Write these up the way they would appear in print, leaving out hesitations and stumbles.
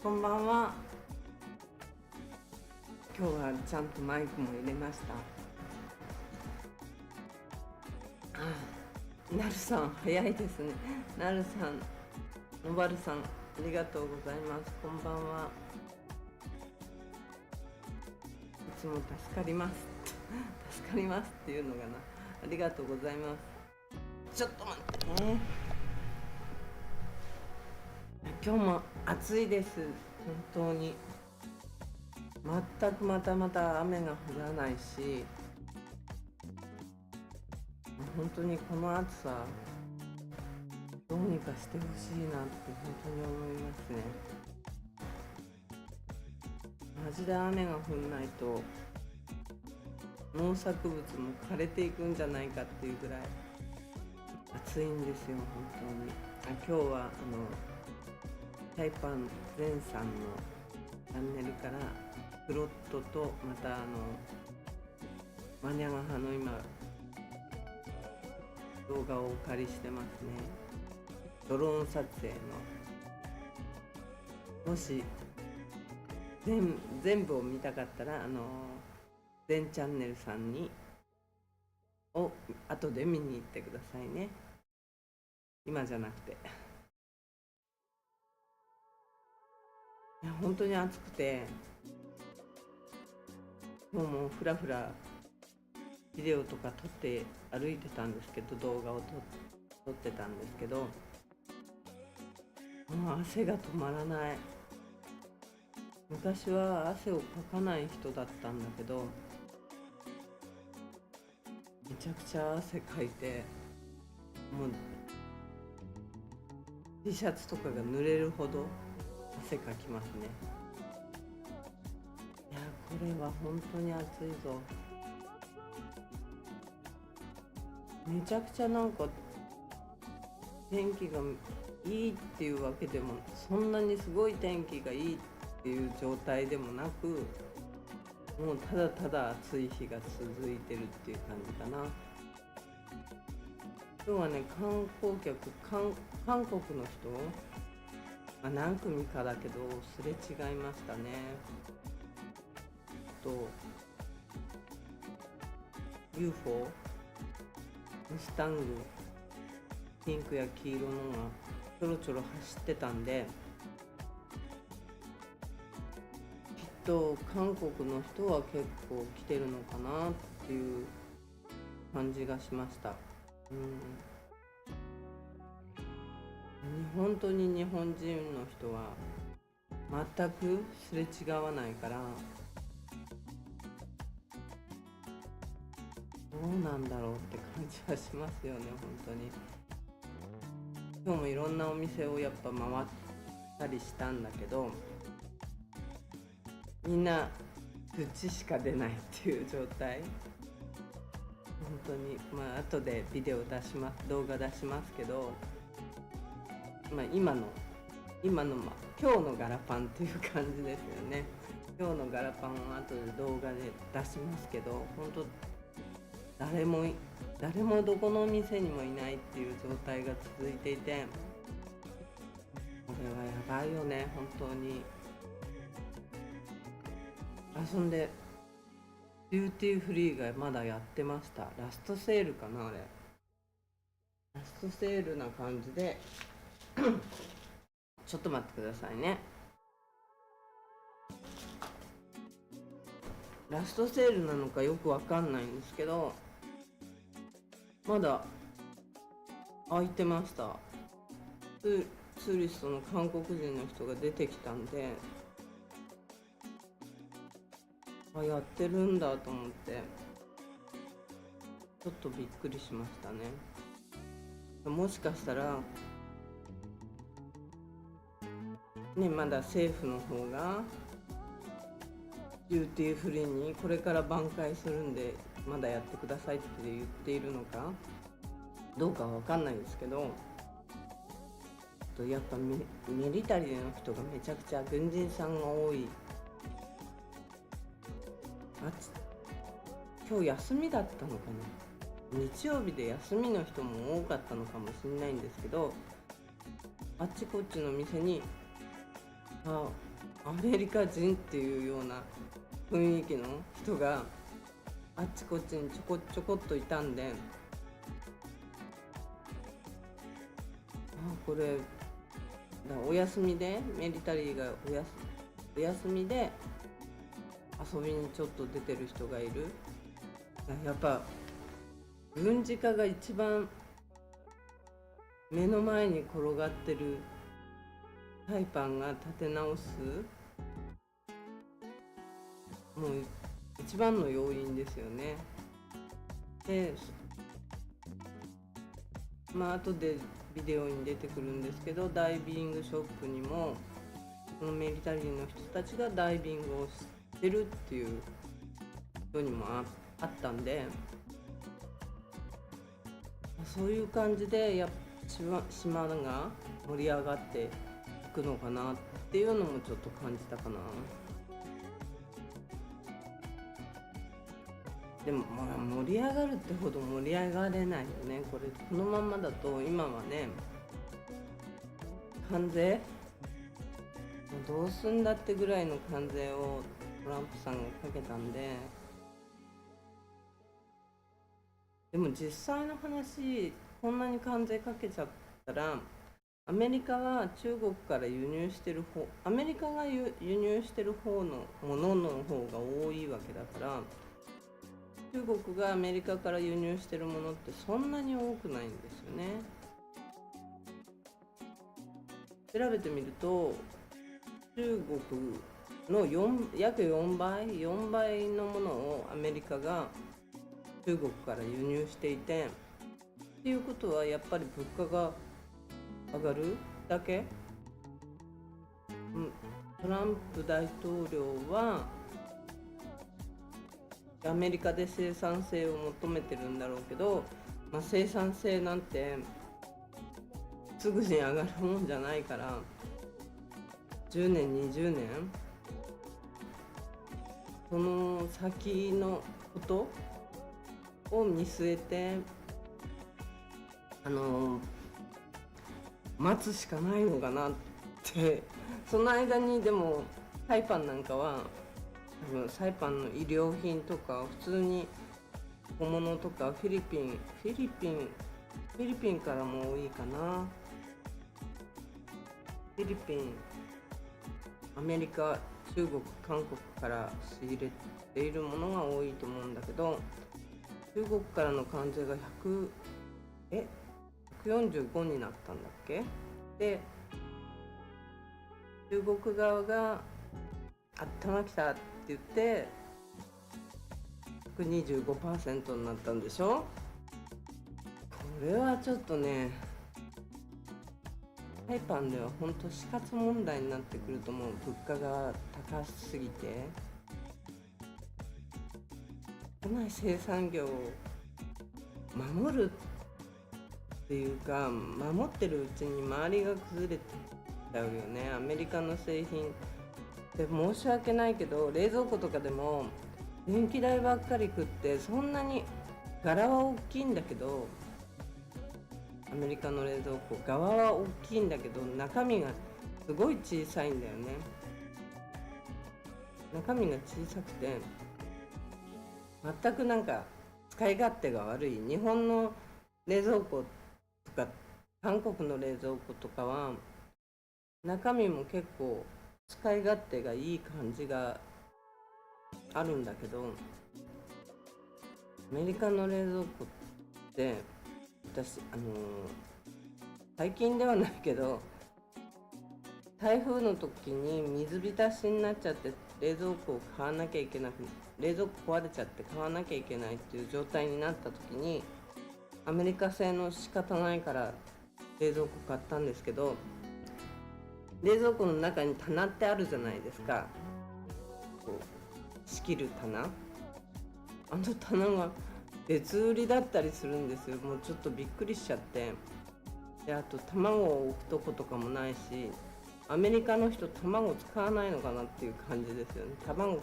こんばんは。今日はちゃんとマイクも入れました。なるさん早いですね。なるさん、のばるさん、ありがとうございます。こんばんは。いつも助かります助かりますっていうのかな。ありがとうございます。ちょっと待ってね。今日も暑いです。本当に全くまた雨が降らないし、本当にこの暑さどうにかしてほしいなって本当に思いますね。マジで雨が降んないと農作物も枯れていくんじゃないかっていうぐらい暑いんですよ、本当に。今日はタイパンゼンさんのチャンネルからプロットと、またマニャガハの今動画をお借りしてますね。ドローン撮影の。もし全部を見たかったら全チャンネルさんに後で見に行ってくださいね。今じゃなくて。いや本当に暑くて、今日もふらふらビデオとか撮って歩いてたんですけど、動画を撮ってたんですけど、もう汗が止まらない。昔は汗をかかない人だったんだけど、めちゃくちゃ汗かいて、もう T シャツとかが濡れるほど汗かきますね。いやこれは本当に暑いぞ。めちゃくちゃなんか天気がいいっていうわけでも、そんなにすごい天気がいいっていう状態でもなく、もうただただ暑い日が続いてるっていう感じかな。今日はね、観光客、韓国の人、何組かだけどすれ違いましたね。と UFO、 ムスタング、ピンクや黄色のがちょろちょろ走ってたんで、きっと韓国の人は結構来てるのかなっていう感じがしました。本当に日本人の人は全くすれ違わないから、どうなんだろうって感じはしますよね。本当に今日もいろんなお店をやっぱ回ったりしたんだけど、みんな愚痴しか出ないっていう状態。本当に後でビデオ出します、動画出しますけど、今の今日のガラパンっていう感じですよね。今日のガラパンを後で動画で出しますけど、本当誰もどこのお店にもいないっていう状態が続いていて、これはやばいよね、本当に。遊んでデューティーフリーがまだやってました。ラストセールかな、あれ。ラストセールな感じでちょっと待ってくださいね。ラストセールなのかよくわかんないんですけど、まだ開いてました。ツーリストの韓国人の人が出てきたんで、やってるんだと思って、ちょっとびっくりしましたね。もしかしたらね、まだ政府の方がデューティーフリーにこれから挽回するんで、まだやってくださいって言っているのかどうかは分かんないですけど、やっぱミリタリーの人がめちゃくちゃ、軍人さんが多い。今日休みだったのかな、日曜日で休みの人も多かったのかもしれないんですけど、あっちこっちの店にアメリカ人っていうような雰囲気の人があっちこっちにちょこちょこっといたんで、これお休みでミリタリーがお休みで遊びにちょっと出てる人がいる。やっぱ軍事化が一番目の前に転がってるサイパンが立て直すもう一番の要因ですよね。で後でビデオに出てくるんですけど、ダイビングショップにもそのミリタリーの人たちがダイビングをしてるっていう人にもあったんで、そういう感じでやっぱ島が盛り上がっていくのかなっていうのもちょっと感じたかな。でも盛り上がるってほど盛り上がれないよね。このままだと今はね、関税どうすんだってぐらいの関税をトランプさんがかけたんで、でも実際の話、こんなに関税かけちゃったら、アメリカは中国から輸入してる方、アメリカが輸入してる方のものの方が多いわけだから、中国がアメリカから輸入してるものってそんなに多くないんですよね。調べてみると中国の約4倍のものをアメリカが中国から輸入していて、っていうことはやっぱり物価が上がるだけ、トランプ大統領はアメリカで生産性を求めてるんだろうけど、生産性なんてすぐに上がるもんじゃないから、10年20年その先のことを見据えて待つしかないのかなって。その間にでもサイパンなんかはサイパンの衣料品とか普通に小物とかフィリピンからも多いかな。フィリピン、アメリカ、中国、韓国から仕入れているものが多いと思うんだけど、中国からの関税が145になったんだっけ。で中国側が頭きたって言って125% になったんでしょ。これはちょっとね、サイパンでは本当死活問題になってくると思う。物価が高すぎて国内生産業を守るっていうか、守ってるうちに周りが崩れてちゃうよね。アメリカの製品で申し訳ないけど、冷蔵庫とかでも電気代ばっかり食って、そんなに柄は大きいんだけど、アメリカの冷蔵庫側は大きいんだけど中身がすごい小さいんだよね。中身が小さくて全くなんか使い勝手が悪い。日本の冷蔵庫とか韓国の冷蔵庫とかは中身も結構使い勝手がいい感じがあるんだけど、アメリカの冷蔵庫って私最近ではないけど、台風の時に水浸しになっちゃって冷蔵庫を買わなきゃいけなく、冷蔵庫壊れちゃって買わなきゃいけないっていう状態になった時に、アメリカ製の仕方ないから冷蔵庫買ったんですけど、冷蔵庫の中に棚ってあるじゃないですか、こう仕切る棚。あの棚が別売りだったりするんですよ。もうちょっとびっくりしちゃって。であと卵を置くとことかもないし、アメリカの人卵使わないのかなっていう感じですよね。卵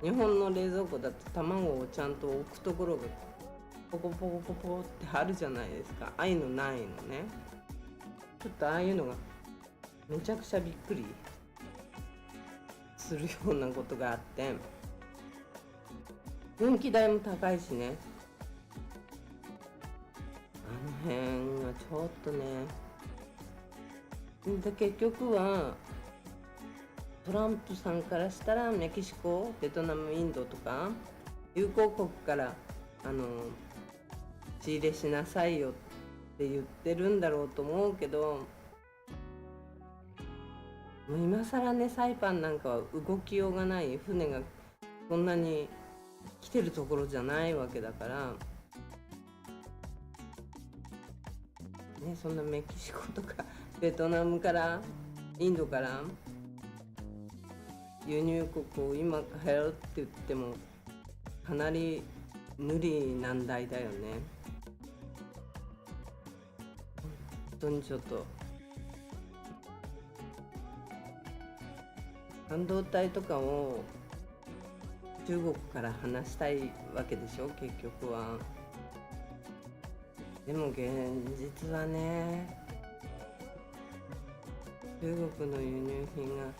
日本の冷蔵庫だと卵をちゃんと置くところがポコポコポコってあるじゃないですか。ああいうのないのね。ちょっとああいうのがめちゃくちゃびっくり。するようなことがあって、電気代も高いしね、あの辺がちょっとね。で結局はトランプさんからしたらメキシコ、ベトナム、インドとか友好国から仕入れしなさいよって言ってるんだろうと思うけど、もう今更ね、サイパンなんかは動きようがない、船がそんなに来てるところじゃないわけだから、ね、そんなメキシコとかベトナムからインドから輸入国を今からやるって言ってもかなり無理難題だよね。本当にちょっと半導体とかを中国から離したいわけでしょ、結局は。でも現実はね、中国の輸入品が結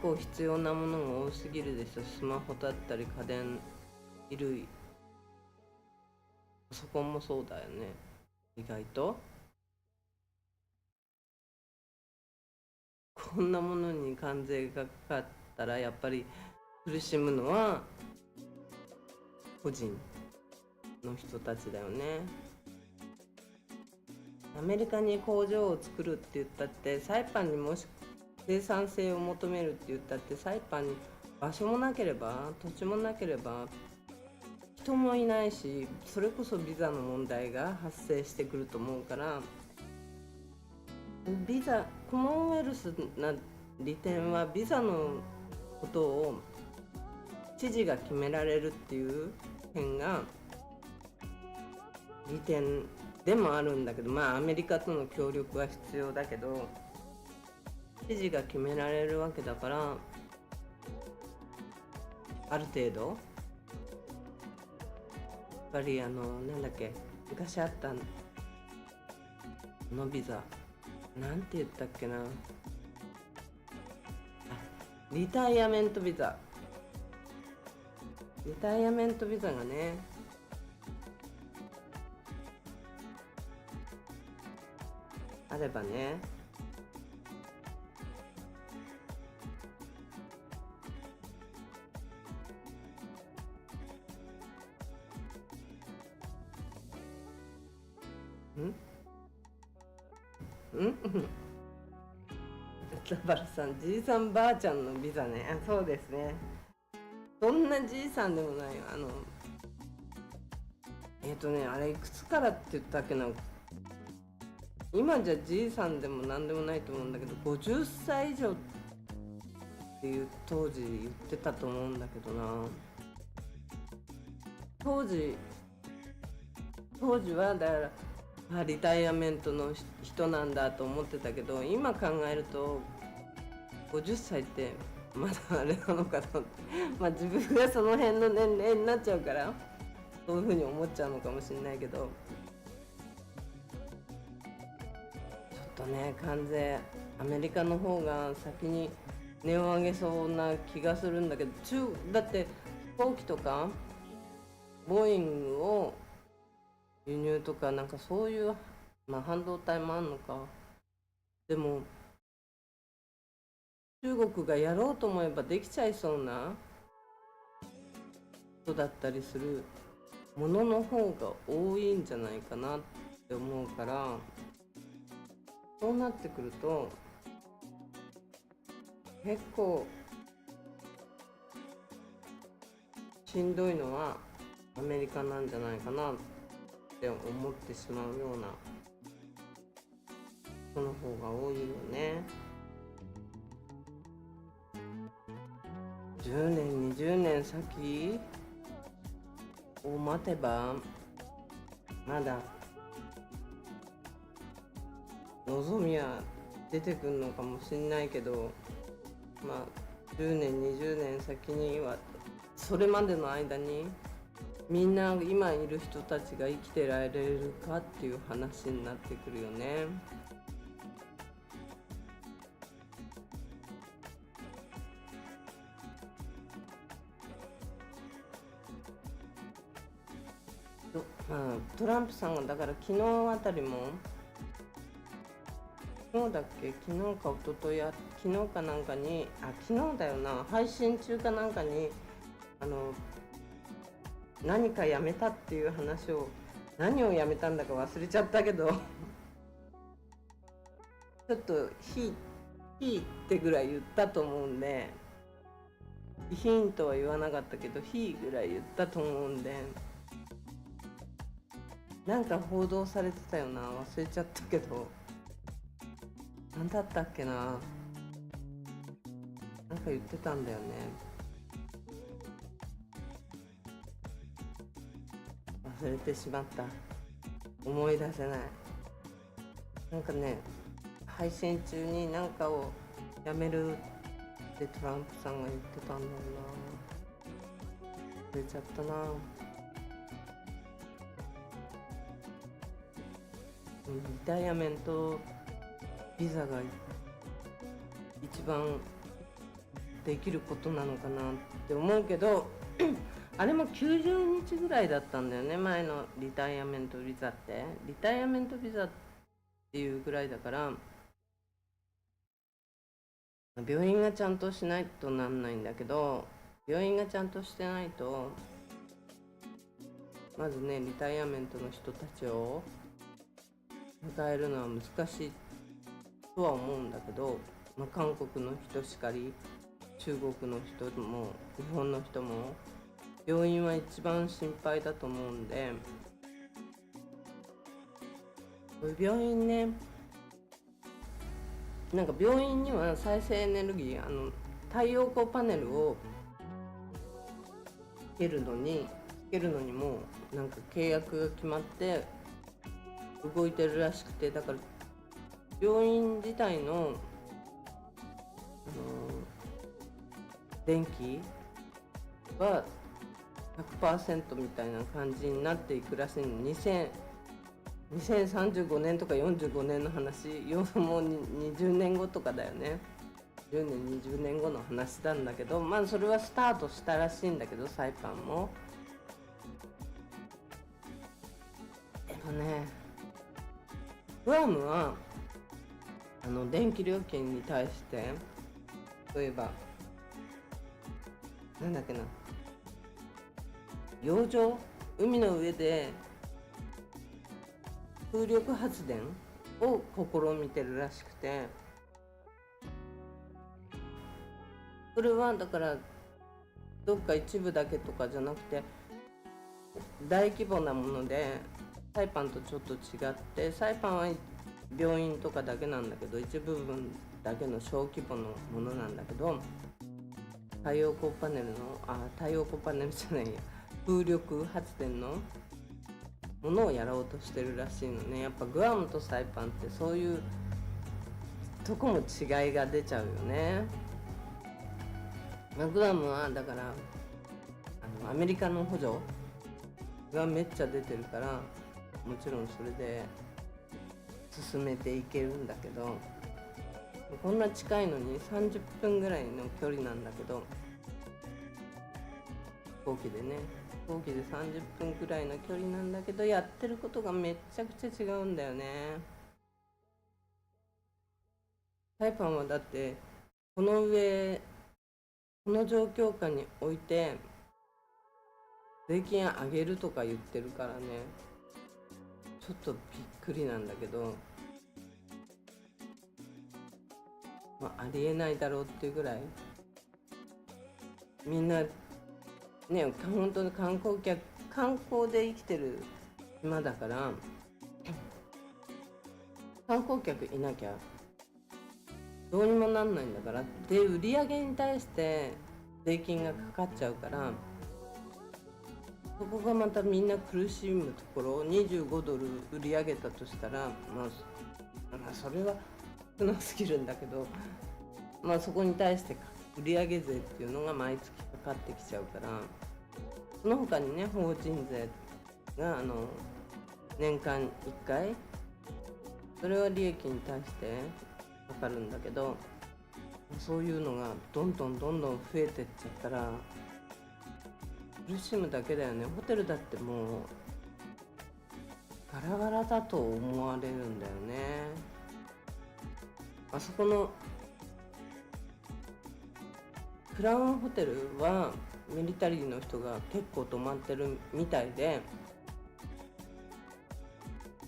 構必要なものが多すぎるでしょ。スマホだったり家電、衣類、パソコンもそうだよね、意外と。こんなものに関税がかかったらやっぱり苦しむのは個人の人たちだよね。アメリカに工場を作るって言ったって、サイパンにもし生産性を求めるって言ったって、サイパンに場所もなければ土地もなければ人もいないし、それこそビザの問題が発生してくると思うから、ビザ、コモンウェルスな利点はビザのことを知事が決められるっていう点が利点でもあるんだけど、まあアメリカとの協力は必要だけど、知事が決められるわけだから、ある程度やっぱりなんだっけ、昔あったのビザ、なんて言ったっけな、リタイアメントビザ、リタイアメントビザがね、あればね、田原さん、じいさんばあちゃんのビザね。あ、そうですね。そんなじいさんでもないよ。あれいくつからって言ったっけな。今じゃじいさんでも何でもないと思うんだけど、50歳以上っていう当時言ってたと思うんだけどな。当時はだから、リタイアメントの人なんだと思ってたけど、今考えると50歳ってまだあれなのかなって、まあ自分がその辺の年齢になっちゃうからそういうふうに思っちゃうのかもしれないけど、ちょっとね、関税アメリカの方が先に値を上げそうな気がするんだけど、だって飛行機とかボーイングを輸入とかなんかそういう、まあ半導体もあんのか。でも中国がやろうと思えばできちゃいそうな人だったりするものの方が多いんじゃないかなって思うから、そうなってくると結構しんどいのはアメリカなんじゃないかなって思ってしまうような人の方が多いよね。10年20年先を待てばまだ望みは出てくるのかもしれないけど、まあ10年20年先には、それまでの間にみんな今いる人たちが生きてられるかっていう話になってくるよね。トランプさんがだから昨日あたりも、昨日だっけ、昨日か一昨日や、昨日かなんかに、昨日だよな、配信中かなんかに、何かやめたっていう話を、何をやめたんだか忘れちゃったけどちょっとひってぐらい言ったと思うんで、ヒントは言わなかったけどひぐらい言ったと思うんで、なんか報道されてたよな、忘れちゃったけど、何だったっけな、なんか言ってたんだよね。忘れてしまった、思い出せない。なんかね、配信中に何かをやめるってトランプさんが言ってたんだよな、忘れちゃったな。リタイアメントビザが一番できることなのかなって思うけどあれも90日ぐらいだったんだよね、前のリタイアメントビザって。リタイアメントビザっていうぐらいだから、病院がちゃんとしないとなんないんだけど、病院がちゃんとしてないと、まずね、リタイアメントの人たちを迎えるのは難しいとは思うんだけど、韓国の人しかり、中国の人も日本の人も病院は一番心配だと思うんで、病院ね、なんか病院には再生エネルギー、太陽光パネルをつけるのにもなんか契約が決まって動いてるらしくて、だから病院自体の、電気は 100% みたいな感じになっていくらしいの。2035年とか45年の話、もう20年後とかだよね。10年20年後の話なんだけど、それはスタートしたらしいんだけど、サイパンも。でもね、グアムは電気料金に対して、例えばなんだっけな、洋上、海の上で風力発電を試みてるらしくて、これはだからどっか一部だけとかじゃなくて大規模なもので、サイパンとちょっと違って、サイパンは病院とかだけなんだけど、一部分だけの小規模のものなんだけど、太陽光パネルじゃないや、風力発電のものをやろうとしてるらしいのね。やっぱグアムとサイパンってそういうとこも違いが出ちゃうよね。グアムはだからアメリカの補助がめっちゃ出てるから、もちろんそれで進めていけるんだけど、こんな近いのに30分ぐらいの距離なんだけど、飛行機で30分ぐらいの距離なんだけど、やってることがめっちゃくちゃ違うんだよね。サイパンはだってこの状況下において税金上げるとか言ってるからね、ちょっとびっくりなんだけど、ありえないだろうっていうぐらい、みんなね、本当に観光で生きてる島だから、観光客いなきゃどうにもなんないんだから。で、売り上げに対して税金がかかっちゃうから、そこがまたみんな苦しむところ。25ドル売り上げたとしたら、それは少なすぎるんだけど、そこに対して売上税っていうのが毎月かかってきちゃうから、その他にね、法人税が年間1回、それは利益に対してかかるんだけど、そういうのがどんどん増えてっちゃったら苦しむだけだよね。ホテルだってもうガラガラだと思われるんだよね。あそこのクラウンホテルはミリタリーの人が結構泊まってるみたいで、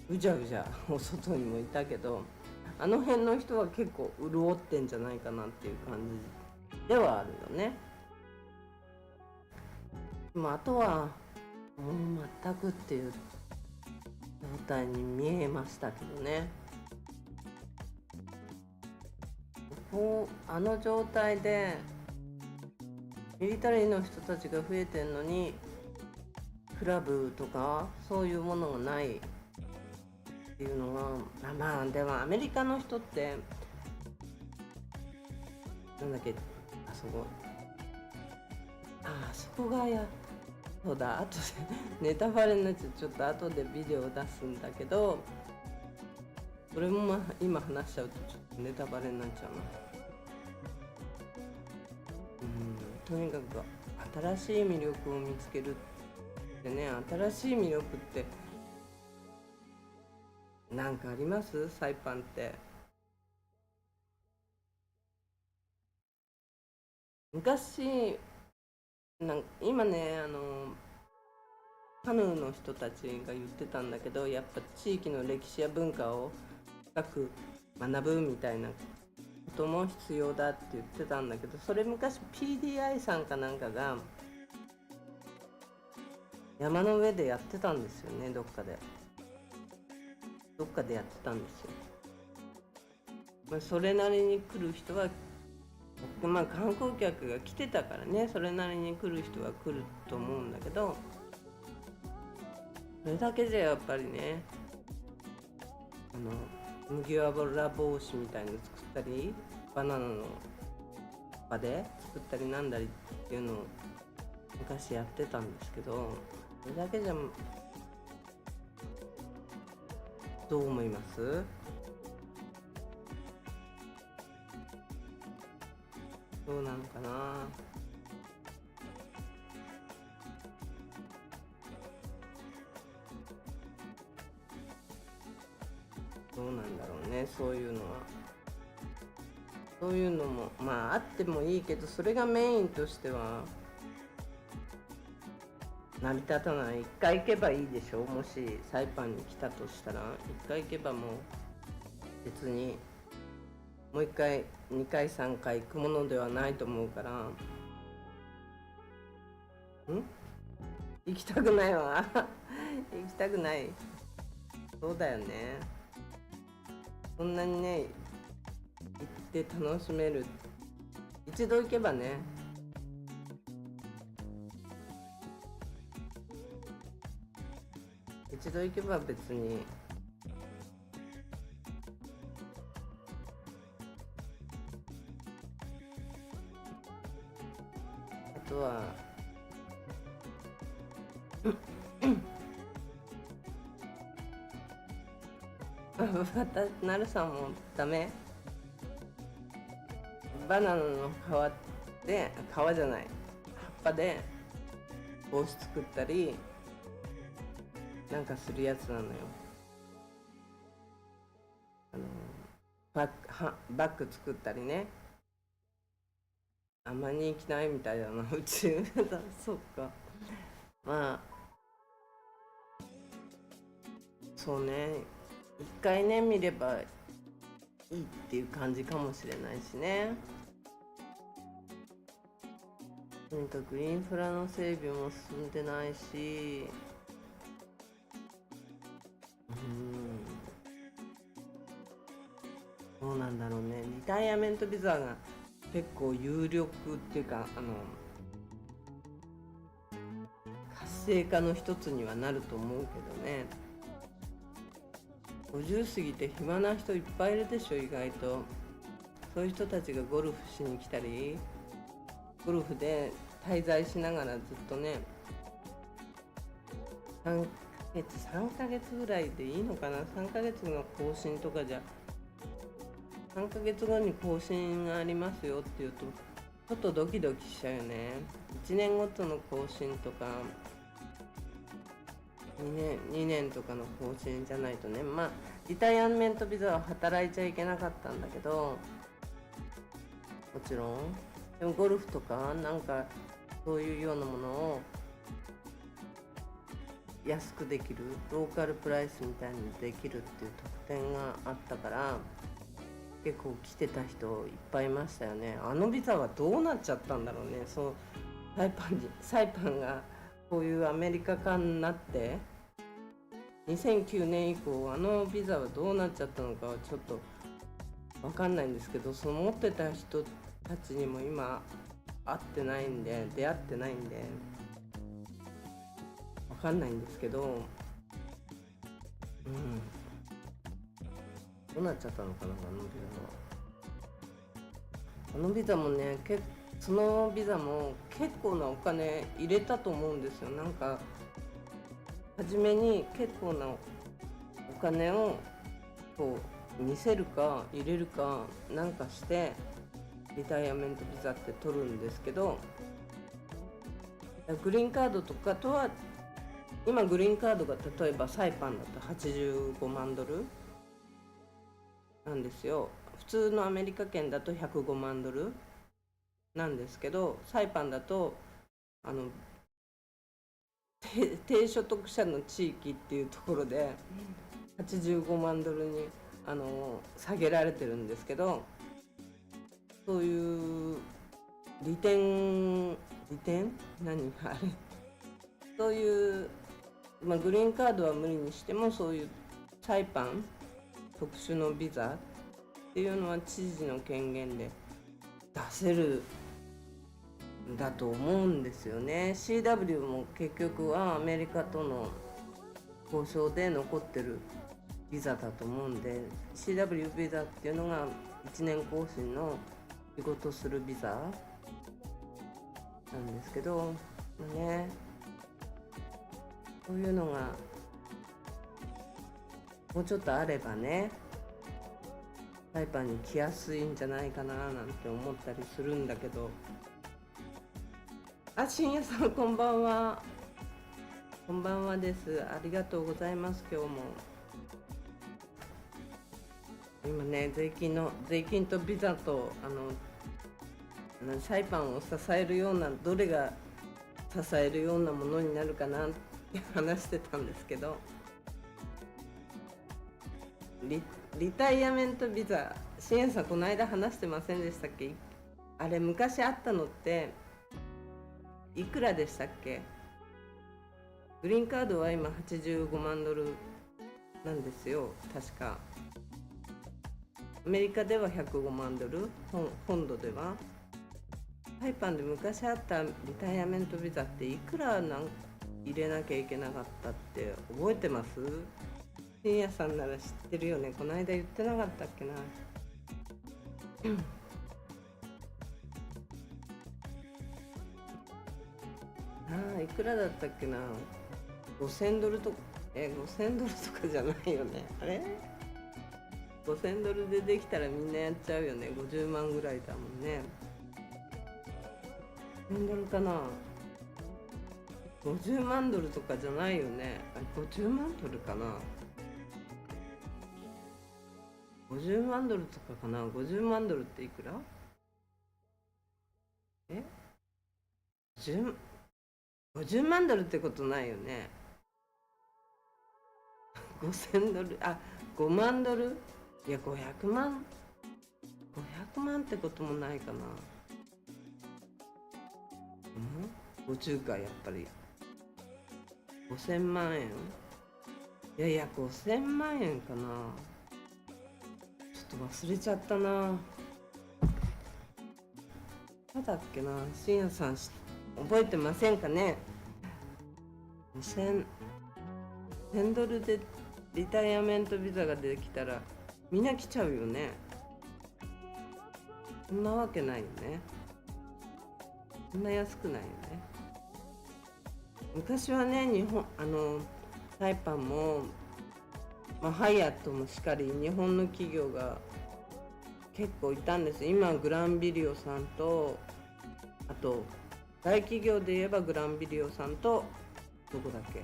うじゃうじゃお外にもいたけど、あの辺の人は結構潤ってんじゃないかなっていう感じではあるよね。あとはもう全くっていう状態に見えましたけどね。あの状態でミリタリーの人たちが増えてんのにクラブとかそういうものがないっていうのが、でもアメリカの人ってなんだっけ、あそこがそうだ、後でネタバレになっちゃう。ちょっと後でビデオを出すんだけど、これも今話しちゃうとちょっとネタバレになっちゃうな。とにかく新しい魅力を見つけるってね。新しい魅力って何かあります？サイパンって。昔今ね、カヌーの人たちが言ってたんだけど、やっぱ地域の歴史や文化を深く学ぶみたいなことも必要だって言ってたんだけど、それ昔 PDI さんかなんかが山の上でやってたんですよね。どっかでやってたんですよ。それなりに来る人は、観光客が来てたからね、それなりに来る人は来ると思うんだけど、それだけじゃやっぱりね、麦わら帽子みたいの作ったり、バナナの葉で作ったりなんだりっていうのを昔やってたんですけど、それだけじゃどう思います？どうなのかな。どうなんだろうね、そういうのは。そういうのもあってもいいけど、それがメインとしては成り立たない。一回行けばいいでしょ。もしサイパンに来たとしたら一回行けばもう別にもう一回2回3回行くものではないと思うから。行きたくないわ行きたくない。そうだよね。そんなにね行って楽しめる。一度行けばね、一度行けば別にあとはなるさんもダメ？バナナの皮じゃない、葉っぱで帽子作ったりなんかするやつなのよ。バッグ作ったりね。あんまり人気ないみたいだな、宇宙だ。そっか。そうね、一回ね見ればいいっていう感じかもしれないしね。とにかくインフラの整備も進んでないし、どうなんだろうね。リタイアメントビザが結構有力っていうか、活性化の一つにはなると思うけどね。50過ぎて暇な人いっぱいいるでしょ、意外と。そういう人たちがゴルフしに来たり、ゴルフで滞在しながらずっとね、3ヶ月ぐらいでいいのかな。3ヶ月の更新とかじゃ、3ヶ月後に更新がありますよっていうとちょっとドキドキしちゃうよね。1年ごとの更新とか2年とかの更新じゃないとね、まあリタイアメントビザは働いちゃいけなかったんだけど、もちろんでもゴルフとかなんかそういうようなものを安くできる、ローカルプライスみたいにできるっていう特典があったから、結構来てた人いっぱいいましたよね。あのビザはどうなっちゃったんだろうね。そう、サイパンがこういうアメリカ化になって2009年以降、あのビザはどうなっちゃったのかはちょっと分かんないんですけど、その持ってた人たちにも今出会ってないんで分かんないんですけど、どうなっちゃったのかな、あのビザもね、そのビザも結構なお金入れたと思うんですよ。なんか初めに結構なお金をこう見せるか入れるかなんかしてリタイアメントビザって取るんですけど、グリーンカードとかとは、今グリーンカードが例えばサイパンだと85万ドルなんですよ。普通のアメリカ圏だと105万ドルなんですけど、サイパンだと低所得者の地域っていうところで85万ドルに下げられてるんですけど、そういう利点何あれそういう、グリーンカードは無理にしても、そういうサイパン特殊のビザっていうのは知事の権限で出せるんだと思うんですよね。 CW も結局はアメリカとの交渉で残ってるビザだと思うんで、 CW ビザっていうのが1年更新の仕事するビザなんですけどね、そういうのがもうちょっとあればね、サイパンに来やすいんじゃないかななんて思ったりするんだけど。深夜さん、こんばんは。こんばんはです。ありがとうございます。今日も今ね、税金とビザとサイパンを支えるような、どれが支えるようなものになるかなって話してたんですけど、リタイアメントビザ、シエンさんこの間話してませんでしたっけ？あれ昔あったのっていくらでしたっけ？グリーンカードは今85万ドルなんですよ、確か。アメリカでは105万ドル、本土では。サイパンで昔あったリタイアメントビザっていくら入れなきゃいけなかったって覚えてます？深夜さんなら知ってるよね。この間言ってなかったっけな。いくらだったっけな。5000ドルとか、5000ドルとかじゃないよね。あれ5000ドルでできたらみんなやっちゃうよね。50万ぐらいだもんね。1000ドルかな。50万ドルとかじゃないよね。50万ドルかな。50万ドルとかかな。50万ドルっていくら？50万ドルってことないよね。5000ドル、5万ドル、いや500万ってこともないかな。50か、やっぱり5000万円、いや5000万円かな。ちょっと忘れちゃったな。まだっけな。深夜さん覚えてませんかね。1000ドルでリタイアメントビザができたらみんな来ちゃうよね。そんなわけないよね。そんな安くないよね。昔はね、サイパンも、ハイアットもしっかり日本の企業が結構いたんです。今グランビリオさんと、あと大企業で言えばグランビリオさんとどこだっけ、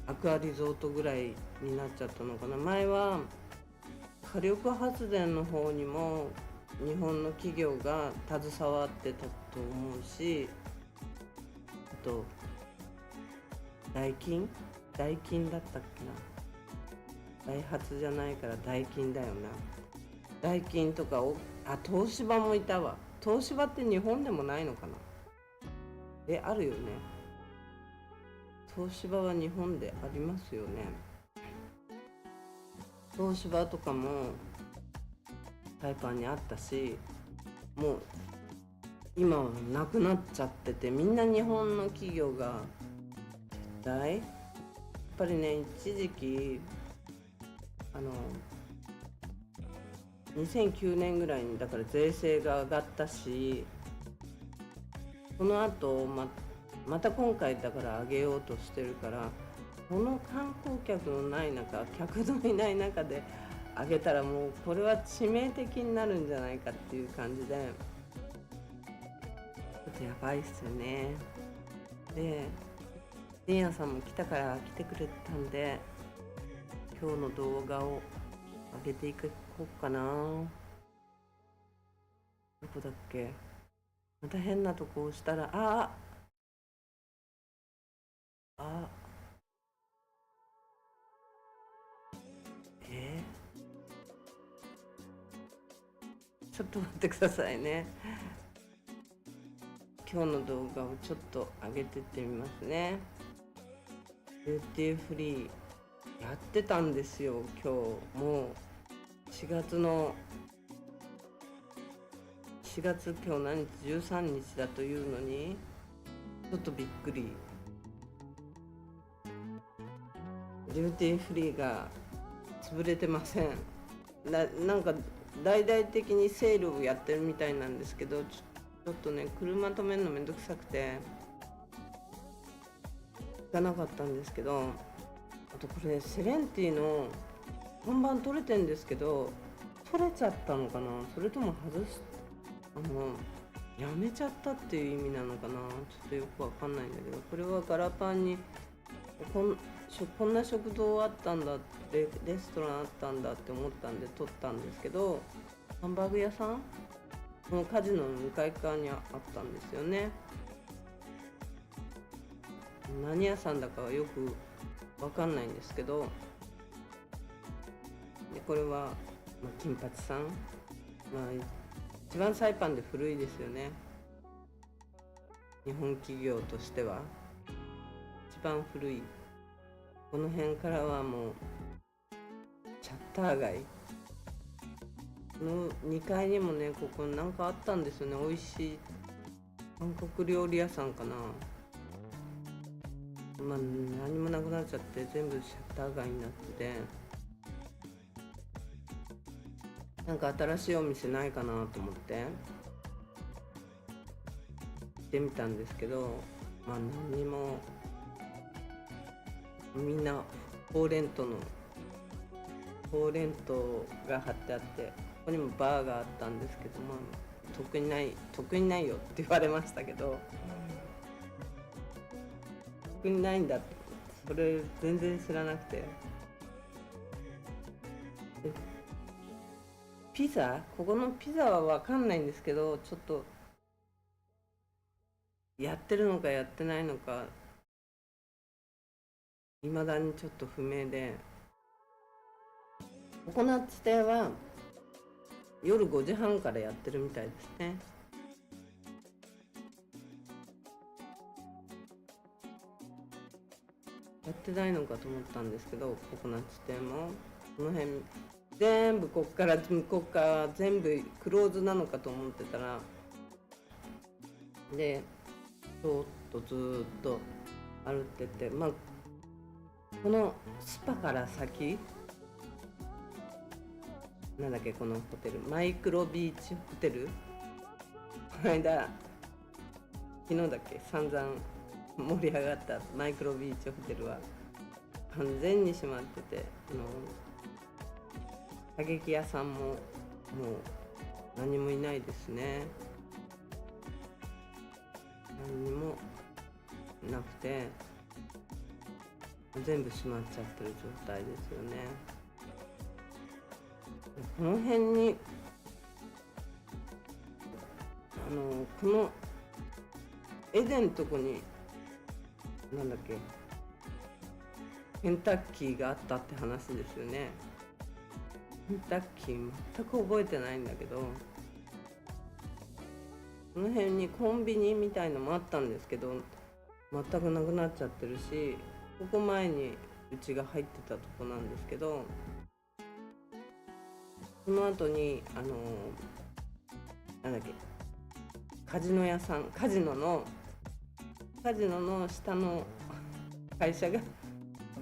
アクアリゾートぐらいになっちゃったのかな。前は火力発電の方にも日本の企業が携わってたと思うし、あとダイキンだったっけな、ダイハツじゃないからダイキンだよな。ダイキンとか東芝もいたわ。東芝って日本でもないのかな。あるよね。東芝は日本でありますよね。東芝とかもサイパンにあったし、もう今はなくなっちゃってて、みんな日本の企業が撤退。やっぱりね、一時期2009年ぐらいにだから税制が上がったし、その後また今回だから上げようとしてるから、この観光客のない中、客のいない中で上げたらもうこれは致命的になるんじゃないかっていう感じで、ちょっとやばいっすよね。で、リンヤさんも来てくれたんで、今日の動画を上げていこうかな。どこだっけ。また変なとこ押したら、ちょっと待ってくださいね。今日の動画をちょっと上げてってみますね。ビューティーフリーやってたんですよ。今日もう4月今日何日13日だというのにちょっとびっくり。ビューティーフリーが潰れてません。なんか大々的にセールをやってるみたいなんですけど、ちょっとね、車止めるのめんどくさくて行かなかったんですけど、あとこれセレンティの看板取れてんですけど、取れちゃったのかな、それともやめちゃったっていう意味なのかな、ちょっとよくわかんないんだけど、これはガラパンにこんな食堂あったんだって、レストランあったんだって思ったんで撮ったんですけど、ハンバーグ屋さんのカジノの向かい側にあったんですよね。何屋さんだかはよくわかんないんですけど、でこれは、金八さん、一番サイパンで古いですよね。日本企業としては一番古い。この辺からはもうシャッター街の2階にもね、ここなんかあったんですよね。美味しい韓国料理屋さんかな。何もなくなっちゃって全部シャッター街になってて、なんか新しいお店ないかなと思って行ってみたんですけど、何も、みんなほうれんとが貼ってあって、ここにもバーがあったんですけど、特にないよって言われましたけど、特にないんだって、それ全然知らなくて。ここのピザは分かんないんですけど、ちょっとやってるのかやってないのか未だにちょっと不明で、ココナッツ亭は夜5時半からやってるみたいですね。やってないのかと思ったんですけど、ココナッツ亭もこの辺全部こっから向こう側全部クローズなのかと思ってたら、でちょっとずっと歩ってて、このスパから先、なんだっけ、このホテル、マイクロビーチホテル、この間昨日だっけ、散々盛り上がったマイクロビーチホテルは完全に閉まってて、射撃屋さんももう何もいないですね。何にもなくて、全部閉まっちゃってる状態ですよね。この辺にこのエデンのとこになんだっけ、ケンタッキーがあったって話ですよね。ケンタッキー全く覚えてないんだけど、この辺にコンビニみたいのもあったんですけど、全くなくなっちゃってるし、ここ前にうちが入ってたとこなんですけど、その後になんだっけ、カジノ屋さん、カジノの下の会社が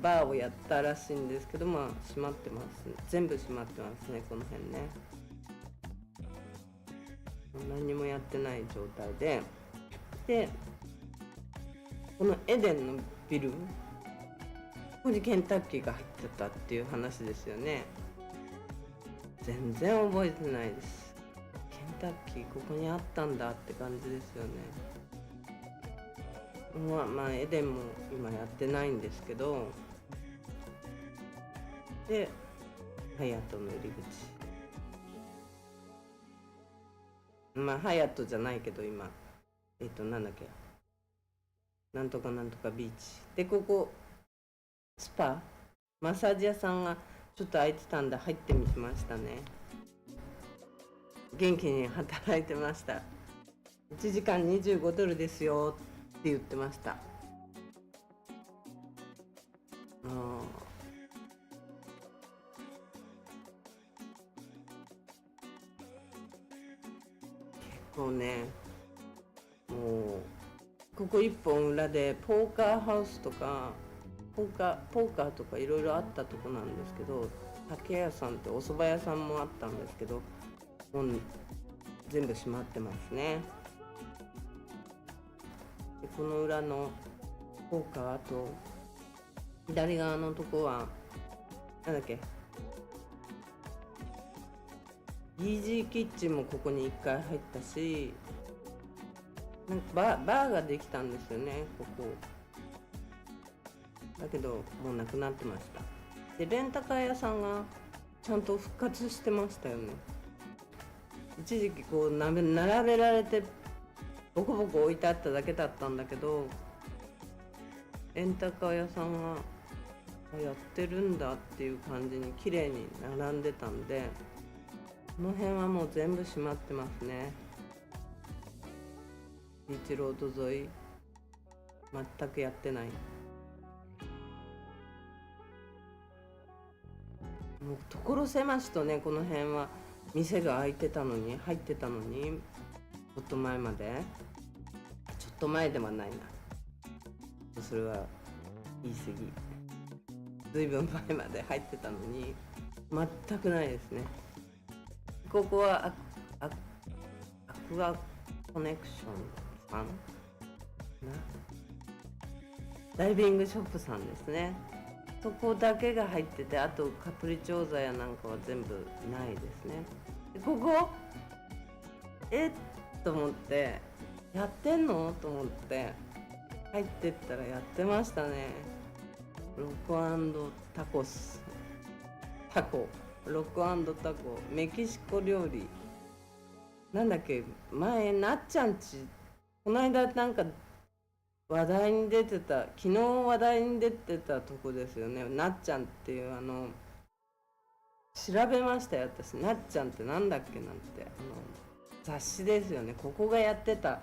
バーをやったらしいんですけど、まあ閉まってますね。全部閉まってますね、この辺ね。何にもやってない状態で、このエデンのビル、ここにケンタッキーが入ってたっていう話ですよね。全然覚えてないです。ケンタッキーここにあったんだって感じですよね。まあエデンも今やってないんですけど、でハヤトの入り口、まあハヤトじゃないけど今なんだっけ、なんとかなんとかビーチで、ここスパマッサージ屋さんがちょっと空いてたんで入ってみましたね。元気に働いてました。1時間25ドルですよって言ってました。結構ね、もうここ一本裏でポーカーハウスとかポーカーとかいろいろあったとこなんですけど、竹屋さんってお蕎麦屋さんもあったんですけど、もう全部閉まってますね。でこの裏のポーカーと左側のとこはなんだっけ、イージーキッチンもここに1回入ったし、なんかバーができたんですよね、ここ。だけどもうなくなってました。でレンタカー屋さんがちゃんと復活してましたよね。一時期こう並べられてボコボコ置いてあっただけだったんだけど、レンタカー屋さんがやってるんだっていう感じに綺麗に並んでたんで、この辺はもう全部閉まってますね。ビーチロード沿い全くやってない。もう所狭しとね、この辺は店が開いてたのに入ってたのに、ちょっと前まで、ちょっと前ではないな、それは言い過ぎ、ずいぶん前まで入ってたのに全くないですね。ここはアクアコネクションさんな、ダイビングショップさんですね。そこだけが入ってて、あとカプリチョーザやなんかは全部ないですね。でここと思って、やってんのと思って入ってったらやってましたね。ロコ&タコス、ロコ&タコ、メキシコ料理、なんだっけ、前なっちゃんち、この間なんか話題に出てた、昨日話題に出てたとこですよね。なっちゃんっていう調べましたよ私。なっちゃんってなんだっけなんて、雑誌ですよね。ここがやってた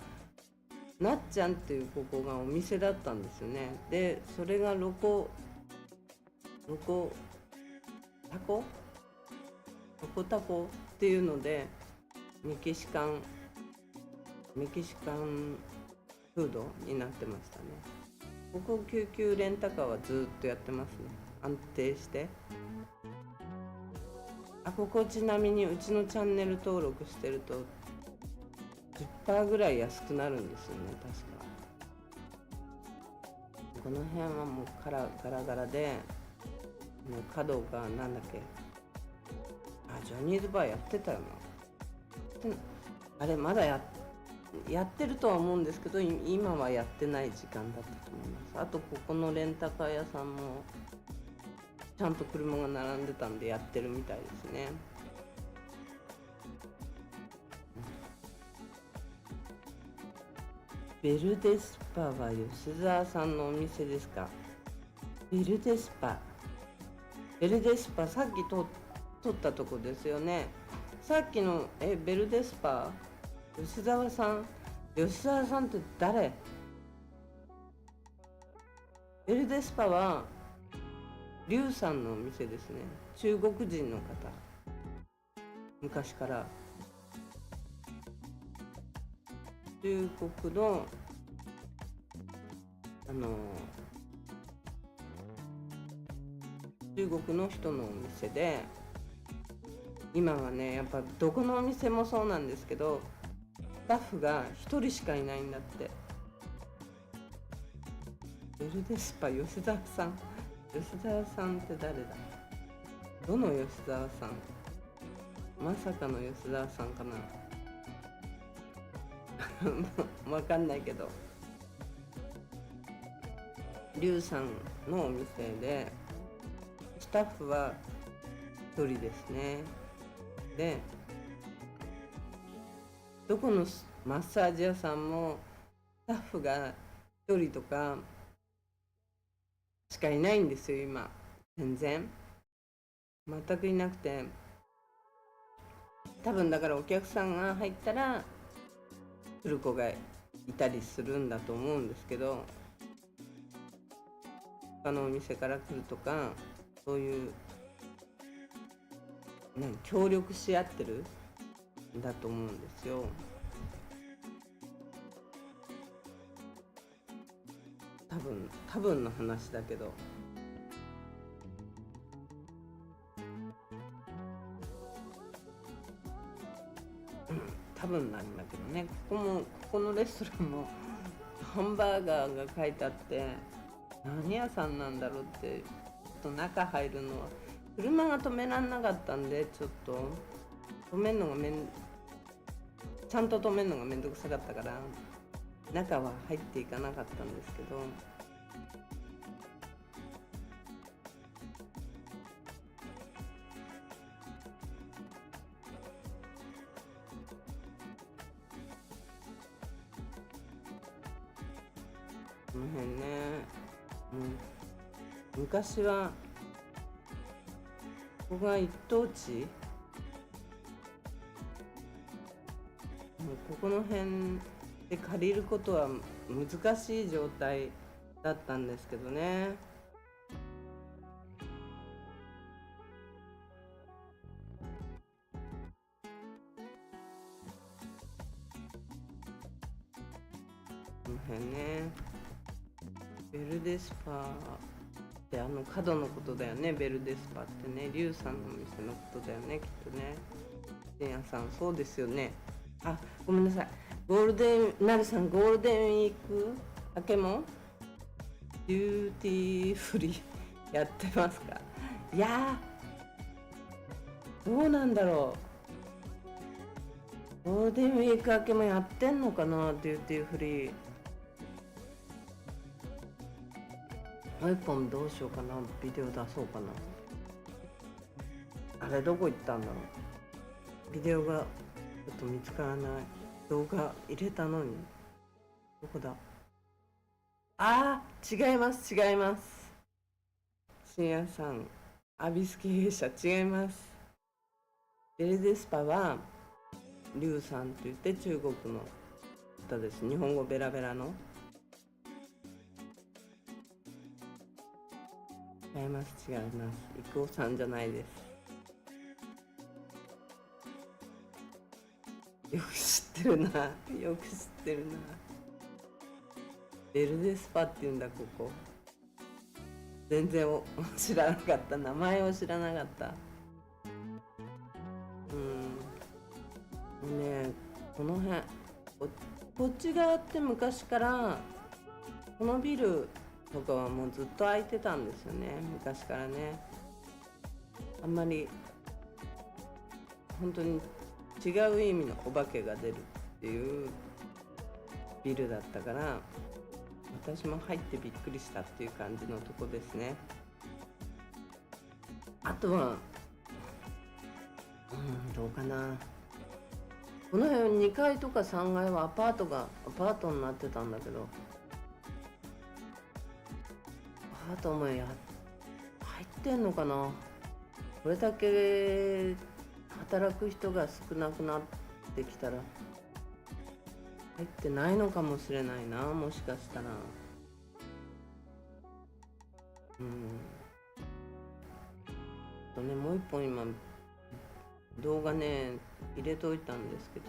なっちゃんっていうここがお店だったんですよね。でそれがロコタコっていうので、メキシカンフードになってましたね。ここ救急レンタカーはずっとやってますね、安定して。ここちなみにうちのチャンネル登録してると 10% ぐらい安くなるんですよね、確か。この辺はもうガラガラで、もう角がなんだっけ、ジャニーズバーやってたよな。あれまだやってるとは思うんですけど、今はやってない時間だったと思います。あとここのレンタカー屋さんもちゃんと車が並んでたんでやってるみたいですね。ベルデスパは吉沢さんのお店ですか？ベルデスパ、さっき撮ったとこですよね。さっきのベルデスパ、吉沢さんって誰？ベルデスパはリュウさんのお店ですね。中国人の方、昔から中国の中国の人のお店で、今はねやっぱどこのお店もそうなんですけど、スタッフが1人しかいないんだって。ベルデスパ吉沢さんって誰だ？どの吉沢さん？まさかの吉沢さんかなわかんないけど、リュウさんのお店でスタッフは1人ですね。でどこのマッサージ屋さんもスタッフが1人とかしかいないんですよ今。全くいなくて、多分だからお客さんが入ったら来る子がいたりするんだと思うんですけど、他のお店から来るとか、そういう協力し合ってるんだと思うんですよ。多分の話だけど。多分なんだけどね。ここのレストランもハンバーガーが書いてあって、何屋さんなんだろうって。ちょっと中入るのは車が止めらんなかったんで、ちょっと止めるのがちゃんと止めるのがめんどくさかったから中は入っていかなかったんですけど、この辺ね、昔はここが一等地、ここの辺で借りることは難しい状態だったんですけどね。この辺ね、ベルデスパって角のことだよね。ベルデスパってね、リュウさんのお店のことだよね、きっとね。店屋さん、そうですよね。あ、ごめんなさい。なるさん、ゴールデンウィーク明けもデューティーフリーやってますか？いやー、どうなんだろう。ゴールデンウィーク明けもやってんのかな、デューティーフリー。iPhone どうしようかな、ビデオ出そうかな。あれどこ行ったんだろう。ビデオがちょっと見つからない。動画入れたのにどこだ。違います。深夜さん、アビス経営者違います。ベルデスパはリュウさんといって中国の方です。日本語ベラベラの。違います。郁夫さんじゃないです。よく知ってるな。ベルデスパっていうんだ、ここ。全然知らなかった。名前を知らなかった。ね、この辺こっち側って昔からこのビルとかはもうずっと空いてたんですよね。昔からね。あんまり本当に違う意味のお化けが出るっていうビルだったから、私も入ってびっくりしたっていう感じのとこですね。あとはどうかな、この辺2階とか3階はアパートになってたんだけど、アパートも入ってんのかな。これだけ働く人が少なくなってきたら入ってないのかもしれないな、もしかしたら。もう一本今動画ね入れといたんですけど、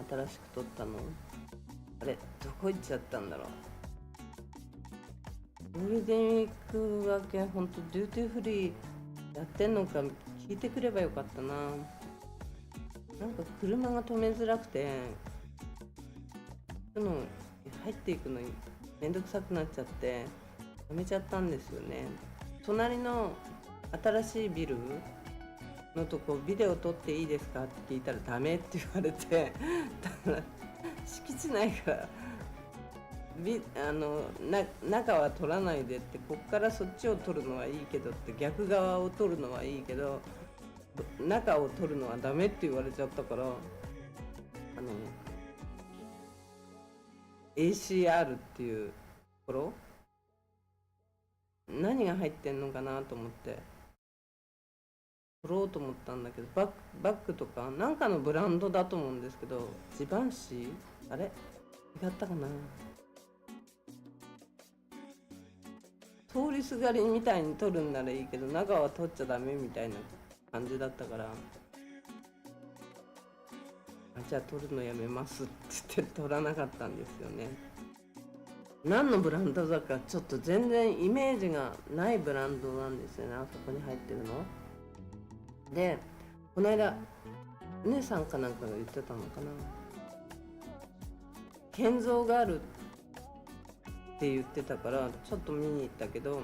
新しく撮ったの、あれどこ行っちゃったんだろう。ゴールデンウィーク明けほんとデューティーフリーやってんのか聞いてくればよかったな。なんか車が止めづらくて、入っていくのにめんどくさくなっちゃってやめちゃったんですよね。隣の新しいビルのとこビデオ撮っていいですかって聞いたらダメって言われてだから敷地内から中は撮らないでって、こっからそっちを撮るのはいいけどって、逆側を撮るのはいいけど中を撮るのはダメって言われちゃったから、ACR っていうところ何が入ってんのかなと思って撮ろうと思ったんだけど、バッグとかなんかのブランドだと思うんですけど、ジバンシーあれ違ったかな、通りすがりみたいに撮るんならいいけど中は撮っちゃダメみたいな感じだったから、じゃあ撮るのやめますって言って撮らなかったんですよね。何のブランドだかちょっと全然イメージがないブランドなんですよね、あそこに入ってるので。この間姉さんかなんかが言ってたのかな、建造があるって言ってたからちょっと見に行ったけど、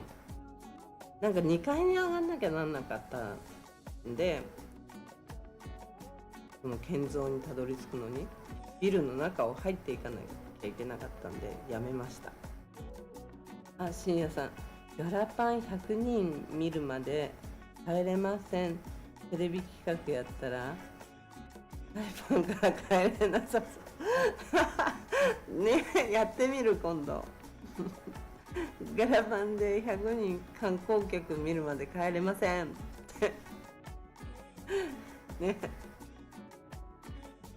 なんか2階に上がんなきゃなんなかったんで、その建造にたどり着くのにビルの中を入っていかなきゃいけなかったんでやめました。あ、深夜さん、ガラパン100人見るまで帰れません。テレビ企画やったら iPhone から帰れなさそうねえ、やってみる今度ガラパンで100人観光客見るまで帰れませんってね、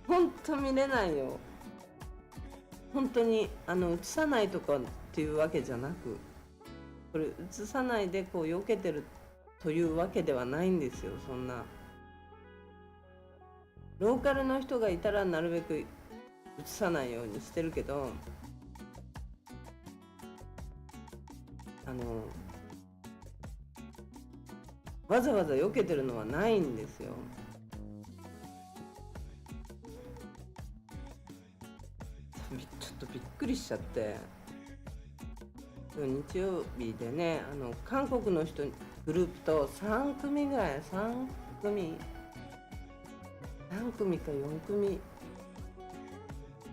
ほんと見れないよ。本当に映さないとかっていうわけじゃなく、これ映さないでこう避けてるというわけではないんですよ。そんなローカルの人がいたらなるべく映さないようにしてるけど、わざわざ避けてるのはないんですよ。ちょっとびっくりしちゃって、日曜日でね、韓国の人グループと3組ぐらい3組か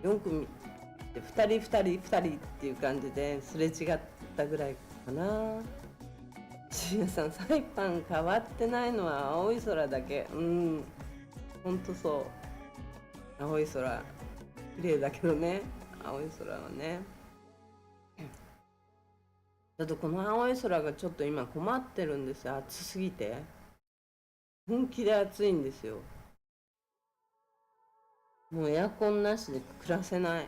4組で2人っていう感じですれ違ったぐらいかな。深夜さん、サイパン変わってないのは青い空だけ。ほんとそう、青い空綺麗だけどね、青い空はね。だとこの青い空がちょっと今困ってるんですよ。暑すぎて本気で暑いんですよ。もうエアコンなしで暮らせない。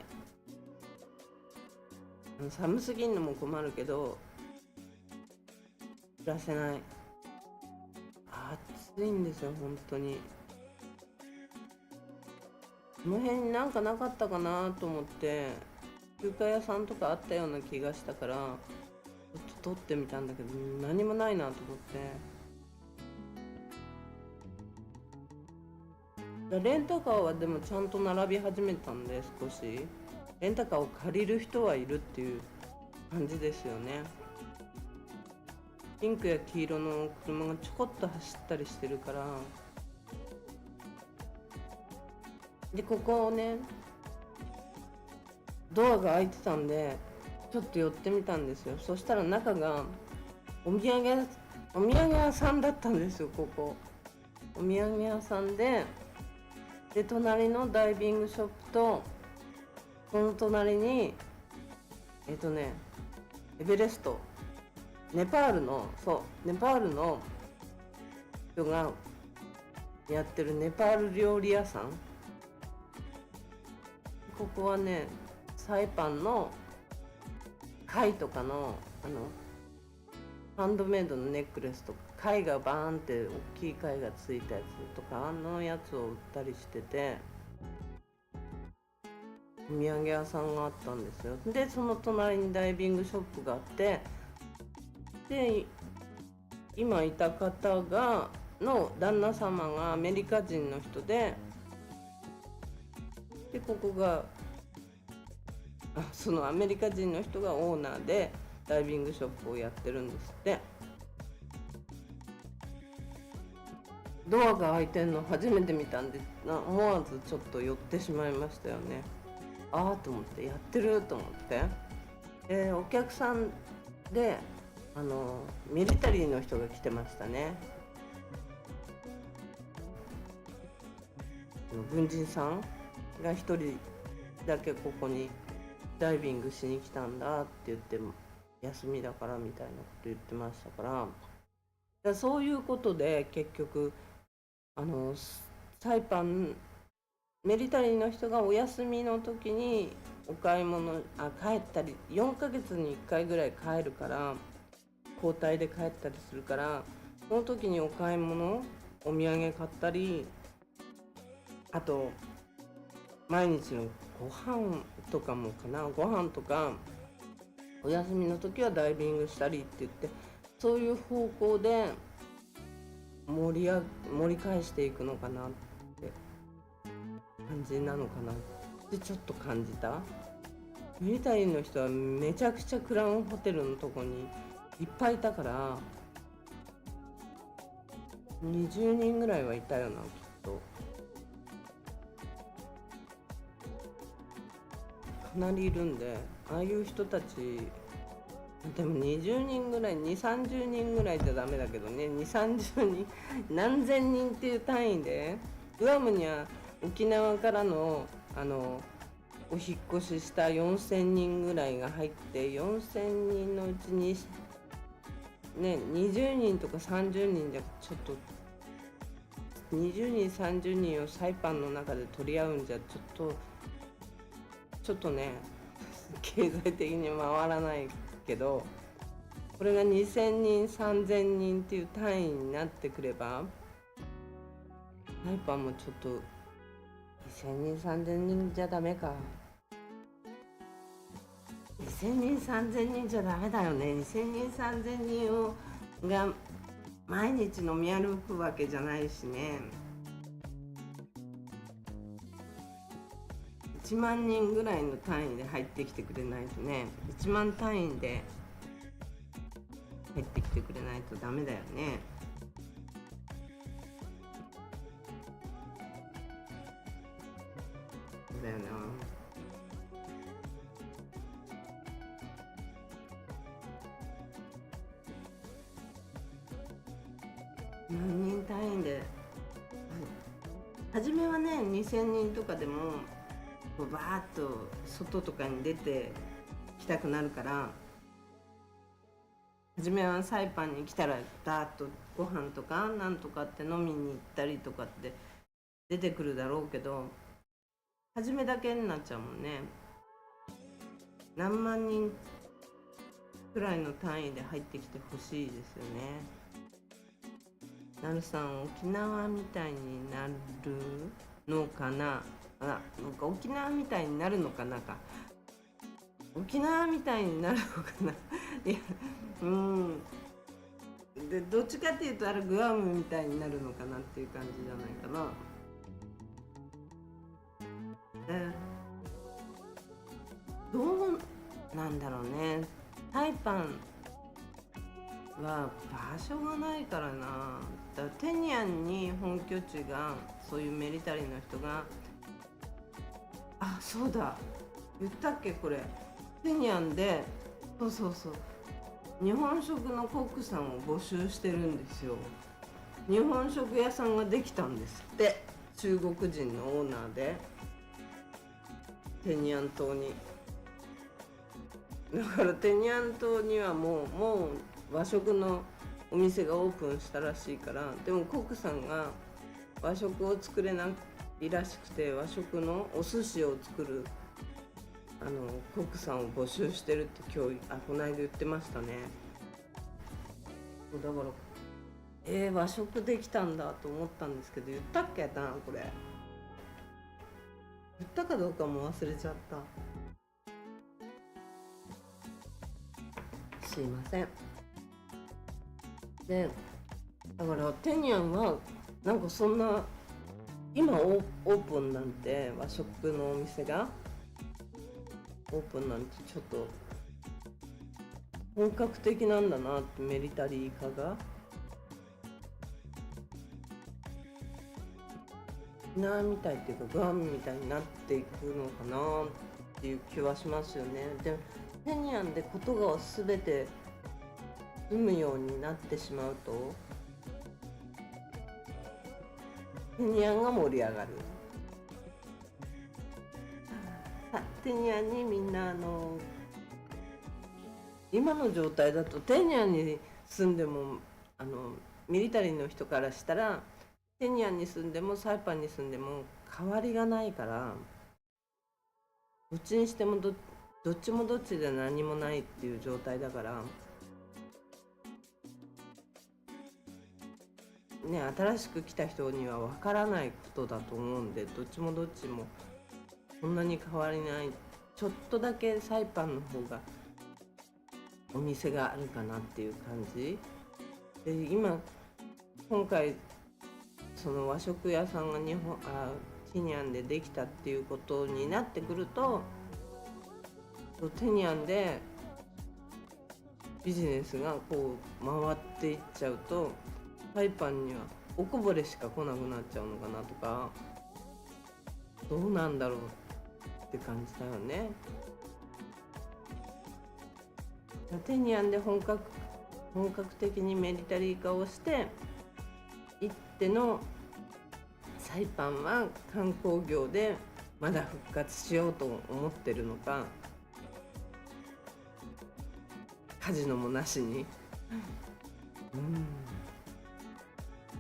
寒すぎんのも困るけど暮らせない。暑いんですよ本当に。この辺になんかなかったかなと思って、中華屋さんとかあったような気がしたからちょっと撮ってみたんだけど何もないなと思って。レンタカーはでもちゃんと並び始めたんで、少しレンタカーを借りる人はいるっていう感じですよね。ピンクや黄色の車がちょこっと走ったりしてるから。でここをねドアが開いてたんでちょっと寄ってみたんですよ。そしたら中がお土産屋さんだったんですよ。ここお土産屋さんで、隣のダイビングショップとその隣にエベレスト、ネパールの人がやってるネパール料理屋さん。ここはね、サイパンの貝とかのハンドメイドのネックレスとか、貝がバーンって大きい貝がついたやつとか、やつを売ったりしてて、お土産屋さんがあったんですよ。でその隣にダイビングショップがあって、で今いた方の旦那様がアメリカ人の人で、ここがそのアメリカ人の人がオーナーでダイビングショップをやってるんですって。ドアが開いてるの初めて見たんで、思わずちょっと寄ってしまいましたよね。ああと思って、やってると思って。お客さんでミリタリーの人が来てましたね。軍人さんが一人だけここにダイビングしに来たんだって言って、休みだからみたいなこと言ってましたから、そういうことで結局サイパンミリタリーの人がお休みの時にお買い物帰ったり、4ヶ月に1回ぐらい帰るから、交代で帰ったりするから、その時にお買い物、お土産買ったり、あと毎日のご飯とかもかな、ご飯とかお休みの時はダイビングしたりって言って、そういう方向で盛り返していくのかなって感じなのかなってちょっと感じた。ミリタリーの人はめちゃくちゃクラウンホテルのとこにいっぱいいたから、20人ぐらいはいたよな、きっと。かなりいるんで、ああいう人たちでも20人ぐらい、2、30人ぐらいじゃダメだけどね、2、30人、何千人っていう単位で、グアムには沖縄からのお引っ越しした4000人ぐらいが入って、4000人のうちにね、20人とか30人じゃちょっと、20人30人をサイパンの中で取り合うんじゃちょっとね、経済的に回らないけど、これが2000人3000人っていう単位になってくれば、サイパンもちょっと2000人3000人じゃダメか。2000人3000人じゃダメだよね。2000人3000人が毎日飲み歩くわけじゃないしね。1万人ぐらいの単位で入ってきてくれないとね、1万単位で入ってきてくれないとダメだよね。だよな。何人単位で、初めはね2000人とかでもバーッと外とかに出てきたくなるから、初めはサイパンに来たらダーッとご飯とかなんとかって飲みに行ったりとかって出てくるだろうけど、初めだけになっちゃうもんね。何万人くらいの単位で入ってきてほしいですよね。なるさん、沖縄みたいになるのかな。なんか沖縄みたいになるのかなか。沖縄みたいになるのかな。いや、でどっちかっていうとグアムみたいになるのかなっていう感じじゃないかな。どうなんだろうね。サイパンは場所がないからな。だからテニアンに本拠地が、そういうミリタリーの人が、そうだ、言ったっけこれ、テニアンで、そうそうそう、日本食のコックさんを募集してるんですよ。日本食屋さんができたんですって、中国人のオーナーで、テニアン島に。だからテニアン島にはもう和食のお店がオープンしたらしいから、でもコックさんが和食を作れないらしくて、和食のお寿司を作るコックさんを募集してるってこの間言ってましたね。だから和食できたんだと思ったんですけど、言ったっけなこれ、言ったかどうかも忘れちゃった。すいません。でだからテニアンはなんかそんな今オープンなんて、和食のお店がオープンなんてちょっと本格的なんだなって、ミリタリー化がみたいっていうか、グアムみたいになっていくのかなっていう気はしますよね。でテニアンでことが全て済むようになってしまうと、テニアンが盛り上がる。テニアンにみんな今の状態だとテニアンに住んでもミリタリーの人からしたら、テニアンに住んでもサイパンに住んでも変わりがないから、どっちにしてもどっちもどっちで何もないっていう状態だからね、新しく来た人には分からないことだと思うんで、どっちもどっちもそんなに変わりない。ちょっとだけサイパンの方がお店があるかなっていう感じで、今回その和食屋さんがテニアンでできたっていうことになってくると、テニアンでビジネスがこう回っていっちゃうと、サイパンにはおこぼれしか来なくなっちゃうのかなとか、どうなんだろうって感じだよね。テニアンで本格的にミリタリー化をしていっての、サイパンは観光業でまだ復活しようと思ってるのか、カジノもなしに、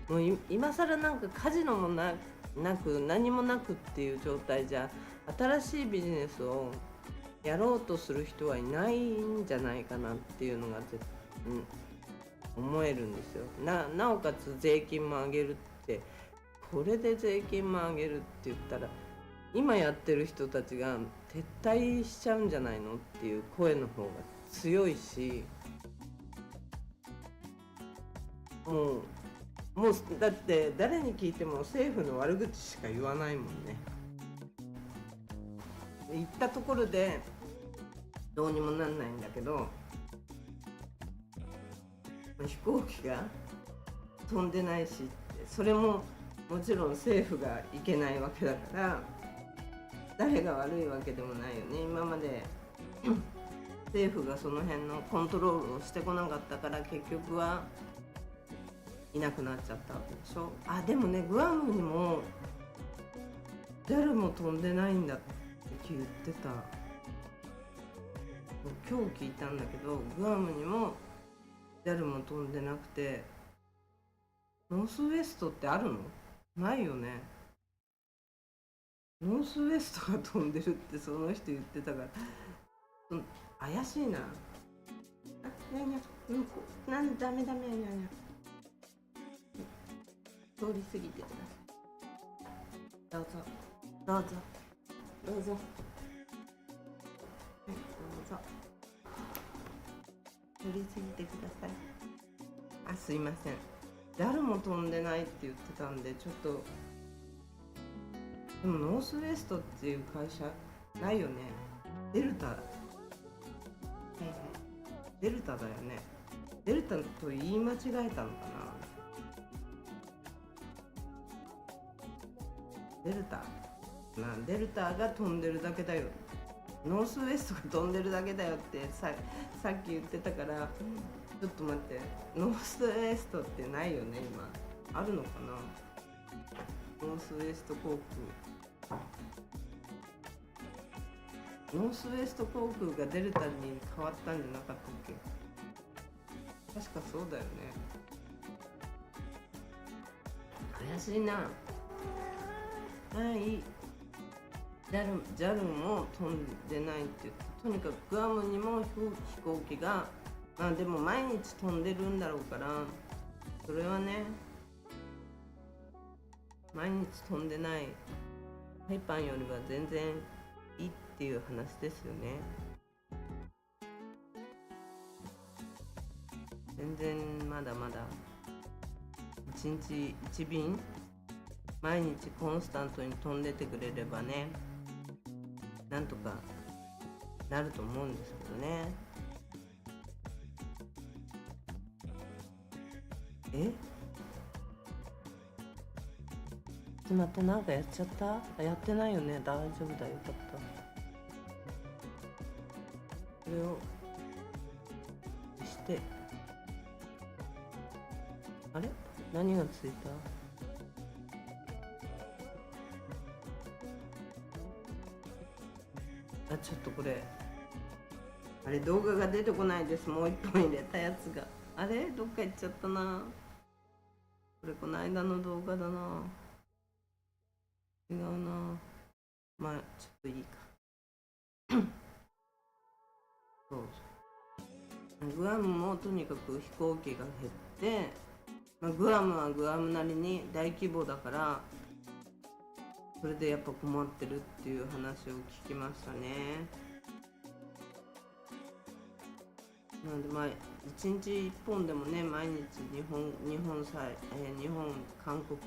もう今更なんかカジノもなく何もなくっていう状態じゃ、新しいビジネスをやろうとする人はいないんじゃないかなっていうのが思えるんですよ。なおかつ税金も上げるって、これで税金も上げるって言ったら、今やってる人たちが撤退しちゃうんじゃないのっていう声の方が強いし、もうだって誰に聞いても政府の悪口しか言わないもんね。言ったところでどうにもなんないんだけど、飛行機が飛んでないしって、それももちろん政府がいけないわけだから、誰が悪いわけでもないよね。今まで政府がその辺のコントロールをしてこなかったから、結局はいなくなっちゃったわけでしょ。でもね、グアムにも誰も飛んでないんだって言ってた。今日聞いたんだけど、グアムにも誰も飛んでなくて、ノースウエストってあるの？ないよね。ノースウエストが飛んでるってその人言ってたから、怪しいな。ダメ通り過ぎてください。どうぞはい、どうぞ。通り過ぎてください。すいません、誰も飛んでないって言ってたんで、ちょっと。でもノースウエストっていう会社ないよね。デルタだよね。デルタと言い間違えたのかな。デルタが飛んでるだけだよ。ノースウエストが飛んでるだけだよってさっき言ってたから、ちょっと待って、ノースウエストってないよね今。あるのかな、ノースウエスト航空。ノースウエスト航空がデルタに変わったんじゃなかったっけ。確かそうだよね。怪しいな。はい、JAL も飛んでないって言って、とにかくグアムにも飛行機が、まあでも毎日飛んでるんだろうから、それはね、毎日飛んでないサイパンよりは全然いいっていう話ですよね。全然まだまだ1日1便毎日コンスタントに飛んでてくれればね、なんとかなると思うんですけどね。ちょっと待って、なんかやっちゃった？やってないよね。大丈夫だ、よかった。これをして、あれ何がついた？ちょっとこれあれ、動画が出てこないです。もう一本入れたやつが、あれどっか行っちゃったな。これこの間の動画だな。違うな。まあちょっといいか。そうグアムもとにかく飛行機が減って、グアムはグアムなりに大規模だから、それでやっぱ困ってるっていう話を聞きましたね。なので1日1本でもね、毎日日本、韓国、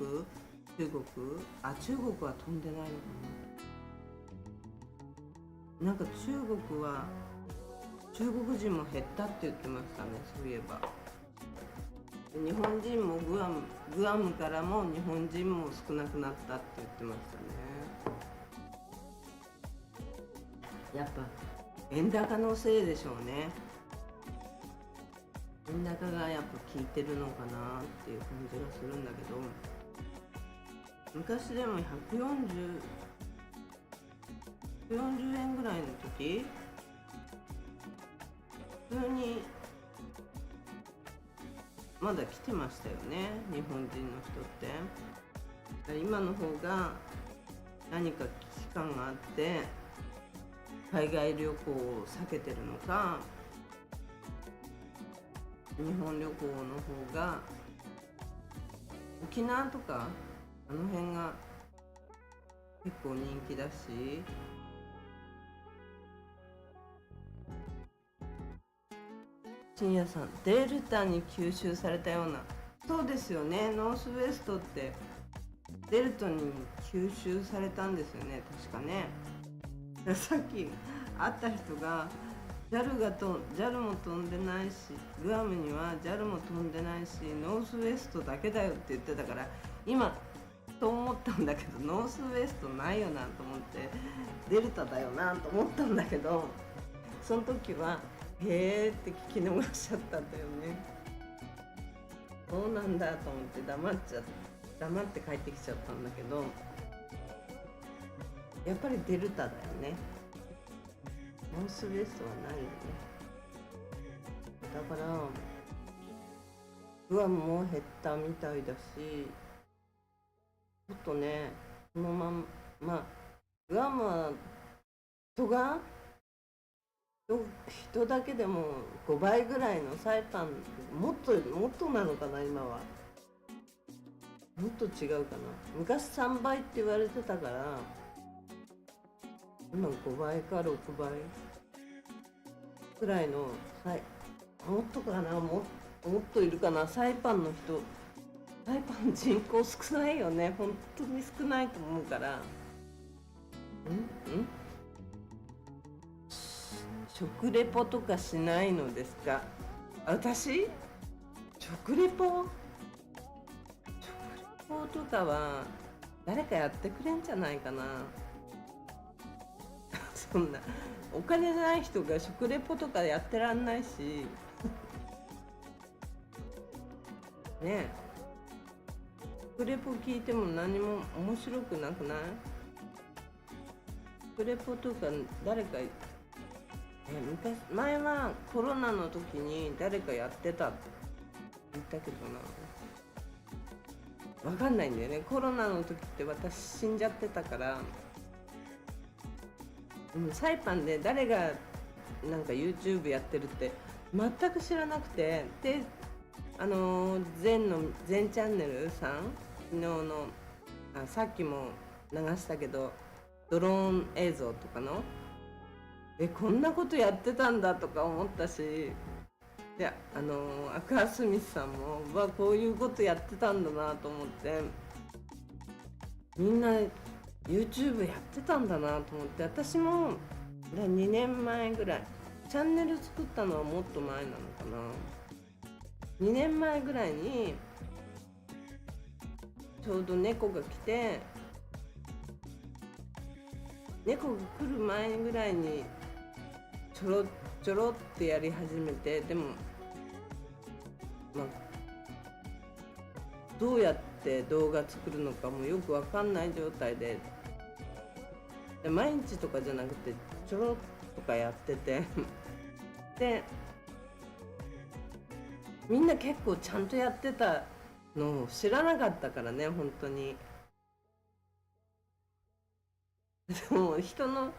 中国、中国は飛んでないのかな。なんか中国は中国人も減ったって言ってましたね、そういえば。日本人もグアムからも日本人も少なくなったって言ってましたね。やっぱ円高のせいでしょうね。円高がやっぱ効いてるのかなっていう感じがするんだけど、昔でも140円ぐらいの時、普通にまだ来てましたよね、日本人の人って。今の方が何か危機感があって海外旅行を避けてるのか、日本旅行の方が、沖縄とかあの辺が結構人気だし、深夜さん、デルタに吸収されたような。そうですよね、ノースウエストってデルタに吸収されたんですよね、確かね。さっき会った人がJAL も飛んでないし、グアムには JAL も飛んでないし、ノースウエストだけだよって言ってたから、今と思ったんだけど、ノースウエストないよなと思って、デルタだよなと思ったんだけど、その時はへーって聞き逃しちゃったんだよね。そうなんだと思って黙って帰ってきちゃったんだけど、やっぱりデルタだよね。ノースウエストはないよね。だからグアムも減ったみたいだし、ちょっとね、このグアムは人だけでも5倍ぐらいのサイパン、もっとなのかな、今はもっと違うかな。昔3倍って言われてたから、今5倍か6倍くらいの、もっとかな、もっといるかな。サイパン人口少ないよね、本当に少ないと思うから。食レポとかしないのですか？私？食レポとかは誰かやってくれんじゃないかな。そんなお金ない人が食レポとかやってらんないしね。食レポ聞いても何も面白くなくない？食レポとか誰か、前はコロナの時に誰かやってたって言ったけどな、わかんないんだよね。コロナの時って私死んじゃってたから、サイパンで誰がなんか YouTube やってるって全く知らなくて、で全チャンネルさん、昨日のさっきも流したけどドローン映像とかのこんなことやってたんだとか思ったし、でアクアスミスさんもこういうことやってたんだなと思って、みんな YouTube やってたんだなと思って、私も2年前ぐらいチャンネル作ったのはもっと前なのかな、2年前ぐらいにちょうど猫が来て、猫が来る前ぐらいにちょろってやり始めて、でもどうやって動画作るのかもよくわかんない状態で、毎日とかじゃなくてちょろっとかやっててでみんな結構ちゃんとやってたのを知らなかったからね、本当に。でも人の、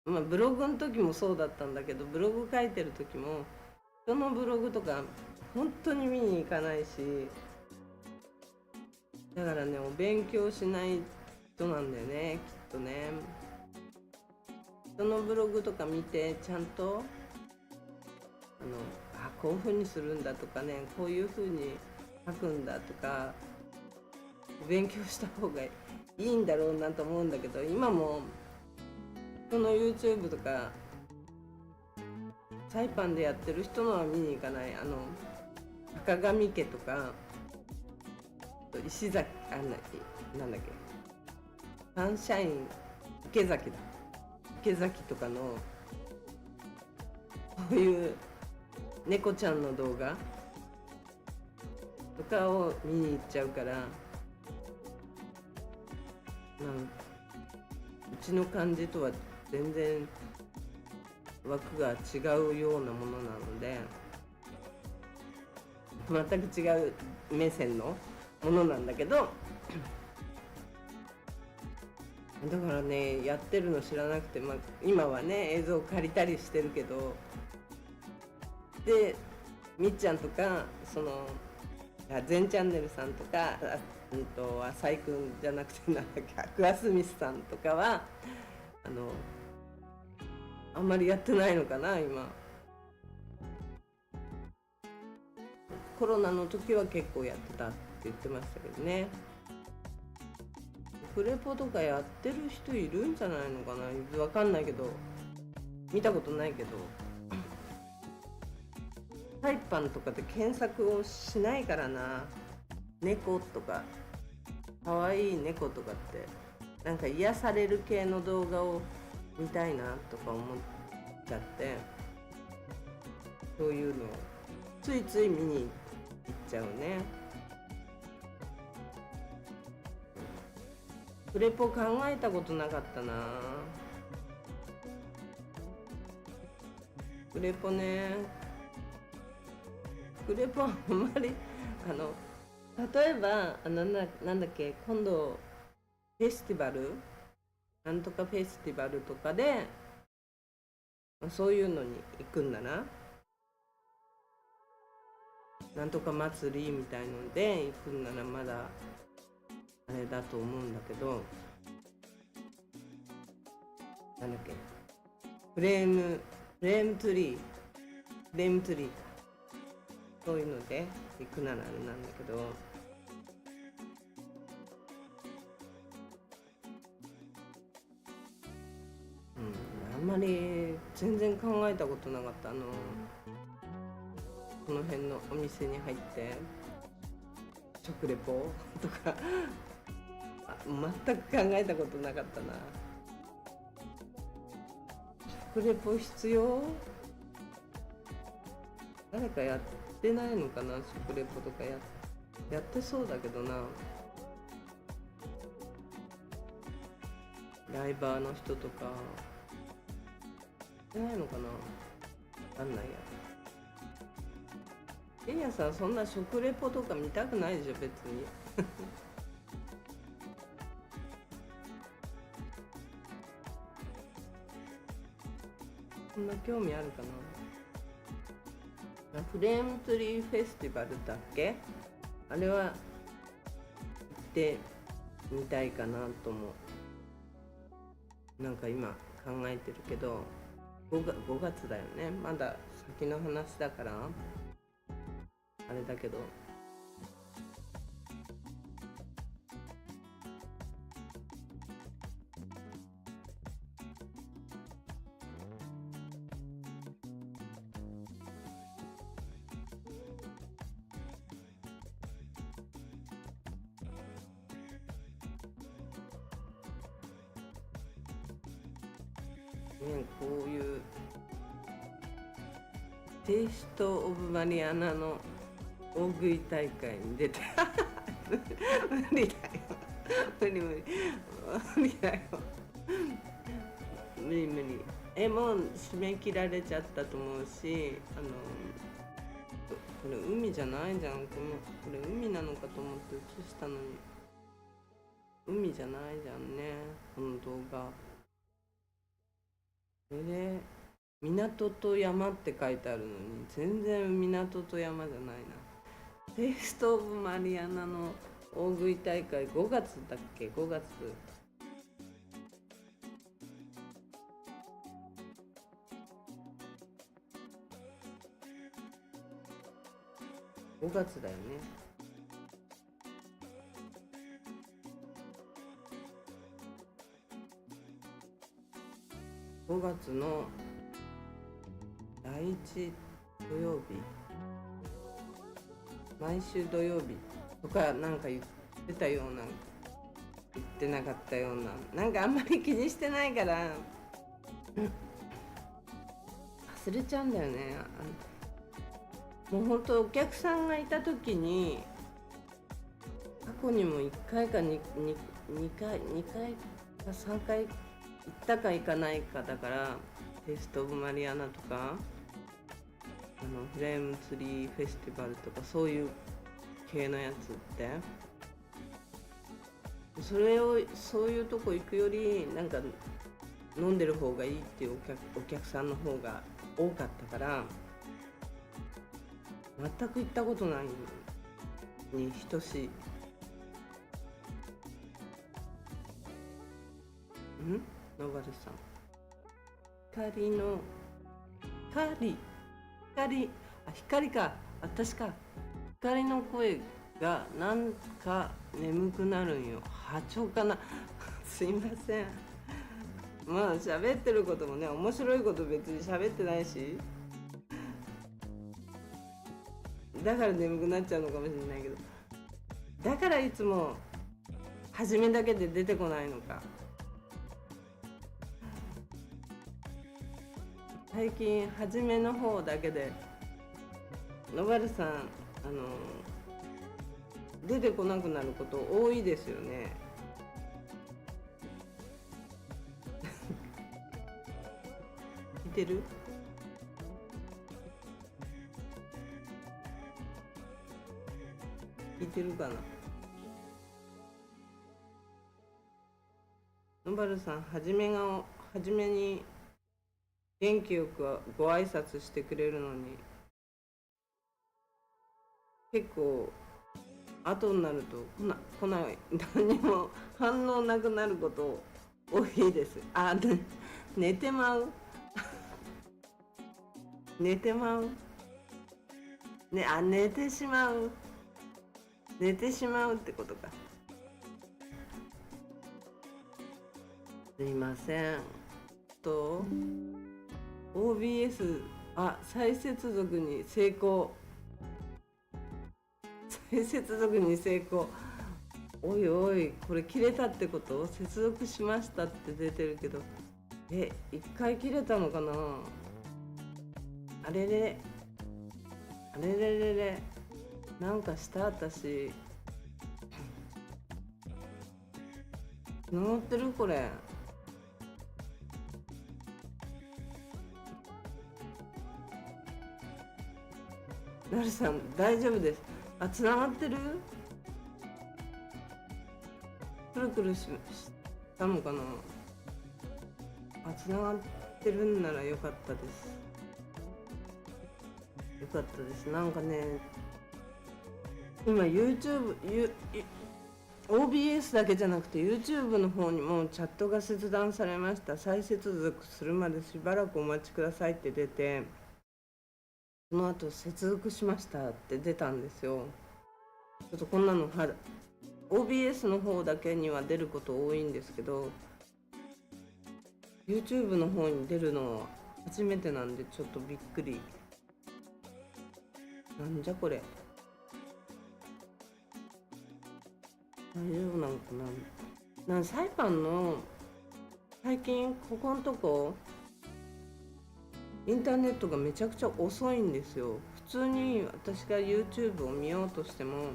ブログの時もそうだったんだけど、ブログ書いてる時も人のブログとか本当に見に行かないし、だからね、お勉強しない人なんだよね、きっとね。人のブログとか見てちゃんとこういう風にするんだとかね、こういう風に書くんだとか勉強した方がいいんだろうなと思うんだけど、今も人の YouTube とかサイパンでやってる人のは見に行かない。坂上家とか石崎なんだっけ、サンシャイン池崎とかのこういう猫ちゃんの動画とかを見に行っちゃうから、うちの感じとは全然枠が違うようなものなので、全く違う目線のものなんだけど、だからね、やってるの知らなくて、今はね映像借りたりしてるけど、でみっちゃんとか全チャンネルさんとか浅井くんじゃなくてなんだっけ、アクアスミスさんとかはあんまりやってないのかな今。コロナの時は結構やってたって言ってましたけどね。フレポとかやってる人いるんじゃないのかな、わかんないけど、見たことないけど、サイパンとかで検索をしないからな。猫とかかわいい猫とかってなんか癒される系の動画を見たいなとか思っちゃって、そういうのをついつい見に行っちゃうね。フレポ考えたことなかったな。フレポね、フレポはあんまり例えばなんだっけ、今度フェスティバル、なんとかフェスティバルとかでそういうのに行くんだな、なんとか祭りみたいので行くんならまだあれだと思うんだけど、なんだっけ、フレームツリーか、そういうので行くならあれなんだけど、あんまり全然考えたことなかった。この辺のお店に入って食レポとか全く考えたことなかったな。食レポ必要？誰かやってないのかな、食レポとかやってそうだけどな。ライバーの人とかやってないのかな、わかんないや。エリアさんそんな食レポとか見たくないでしょ別にそんな興味あるかな。フレームツリーフェスティバルだっけ、あれは行ってみたいかなと思う。なんか今考えてるけど5月だよね、まだ先の話だからあれだけど、こういうテイスト・オブ・マリアナの大食い大会に出て無理だよ無理だよ無理もう締め切られちゃったと思うし、これ海じゃないじゃん、これ海なのかと思って映したのに海じゃないじゃんね、この動画。港と山って書いてあるのに全然港と山じゃないな。テイスト・オブ・マリアナの大食い大会5月だっけ、5月。5月だよね。5月の第1土曜日、毎週土曜日とかなんか言ってたような、言ってなかったような、なんかあんまり気にしてないから忘れちゃうんだよね。もうほんとお客さんがいた時に過去にも1回か 2回か3回行ったか行かないかだから、テイスト・オブ・マリアナとかフレームツリーフェスティバルとかそういう系のやつってそういうとこ行くよりなんか飲んでる方がいいっていうお客さんの方が多かったから、全く行ったことないに等しい。ノバルさん、光か、私か。光の声がなんか眠くなるんよ。波長かなすいません。まあ喋ってることもね、面白いこと別に喋ってないし、だから眠くなっちゃうのかもしれないけど、だからいつも初めだけで出てこないのか。最近初めの方だけでノバルさん出てこなくなること多いですよね聞いてる？聞いてるかな。ノバルさん初めに元気よくご挨拶してくれるのに、結構後になると来ない、何も反応なくなること多いです。寝てまう寝てまうね、寝てしまうってことか。すいません。OBS 再接続に成功。おいおい、これ切れたってこと？接続しましたって出てるけど一回切れたのかな。あれれあれれれれ、なんかした私。繋がってるこれ。なるさん大丈夫です。あ、繋がってる。くるくるしたのかな。あ、繋がってるんならよかったです。よかったです。なんかね、今 OBS だけじゃなくて YouTube の方にもチャットが切断されました。再接続するまでしばらくお待ちくださいって出て、その後接続しましたって出たんですよ。ちょっとこんなのOBS の方だけには出ること多いんですけど、 YouTube の方に出るのは初めてなんでちょっとびっくり。なんじゃこれ。大丈夫なのかな。サイパンの最近ここのとこインターネットがめちゃくちゃ遅いんですよ。普通に私が YouTube を見ようとしても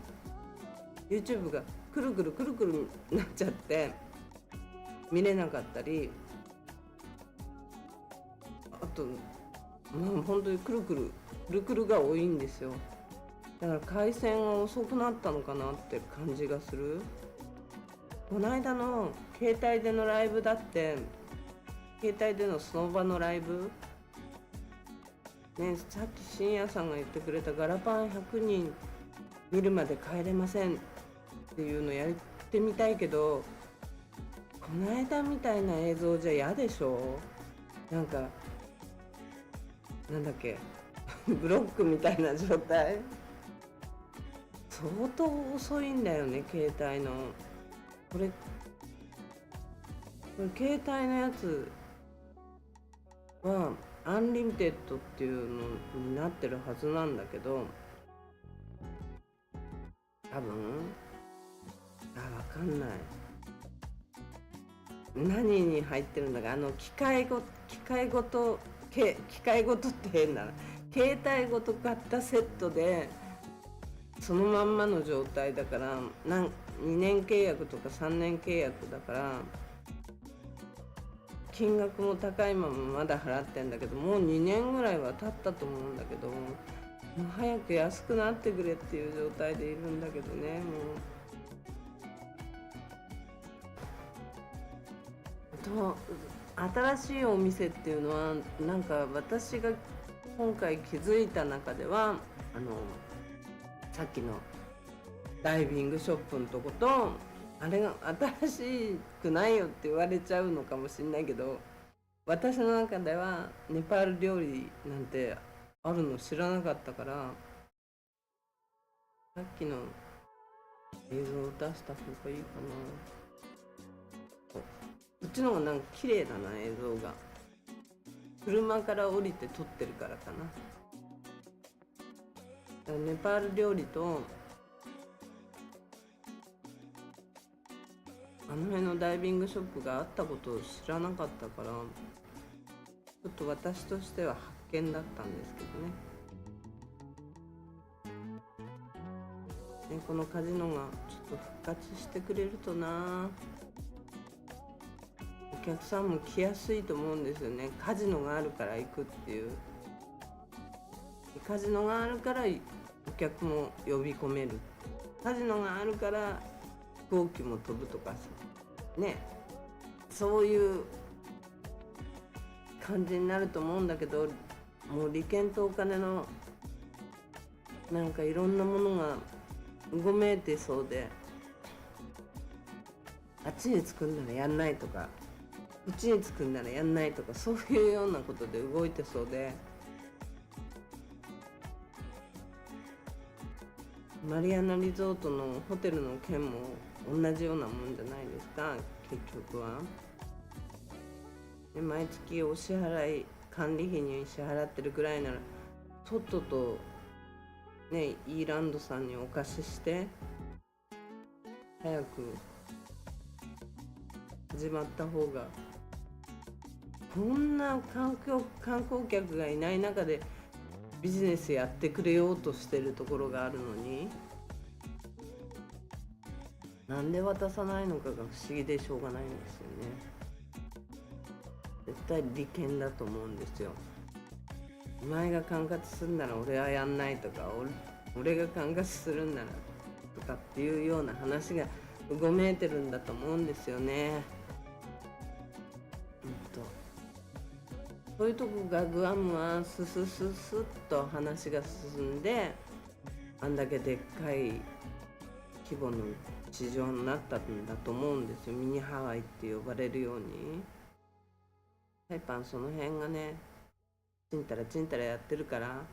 YouTube がくるくるくるくるなっちゃって見れなかったり、あと本当にくるくるくるくるが多いんですよ。だから回線が遅くなったのかなって感じがする。この間の携帯でのライブだって、携帯でのその場のライブね、さっき深夜さんが言ってくれたガラパン100人見るまで帰れませんっていうのやってみたいけど、この間みたいな映像じゃ嫌でしょ。なんかなんだっけブロックみたいな状態。相当遅いんだよね、携帯の。これ携帯のやつはアンリミテッドっていうのになってるはずなんだけど、多分わかんない。何に入ってるんだか、機械ごとって変だな。携帯ごと買ったセットでそのまんまの状態だから、2年契約とか3年契約だから金額も高いまままだ払ってんだけど、もう2年ぐらいは経ったと思うんだけど、もう早く安くなってくれっていう状態でいるんだけどね。もう新しいお店っていうのはなんか私が今回気づいた中ではさっきのダイビングショップのとこと、あれが新しくないよって言われちゃうのかもしれないけど、私の中ではネパール料理なんてあるの知らなかったから、さっきの映像を出した方がいいかな。こっちの方がなんか綺麗だな、映像が。車から降りて撮ってるからかな。ネパール料理とあの辺のダイビングショップがあったことを知らなかったから、ちょっと私としては発見だったんですけどね。このカジノがちょっと復活してくれるとな。お客さんも来やすいと思うんですよね。カジノがあるから行くっていう。カジノがあるからお客も呼び込める。カジノがあるから飛行機も飛ぶとかね、そういう感じになると思うんだけど、もう利権とお金のなんかいろんなものがうごめいてそうで、あっちに着くんならやんないとか、こっちに着くんならやんないとか、そういうようなことで動いてそうで、マリアナリゾートのホテルの件も同じようなもんじゃないですか、結局は。で毎月お支払い、管理費に支払ってるぐらいならとっととね、イーランドさんにお貸しして早く始まった方がこんな観光客がいない中でビジネスやってくれようとしてるところがあるのに、なんで渡さないのかが不思議でしょうがないんですよね。絶対利権だと思うんですよ。お前が管轄するなら俺はやんないとか、俺が管轄するんならとかっていうような話がうごめいてるんだと思うんですよね。そういうとこがグアムはススススッと話が進んで、あんだけでっかい規模の市場になったんだと思うんですよ。ミニハワイって呼ばれるように。サイパンその辺がね、ちんたらちんたらやってるから、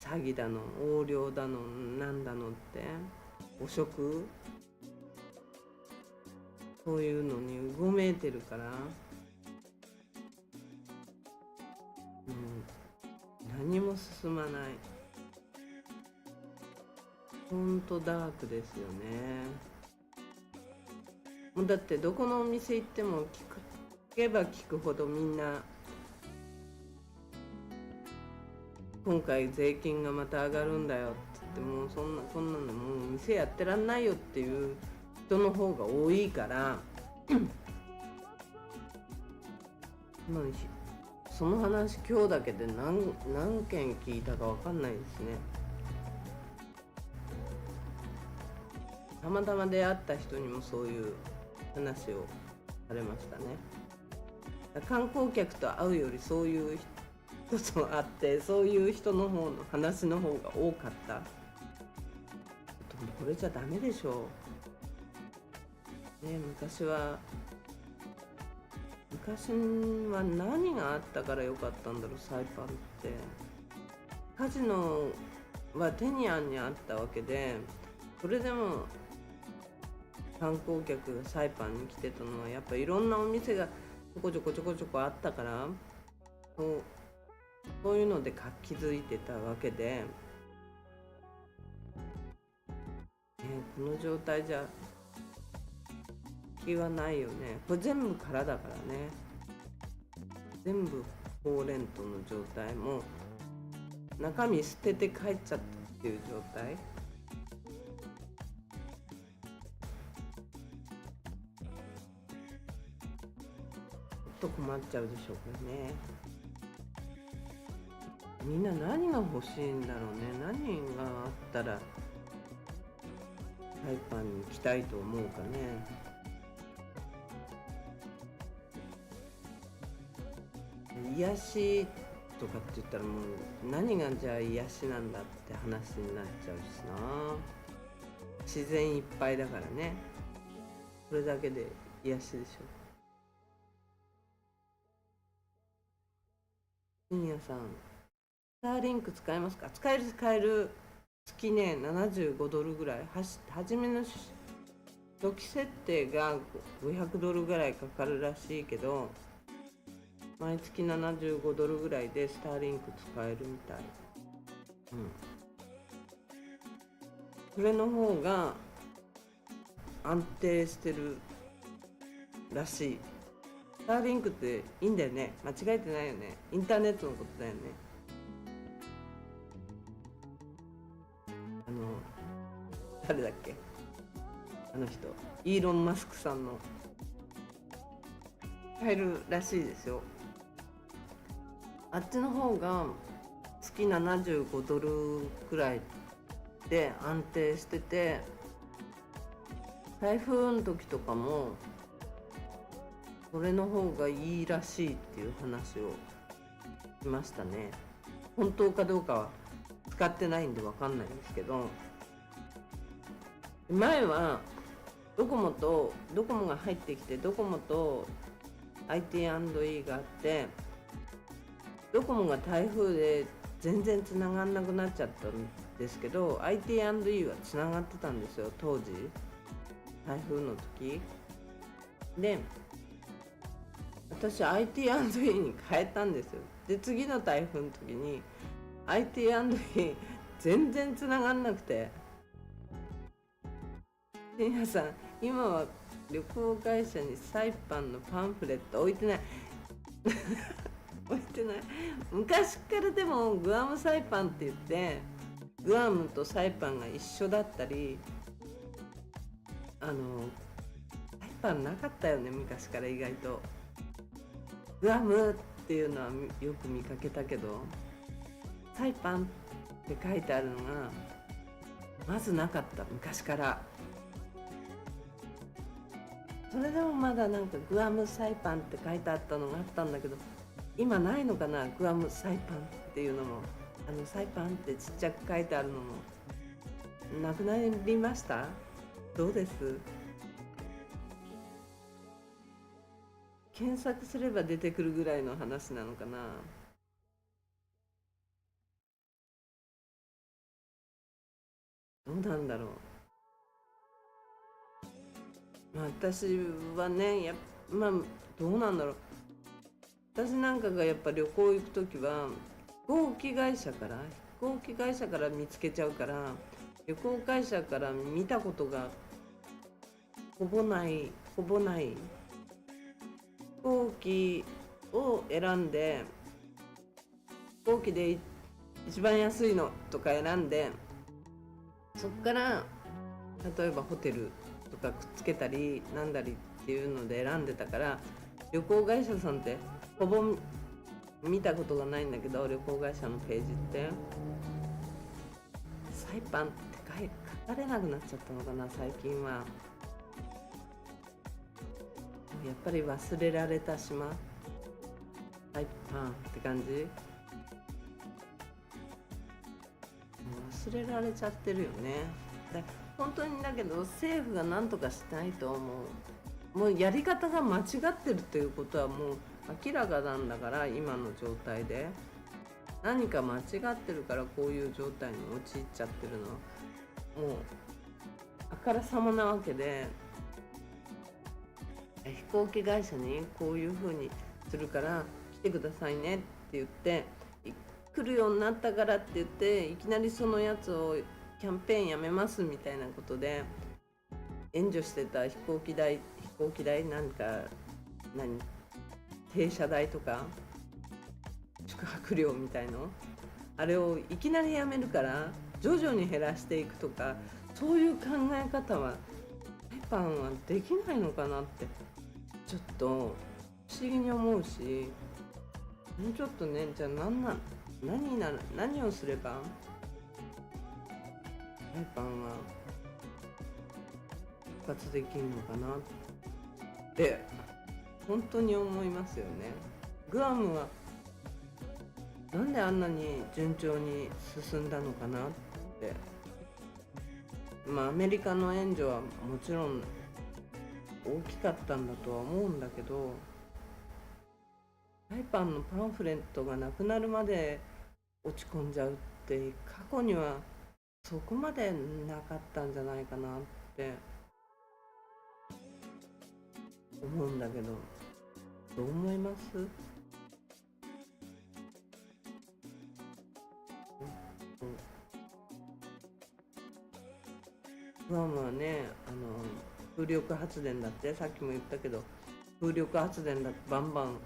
詐欺だの横領だのなんだのって汚職、そういうのにうごめいてるから、何も進まない。ほんとダークですよね。もうだってどこのお店行っても聞けば聞くほどみんな今回税金がまた上がるんだよって言って、もうそんなのもう店やってらんないよっていう人の方が多いからまあその話今日だけで何件聞いたか分かんないですね。たまたま出会った人にもそういう話をされましたね。観光客と会うよりそういう人と会って、そういう人の方の話の方が多かった。これじゃダメでしょうね。昔は何があったからよかったんだろう。サイパンってカジノはテニアンにあったわけで、それでも観光客がサイパンに来てたのはやっぱいろんなお店がちょこちょこちょこちょこあったから、そういうので活気づいてたわけで、この状態じゃ気はないよね。これ全部空だからね。全部フォーレントの状態、もう中身捨てて帰っちゃったっていう状態。ちょっと困っちゃうでしょう、これね。みんな何が欲しいんだろうね。何があったらサイパンに来たいと思うかね。癒しとかって言ったらもう何がじゃあ癒しなんだって話になっちゃうしな。自然いっぱいだからね。それだけで癒しでしょ。ジュニアさん、スターリンク使えますか？使える。月ね、$75ぐらい。初めの初期設定が$500ぐらいかかるらしいけど、毎月$75ぐらいでスターリンク使えるみたい。それの方が安定してるらしい。スターリンクっていいんだよね。間違えてないよね。インターネットのことだよね。誰だっけ、あの人、イーロン・マスクさんの買えるらしいですよ。あっちの方が月$75くらいで安定してて、台風の時とかもそれの方がいいらしいっていう話をしましたね。本当かどうかは使ってないんで分かんないんですけど、前はドコモが入ってきて、ドコモと IT&E があって、ドコモが台風で全然つながんなくなっちゃったんですけど、 IT&E はつながってたんですよ、当時台風の時で。私 IT&E に変えたんですよ。で次の台風の時に IT&E 全然つながんなくて、皆さん今は旅行会社にサイパンのパンフレット置いてない置いてない。昔からでもグアムサイパンって言ってグアムとサイパンが一緒だったり、サイパンなかったよね、昔から意外と。グアムっていうのはよく見かけたけど、サイパンって書いてあるのがまずなかった、昔から。それでもまだなんかグアムサイパンって書いてあったのがあったんだけど、今ないのかな、グアムサイパンっていうのも。サイパンってちっちゃく書いてあるのもなくなりました？どうです？検索すれば出てくるぐらいの話なのかな。どうなんだろう。私はね、どうなんだろう。私なんかがやっぱ旅行行くときは飛行機会社から見つけちゃうから、旅行会社から見たことがほぼない飛行機を選んで、飛行機で一番安いのとか選んで、そっから例えばホテルとかくっつけたりなんだりっていうので選んでたから、旅行会社さんってほぼ見たことがないんだけど、旅行会社のページってサイパンって書かれなくなっちゃったのかな、最近は。やっぱり忘れられた島、サイパンって感じ。忘れられちゃってるよね。本当にだけど政府が何とかしないともうやり方が間違ってるということはもう明らかなんだから、今の状態で何か間違ってるからこういう状態に陥っちゃってるのはもうあからさまなわけで、飛行機会社にこういう風にするから来てくださいねって言って、来るようになったからって言っていきなりそのやつをキャンペーンやめますみたいなことで援助してた飛行機代なんか停車代とか宿泊料みたいの、あれをいきなりやめるから徐々に減らしていくとか、そういう考え方はペパンはできないのかなってちょっと不思議に思うし、もうちょっとね、じゃあ何をすればペパンは復活できるのかなって本当に思いますよね。グアムはなんであんなに順調に進んだのかなって。アメリカの援助はもちろん大きかったんだとは思うんだけど、サイパンのパンフレットがなくなるまで落ち込んじゃうって過去にはそこまでなかったんじゃないかなって思うんだけど、どう思います？グアムはね、風力発電だって、さっきも言ったけど風力発電だってバンバン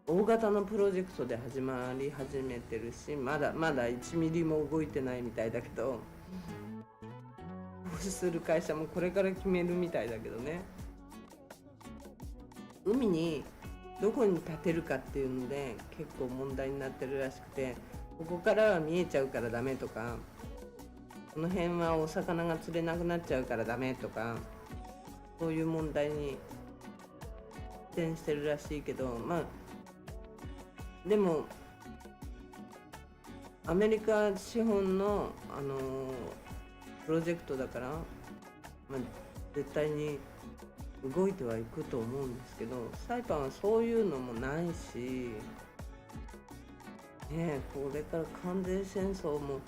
大型のプロジェクトで始めてるし、まだ1ミリも動いてないみたいだけど、投資する会社もこれから決めるみたいだけどね。海にどこに建てるかっていうので結構問題になってるらしくて、ここからは見えちゃうからダメとか、この辺はお魚が釣れなくなっちゃうからダメとか、そういう問題に発展してるらしいけど、でもアメリカ資本の、プロジェクトだから、絶対に動いてはいくと思うんですけど、サイパンはそういうのもないし、これから完全戦争も、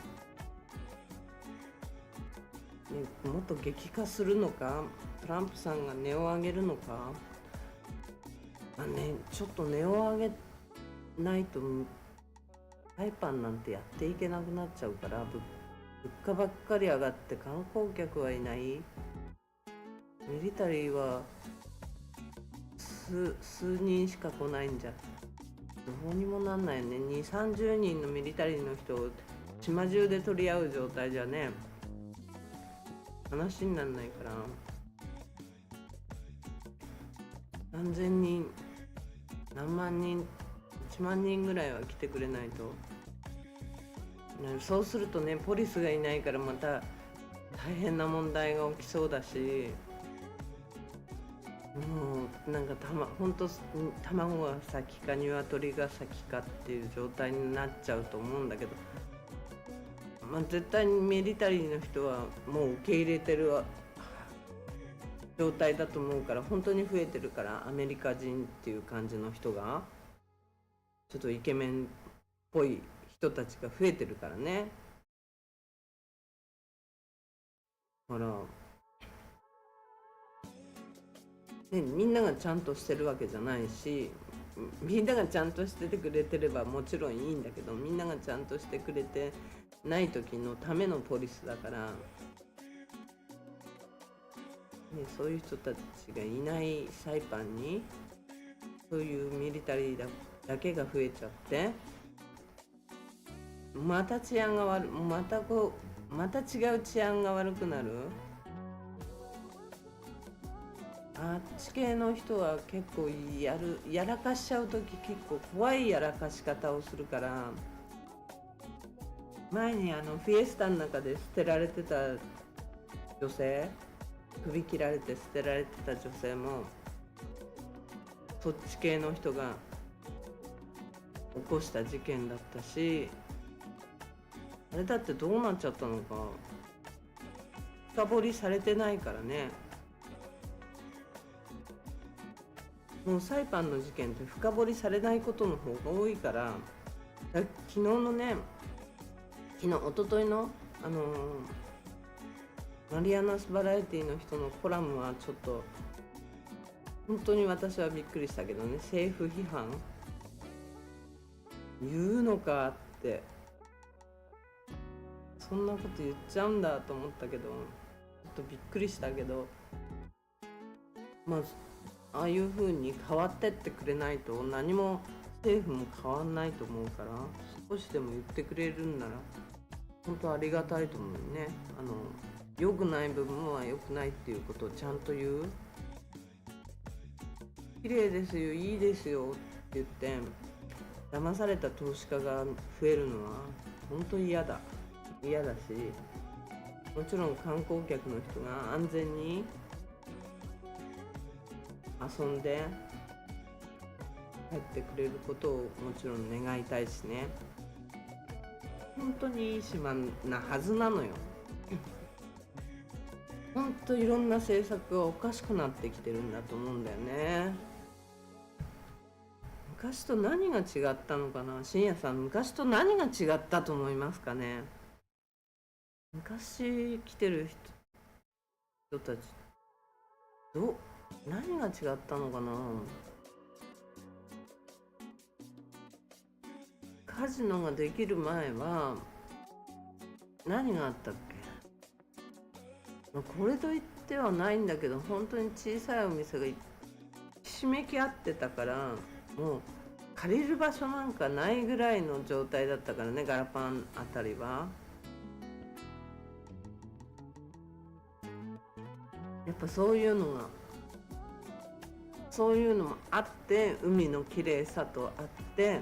もっと激化するのか、トランプさんが値を上げるのか、ちょっと値を上げないとサイパンなんてやっていけなくなっちゃうから、物価ばっかり上がって観光客はいない。ミリタリーは数人しか来ないんじゃどうにもなんないよね。2、30人のミリタリーの人を島中で取り合う状態じゃね話にならないから、何千人何万人1万人ぐらいは来てくれないと、ね、そうするとねポリスがいないからまた大変な問題が起きそうだし、もうなんかほんと卵が先か鶏が先かっていう状態になっちゃうと思うんだけど、まあ、絶対にミリタリーの人はもう受け入れてる状態だと思うから、本当に増えてるから、アメリカ人っていう感じの人がちょっとイケメンっぽい人たちが増えてるからね。ほらね、みんながちゃんとしてるわけじゃないし、みんながちゃんとしててくれてればもちろんいいんだけど、みんながちゃんとしてくれてない時のためのポリスだから、ね、そういう人たちがいないサイパンにそういうミリタリーだけが増えちゃって、また治安がまた違う治安が悪くなる。あっち系の人は結構やらかしちゃう時結構怖いやらかし方をするから、前にフィエスタの中で捨てられてた女性、首切られて捨てられてた女性もそっち系の人が起こした事件だったし、あれだってどうなっちゃったのか深掘りされてないからね。もうサイパンの事件って深掘りされないことの方が多いから、昨日のね一昨日のマリアナスバラエティの人のコラムはちょっと本当に私はびっくりしたけどね。政府批判言うのかって、そんなこと言っちゃうんだと思ったけど、ちょっとびっくりしたけど、まあああいう風に変わってってくれないと何も政府も変わんないと思うから、少しでも言ってくれるんなら本当ありがたいと思うね。良くない部分は良くないっていうことをちゃんと言う。綺麗ですよ、いいですよって言って騙された投資家が増えるのは本当に嫌だし、もちろん観光客の人が安全に遊んで帰ってくれることをもちろん願いたいしね。本当にいい島なはずなのよ。本当いろんな政策がおかしくなってきてるんだと思うんだよね。昔と何が違ったのかな。深夜さん、昔と何が違ったと思いますかね。昔来てる人たち何が違ったのかな。カジノができる前は何があったっけ。これといってはないんだけど、本当に小さいお店がひしめき合ってたから、もう借りる場所なんかないぐらいの状態だったからね、ガラパンあたりは。やっぱそういうのもあって、海の綺麗さとあって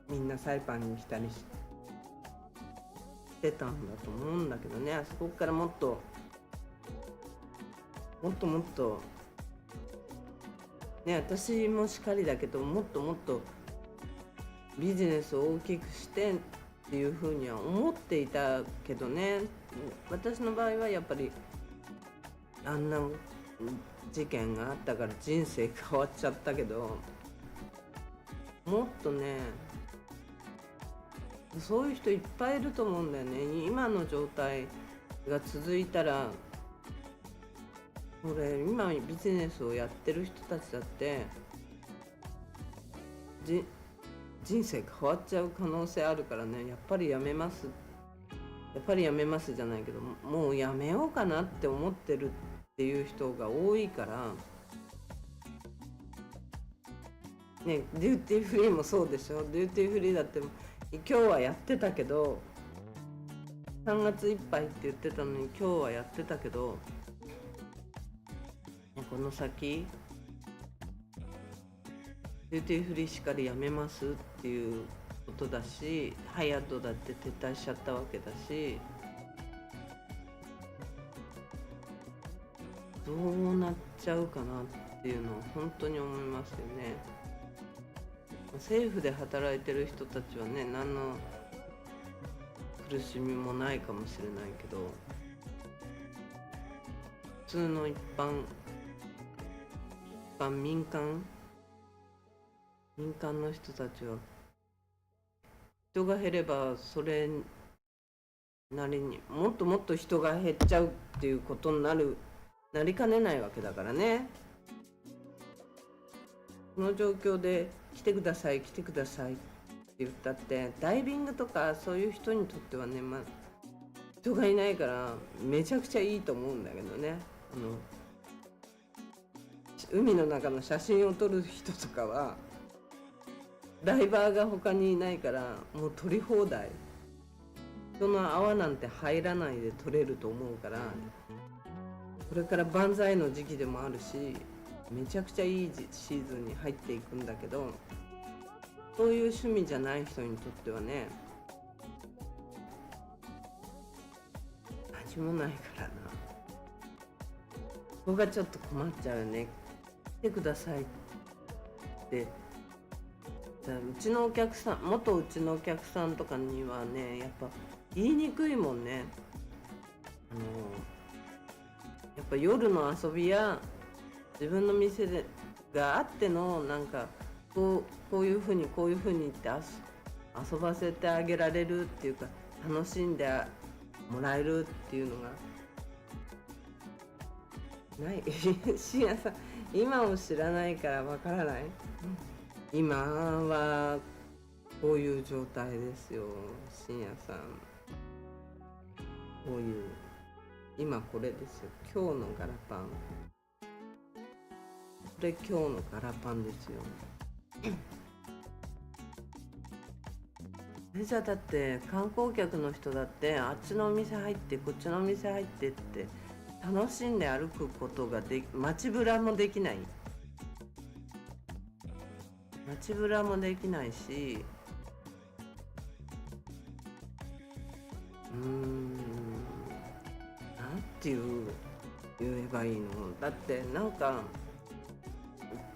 みんなサイパンに来たりしてたんだと思うんだけどね。あそこからもっとね、私もしかりだけど、もっともっとビジネスを大きくしてっていうふうには思っていたけどね。私の場合はやっぱりあんな事件があったから人生変わっちゃったけど、もっとねそういう人いっぱいいると思うんだよね。今の状態が続いたら、これ今ビジネスをやってる人たちだって人生変わっちゃう可能性あるからね。やっぱりやめますっやっぱりやめますじゃないけど、もうやめようかなって思ってるっていう人が多いからね。デューティーフリーもそうでしょ。デューティーフリーだって今日はやってたけど、3月いっぱいって言ってたのに今日はやってたけど、この先デューティーフリーしかりやめますっていうことだし、ハイアットだって撤退しちゃったわけだし、どうなっちゃうかなっていうのを本当に思いますよね。政府で働いてる人たちはね、何の苦しみもないかもしれないけど、普通の一般民間の人たちは、人が減ればそれなりにもっともっと人が減っちゃうっていうことになりかねないわけだからね。この状況で来てください来てくださいって言ったって、ダイビングとかそういう人にとってはね、人がいないからめちゃくちゃいいと思うんだけどね。海の中の写真を撮る人とかはダイバーが他にいないからもう撮り放題、その泡なんて入らないで撮れると思うから、これから万歳の時期でもあるし、めちゃくちゃいいシーズンに入っていくんだけど、そういう趣味じゃない人にとってはね、味もないからな。ここがちょっと困っちゃうよね。来てくださいって、うちのお客さん、うちのお客さんとかにはね、やっぱ言いにくいもんね。やっぱ夜の遊びや自分の店があっての、なんかこういうふうにって遊ばせてあげられるっていうか、楽しんでもらえるっていうのがない。深夜さん、今を知らないからわからない。今はこういう状態ですよ、深夜さん。こういう今これですよ、今日のガラパン。これ今日のガラパンですよ。それじゃだって観光客の人だってあっちのお店入ってこっちのお店入ってって楽しんで歩くことが街ぶらもできない。街ぶらもできないし、なんて言えばいいの。だってなんか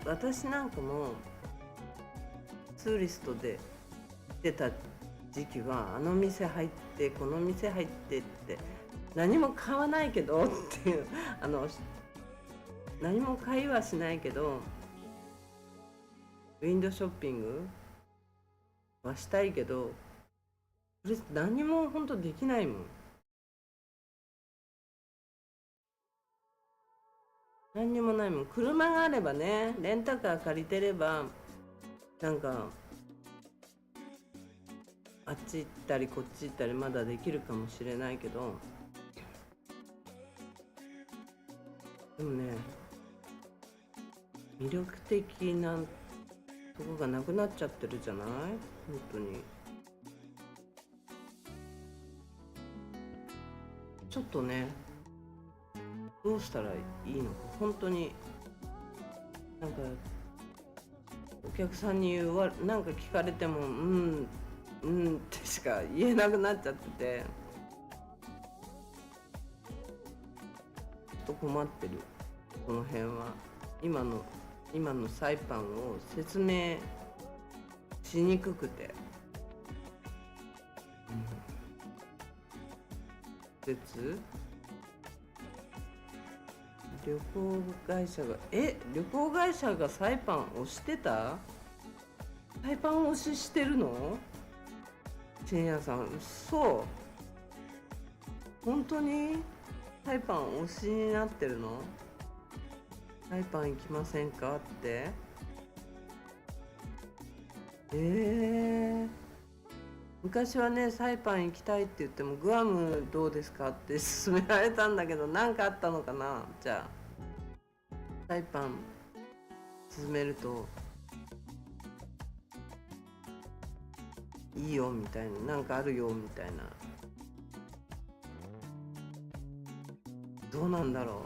私なんかもツーリストで来てた時期は、あの店入ってこの店入ってって何も買わないけどっていう何も買いはしないけどウィンドウショッピングはしたいけど、それ何も本当できないもん。何にもないもん。車があればね、レンタカー借りてればなんかあっち行ったりこっち行ったりまだできるかもしれないけど、でもね、魅力的なとこがなくなっちゃってるじゃない、本当に。ちょっとね、どうしたらいいのか本当に。なんかお客さんになんか聞かれてもってしか言えなくなっちゃってて、ちょっと困ってる。この辺は今のサイパンを説明しにくくて、旅行会社がサイパン押してた？サイパン押ししてるの？深夜さん、本当にサイパン推しになってるの？サイパン行きませんかって。昔はね、サイパン行きたいって言っても、グアムどうですかって勧められたんだけど、何かあったのかな。じゃあサイパン勧めるといいよみたいな、なんかあるよみたいな。どうなんだろ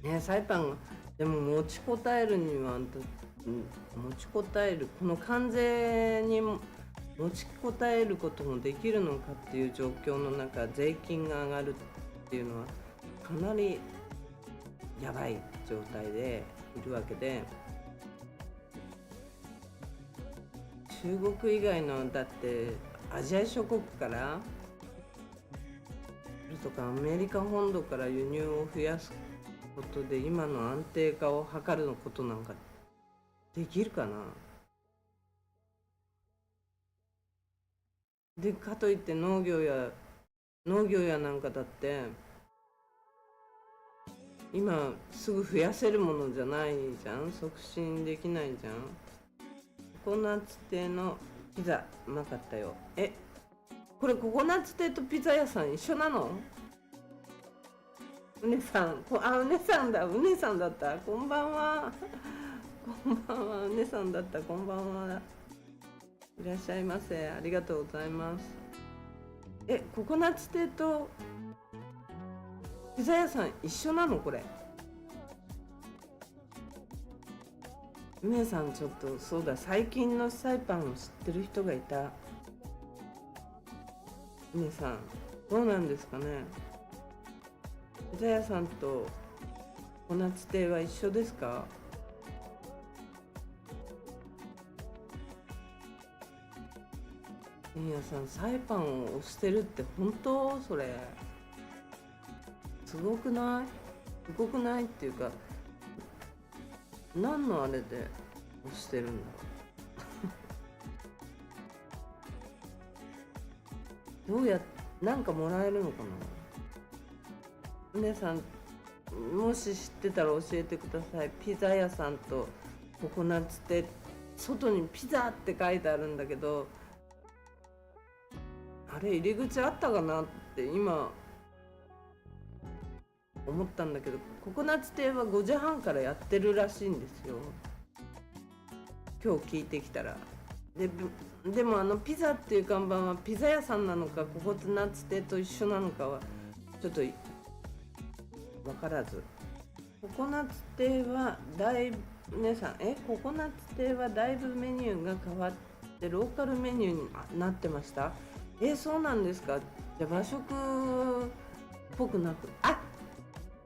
うね。サイパンでも持ちこたえるには、持ちこたえる、この関税に持ちこたえることもできるのかっていう状況の中、税金が上がるっていうのはかなりやばい状態でいるわけで、中国以外のだってアジア諸国からとかアメリカ本土から輸入を増やすことで今の安定化を図ることなんかできるかな。でかといって農業やなんかだって今すぐ増やせるものじゃないじゃん。促進できないじゃん。ココナッツ亭のピザうまかったよ。これココナッツ亭とピザ屋さん一緒なの？うねさん、うねさんだ、うねさんだった。こんばんは。こんばんは、うねさんだった。こんばんは。いらっしゃいませ。ありがとうございます。ココナッツ亭とピザ屋さん一緒なのこれ？うねさんちょっとそうだ、最近のサイパンを知ってる人がいた。うねさんどうなんですかね。ピザ屋さんとココナッツ亭は一緒ですか？ピザ屋さんサイパンを押してるって本当？それすごくない？すごくないっていうか、何のあれで押してるんだろう。どうやなんかもらえるのかな。皆さんもし知ってたら教えてください。ピザ屋さんとココナッツって外にピザって書いてあるんだけど、あれ入り口あったかなって今思ったんだけど、ココナッツ亭は5時半からやってるらしいんですよ、今日聞いてきたら。でもピザっていう看板はピザ屋さんなのかココナッツ亭と一緒なのかはちょっと分からず。ココナッツ亭はだいぶ皆さんココナッツ亭はだいぶメニューが変わってローカルメニューになってました。そうなんですか。じゃあ和食っぽくなく、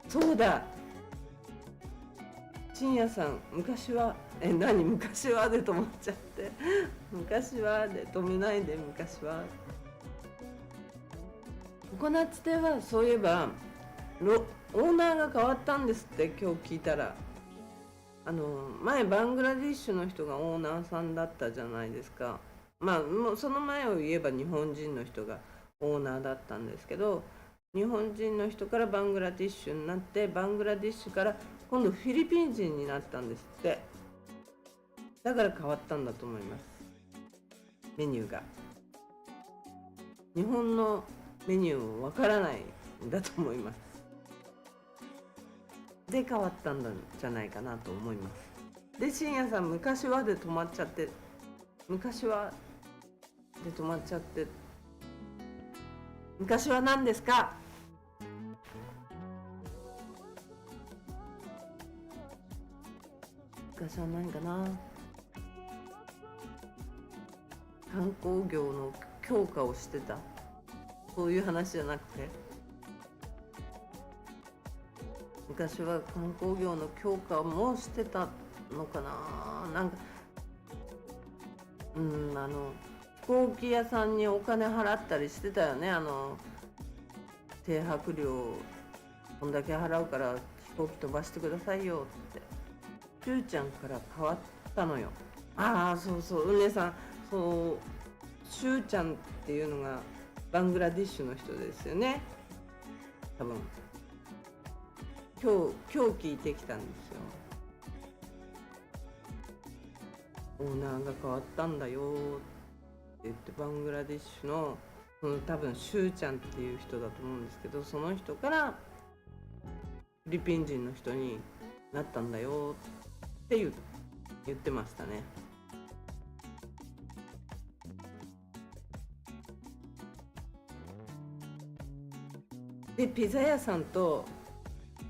そうだ、深夜さん昔は何昔はで止まっちゃって昔はで止めないで。昔はココナッツ亭はそういえばオーナーが変わったんですって、今日聞いたら。前バングラディッシュの人がオーナーさんだったじゃないですか。もうその前を言えば日本人の人がオーナーだったんですけど、日本人の人からバングラディッシュになって、バングラディッシュから今度フィリピン人になったんですって。だから変わったんだと思います、メニューが。日本のメニューもわからないんだと思います。で変わったんじゃないかなと思います。で深夜さん昔はで止まっちゃって、昔はで止まっちゃって、昔は何ですか？昔は何かな。観光業の強化をしてた、そういう話じゃなくて、昔は観光業の強化もしてたのかな。なんか飛行機屋さんにお金払ったりしてたよね。停泊料こんだけ払うから飛行機飛ばしてくださいよって。しゅうちゃんから変わったのよ。そうそう、うねさん、そうしゅうちゃんっていうのがバングラディッシュの人ですよね、多分。今日聞いてきたんですよ。オーナーが変わったんだよって言って、バングラディッシュのその多分シューちゃんっていう人だと思うんですけど、その人からフィリピン人の人になったんだよって言ってましたね。でピザ屋さんと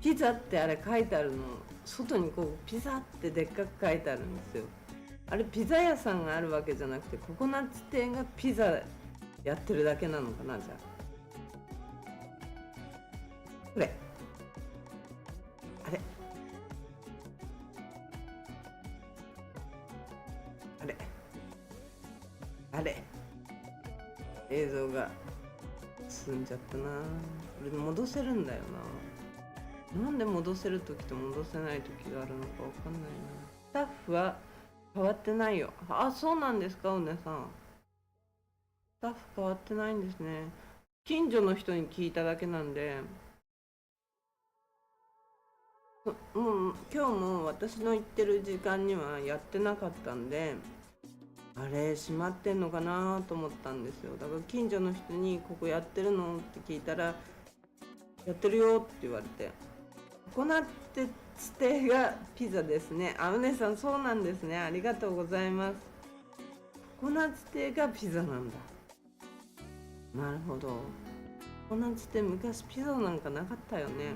ピザってあれ書いてあるの、外にこうピザってでっかく書いてあるんですよ。あれピザ屋さんがあるわけじゃなくて、ココナッツ店がピザやってるだけなのかな。じゃあこれあれあれあれ映像が進んじゃったな。これ戻せるんだよな。なんで戻せる時と戻せない時があるのかわかんないな。スタッフは変わってないよ。あ、そうなんですか、お姉さん。スタッフ変わってないんですね。近所の人に聞いただけなんで、もう今日も私の行ってる時間にはやってなかったんで、あれ閉まってんのかなと思ったんですよ。だから近所の人にここやってるのって聞いたら、やってるよって言われて、ココナッツ亭がピザですね。あ、うねさんそうなんですね。ありがとうございます。ココナッツ亭がピザなんだ。なるほど。ココナッツ亭昔ピザなんかなかったよね。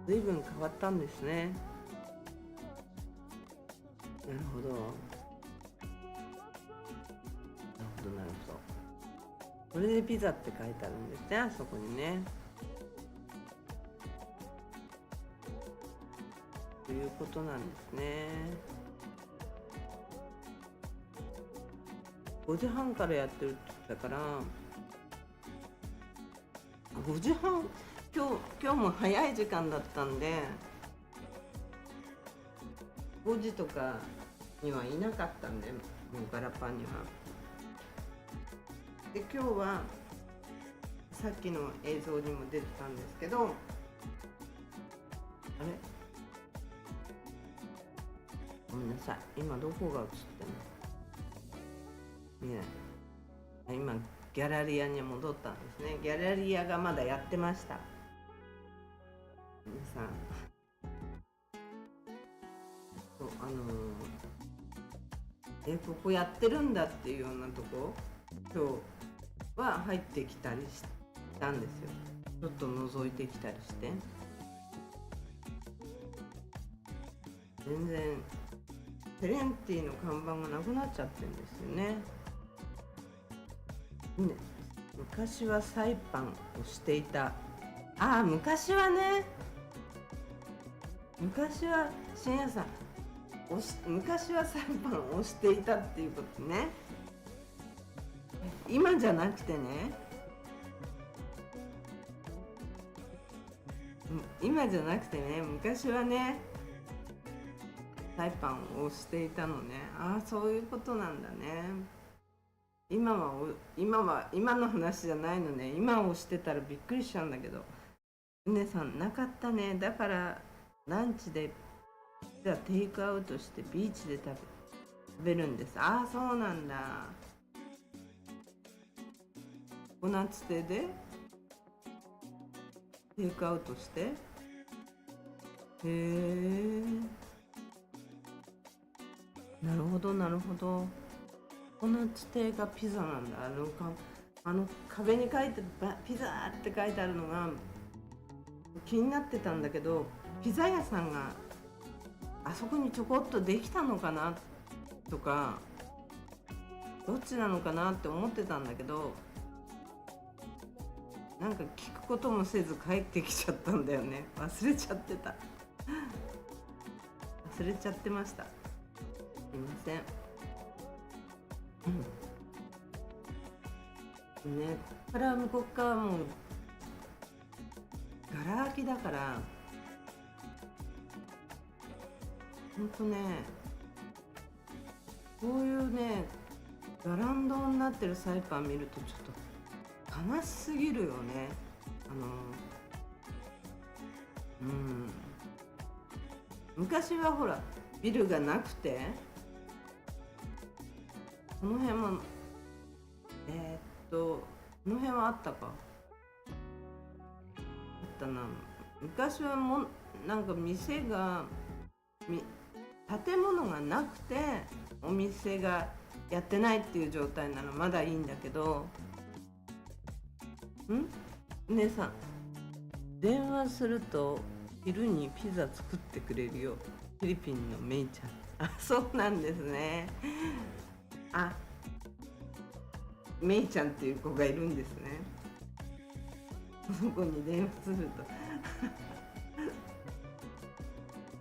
随分変わったんですね。なるほど。なるほどなるほど。これでピザって書いてあるんですね、あそこにね。ということなんですね。5時半からやってるって言ったから、5時半、今日も早い時間だったんで、5時とかにはいなかったんで、もうガラパンには。で、今日はさっきの映像にも出てたんですけど、あれごめんなさい、今どこが映ってんの？見えない。今ギャラリアに戻ったんですね。ギャラリアがまだやってました。皆さん、そうここやってるんだっていうようなとこ今日は入ってきたりしたんですよ。ちょっと覗いてきたりして、全然セレンティの看板がなくなっちゃってるんですよね。昔はサイパンをしていた。ああ、昔はね、昔は深夜さん昔はサイパンをしていたっていうことね。今じゃなくてね、今じゃなくてね、昔はねサイパンをしていたのね。ああ、そういうことなんだね。今の話じゃないのね。今をしてたらびっくりしちゃうんだけど、ねさんなかったね。だからランチでピザテイクアウトしてビーチで食べるんです。ああ、そうなんだ。ココナッツ亭でテイクアウトして、へえ、なるほどなるほど。ココナッツ亭がピザなんだ。壁に書いてピザって書いてあるのが気になってたんだけど、ピザ屋さんがあそこにちょこっとできたのかなとか、どっちなのかなって思ってたんだけど、なんか聞くこともせず帰ってきちゃったんだよね。忘れちゃってた。忘れちゃってました。すいません。ね、ここから向こう側はもうガラ空きだから、ほんとね、こういうねガランドになってるサイパン見るとちょっと悲しすぎるよね。昔はほらビルがなくてこの辺もこの辺はあったか、あったな。昔はなんか店が建物がなくてお店がやってないっていう状態ならまだいいんだけど、姉さん、電話すると昼にピザ作ってくれるよ、フィリピンのメイちゃん。あ、そうなんですね。あ、メイちゃんっていう子がいるんですね。その子に電話する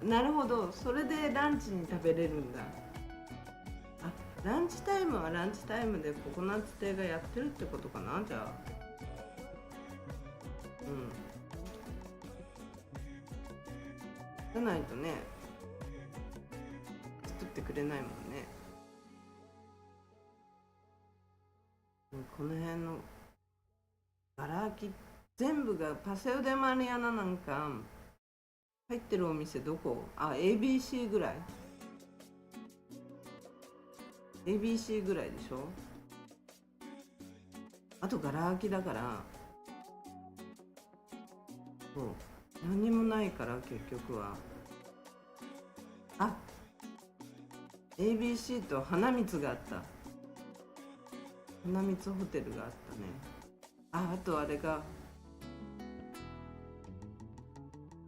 となるほど、それでランチに食べれるんだ。あ、ランチタイムはランチタイムでココナッツ亭がやってるってことかな、じゃあ。じゃないとね、作ってくれないもんね。この辺のガラ空き全部がパセオデマリアナなんか入ってるお店どこ？あ、ABC ぐらい ABC ぐらいでしょ。あとガラ空きだから、そう何にもないから結局は。あ、 ABC と花光があった。花光ホテルがあったね。あとあれが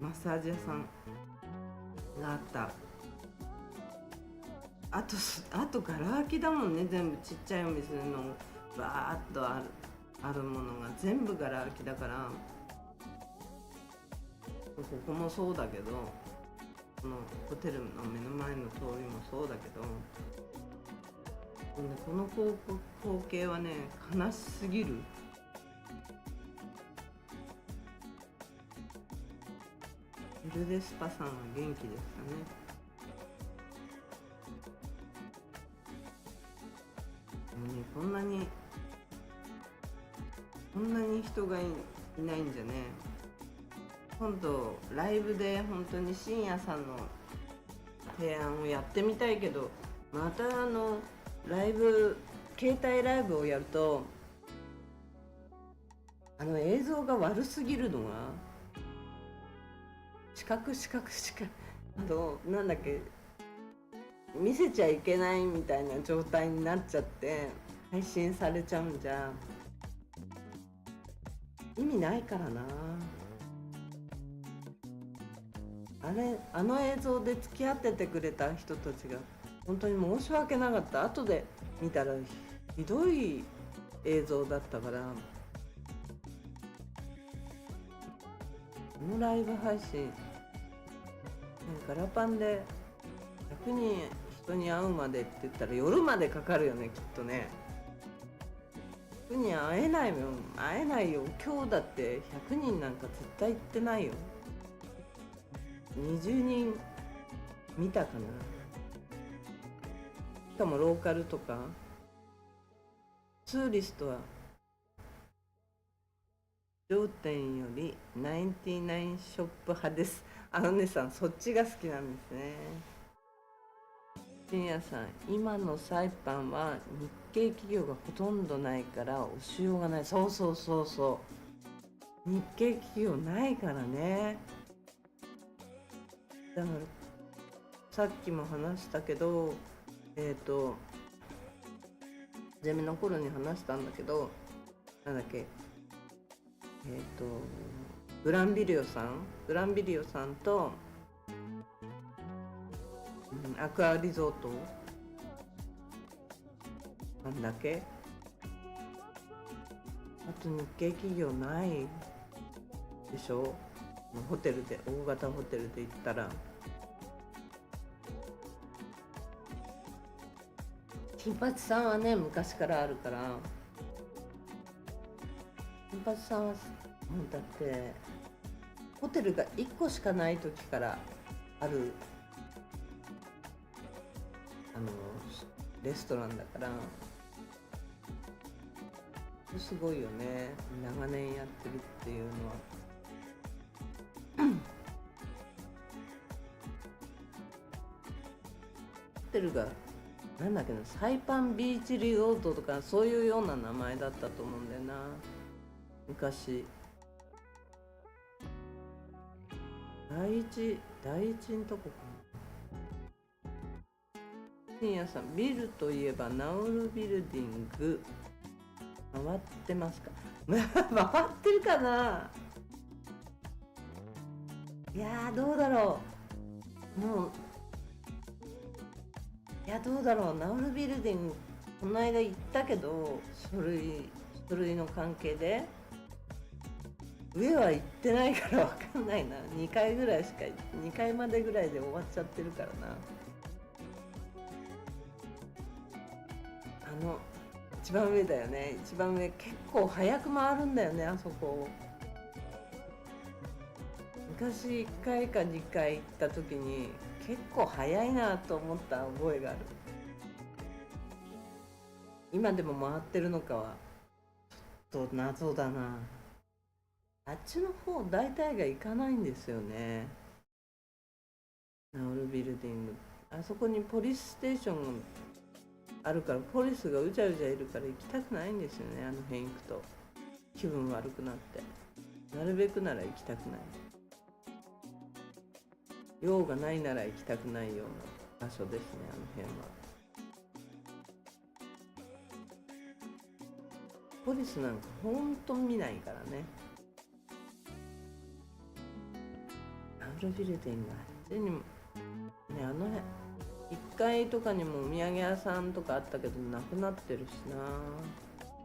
マッサージ屋さんがあった。あとガラ空きだもんね。全部ちっちゃいお店のバーっとあるものが全部ガラ空きだから、ここもそうだけど、このホテルの目の前の通りもそうだけど、この光景はね、悲しすぎる。ルデスパさんは元気ですかね。もうね、こんなに人がいないんじゃね。今度ライブで本当に深夜さんの提案をやってみたいけど、またライブ、携帯ライブをやると映像が悪すぎるのが、四角なんだっけ、見せちゃいけないみたいな状態になっちゃって配信されちゃうんじゃ意味ないからな。あの映像で付き合っててくれた人たちが本当に申し訳なかった。後で見たらひどい映像だったから、このライブ配信ガラパンで100人人に会うまでって言ったら夜までかかるよね、きっとね。100人会えないよ。今日だって100人なんか絶対行ってないよ。20人見たかな。しかもローカルとかツーリストは頂点より99ショップ派です。姉さん、そっちが好きなんですね。深夜さん、今のサイパンは日系企業がほとんどないから押しようがない。そう、日系企業ないからね。だからさっきも話したけど、ゼミの頃に話したんだけど、なんだっけ、グランビリオさんと、アクアリゾートなんだっけ、あと日系企業ないでしょ。ホテルで、大型ホテルで行ったら金八さんはね、昔からあるから。金八さんはだってホテルが1個しかない時からあるレストランだから、すごいよね、長年やってるっていうのは。ホテルがなんだっけな、サイパンビーチリゾートとかそういうような名前だったと思うんだよな、昔。第一んとこかな。深夜さん、ビルといえばナウルビルディング回ってますか？回ってるかな。いやー、どうだろう。もう、いや、どうだろう。ナウルビルディングこの間行ったけど、書類の関係で上は行ってないから分かんないな。2回ぐらいしか、2回までぐらいで終わっちゃってるからな。一番上だよね。一番上結構早く回るんだよね、あそこ。昔1回か2回行った時に結構早いなと思った覚えがある。今でも回ってるのかはちょっと謎だな。あっちの方大体が行かないんですよね、ナウルビルディング。あそこにポリスステーションがあるから、ポリスがうじゃうじゃいるから行きたくないんですよね。あの辺行くと気分悪くなって、なるべくなら行きたくない。用がないなら行きたくないような場所ですね、あの辺は。ポリスなんかほんと見ないからね。ナウルビルディングあっちにもね、あの辺1階とかにもお土産屋さんとかあったけどなくなってるしな。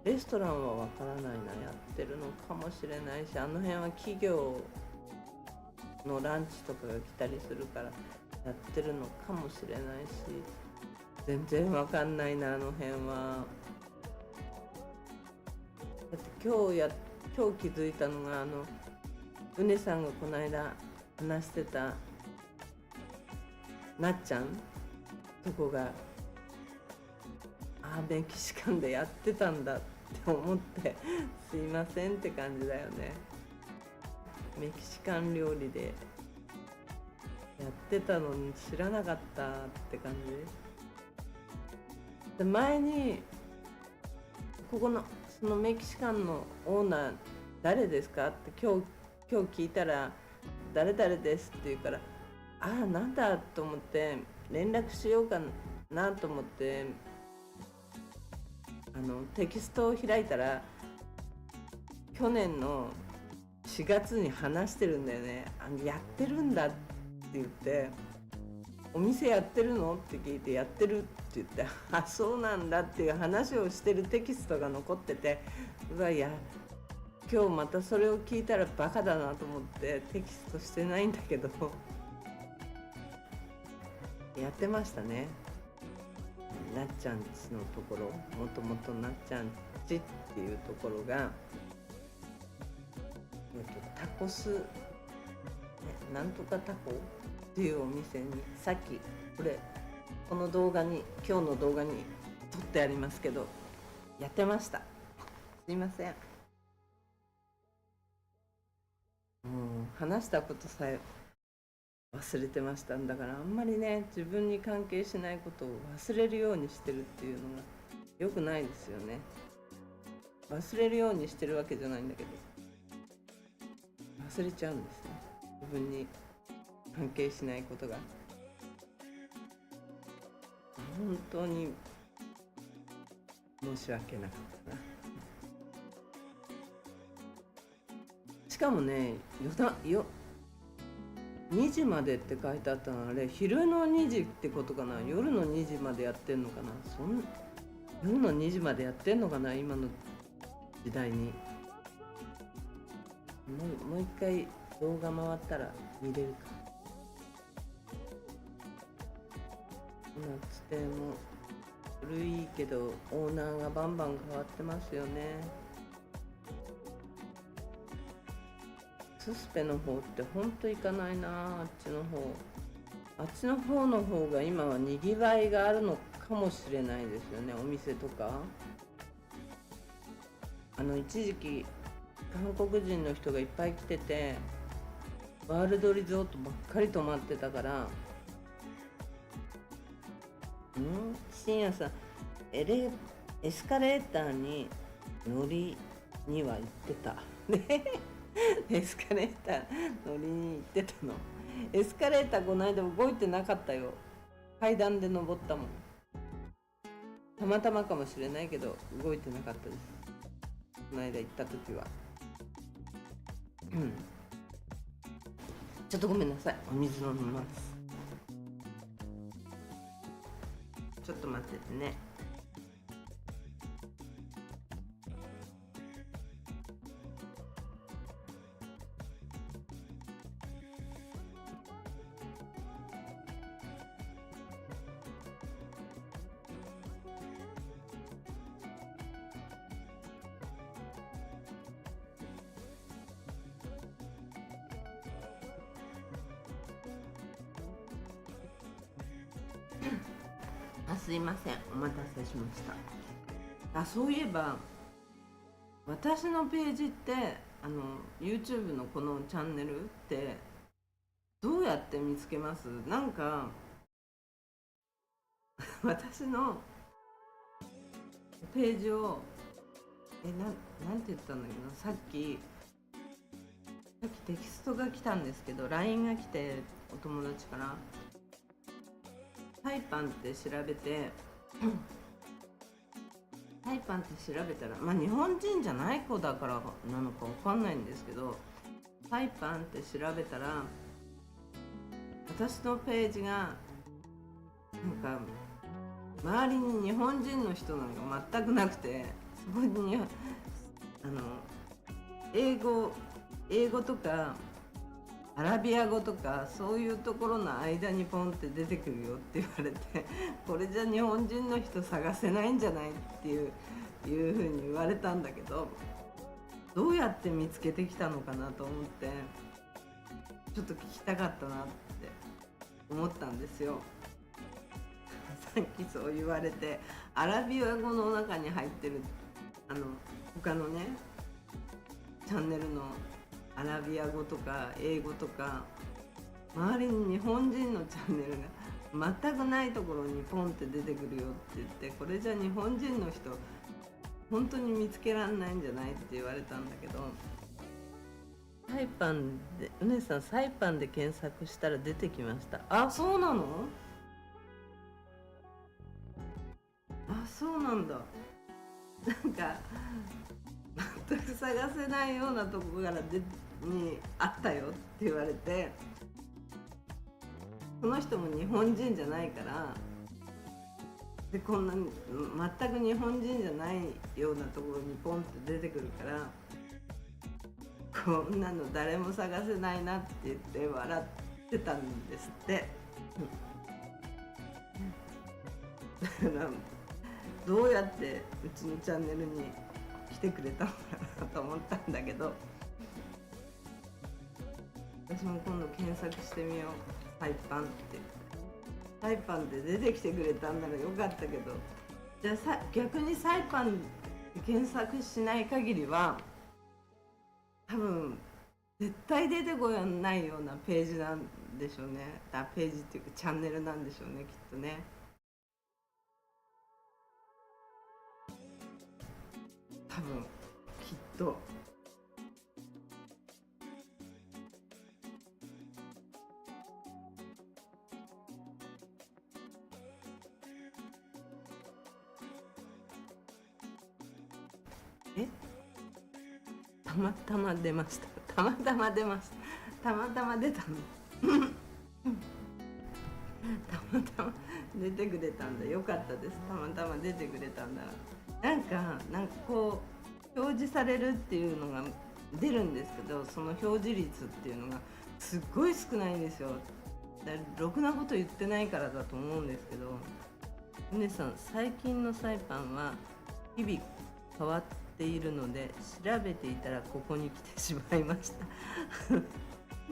レストランはわからないな、やってるのかもしれないし、あの辺は企業のランチとかが来たりするからやってるのかもしれないし、全然わかんないな、あの辺は。だって今日気づいたのが、うねさんがこの間話してたなっちゃんとこが、メキシカンでやってたんだって思ってすいませんって感じだよね。メキシカン料理でやってたのに知らなかったって感じで、前にここのそのメキシカンのオーナー誰ですかって今日聞いたら、誰々ですって言うから、なんだと思って連絡しようかなと思ってテキストを開いたら、去年の4月に話してるんだよね。やってるんだって言って、お店やってるのって聞いて、やってるって言って、そうなんだっていう話をしてるテキストが残ってて、今日またそれを聞いたらバカだなと思ってテキストしてないんだけどやってましたね。なっちゃんちのところ、もともとなっちゃんちっていうところが、タコス、なんとかタコっていうお店に、さっきこの動画に、今日の動画に撮ってありますけど、やってました。すいません。もう話したことさえ忘れてました。だからあんまりね、自分に関係しないことを忘れるようにしてるっていうのが良くないですよね。忘れるようにしてるわけじゃないんだけど、忘れちゃうんですね、自分に関係しないことが。本当に申し訳なかったな。しかもね、2時までって書いてあったの、あれ昼の2時ってことかな、夜の2時までやってんのかな。夜の2時までやってんのかな、今の時代に。もう一回動画回ったら見れるか。つても古いけどオーナーがバンバン変わってますよね。ススペの方ってほんと行かないな。あっちの方の方が今はにぎわいがあるのかもしれないですよね、お店とか。一時期韓国人の人がいっぱい来てて、ワールドリゾートばっかり泊まってたから、深夜さん、エスカレーターに乗りには行ってたね。エスカレーター乗りに行ってたの。エスカレーターこの間動いてなかったよ。階段で登ったもん。たまたまかもしれないけど動いてなかったです。この間行った時は。ちょっとごめんなさい、お水飲みます。ちょっと待っててね。すいません、お待たせしました。そういえば私のページってYouTube のこのチャンネルってどうやって見つけます？なんか私のページをなんて言ったんだけど、さっきテキストが来たんですけど、 LINE が来て、お友達からサイパンって調べてサイパンって調べたら、日本人じゃない子だからなのかわかんないんですけど、サイパンって調べたら私のページがなんか周りに日本人の人なんか全くなくて、そこに英語とかアラビア語とかそういうところの間にポンって出てくるよって言われて、これじゃ日本人の人探せないんじゃないっていうふうに言われたんだけど、どうやって見つけてきたのかなと思ってちょっと聞きたかったなって思ったんですよ。さっきそう言われて、アラビア語の中に入ってる他のねチャンネルのアラビア語とか英語とか周りに日本人のチャンネルが全くないところにポンって出てくるよって言って、これじゃ日本人の人本当に見つけられないんじゃないって言われたんだけど、サイパンでうねさん、サイパンで検索したら出てきました。そうなの？そうなんだ。なんか全く探せないようなとこからにあったよって言われて、その人も日本人じゃないから、でこんな全く日本人じゃないようなところにポンって出てくるから、こんなの誰も探せないなって言って笑ってたんですって。だからどうやってうちのチャンネルに来てくれたのかなと思ったんだけど、私も今度検索してみよう。サイパンってサイパンで出てきてくれたんならよかったけど、じゃあ逆にサイパンで検索しない限りは多分絶対出てこないようなページなんでしょうね。ページっていうかチャンネルなんでしょうね、きっとね。多分きっと。たまたま出ました。たまたま出ました。たまたま出たの。たまたま出てくれたんだ。よかったです。たまたま出てくれたんだら。なんかこう表示されるっていうのが出るんですけど、その表示率っていうのがすっごい少ないんですよ。ろくなこと言ってないからだと思うんですけど、皆さん、最近のサイパンは日々変わっているので、調べていたらここに来てしまいました。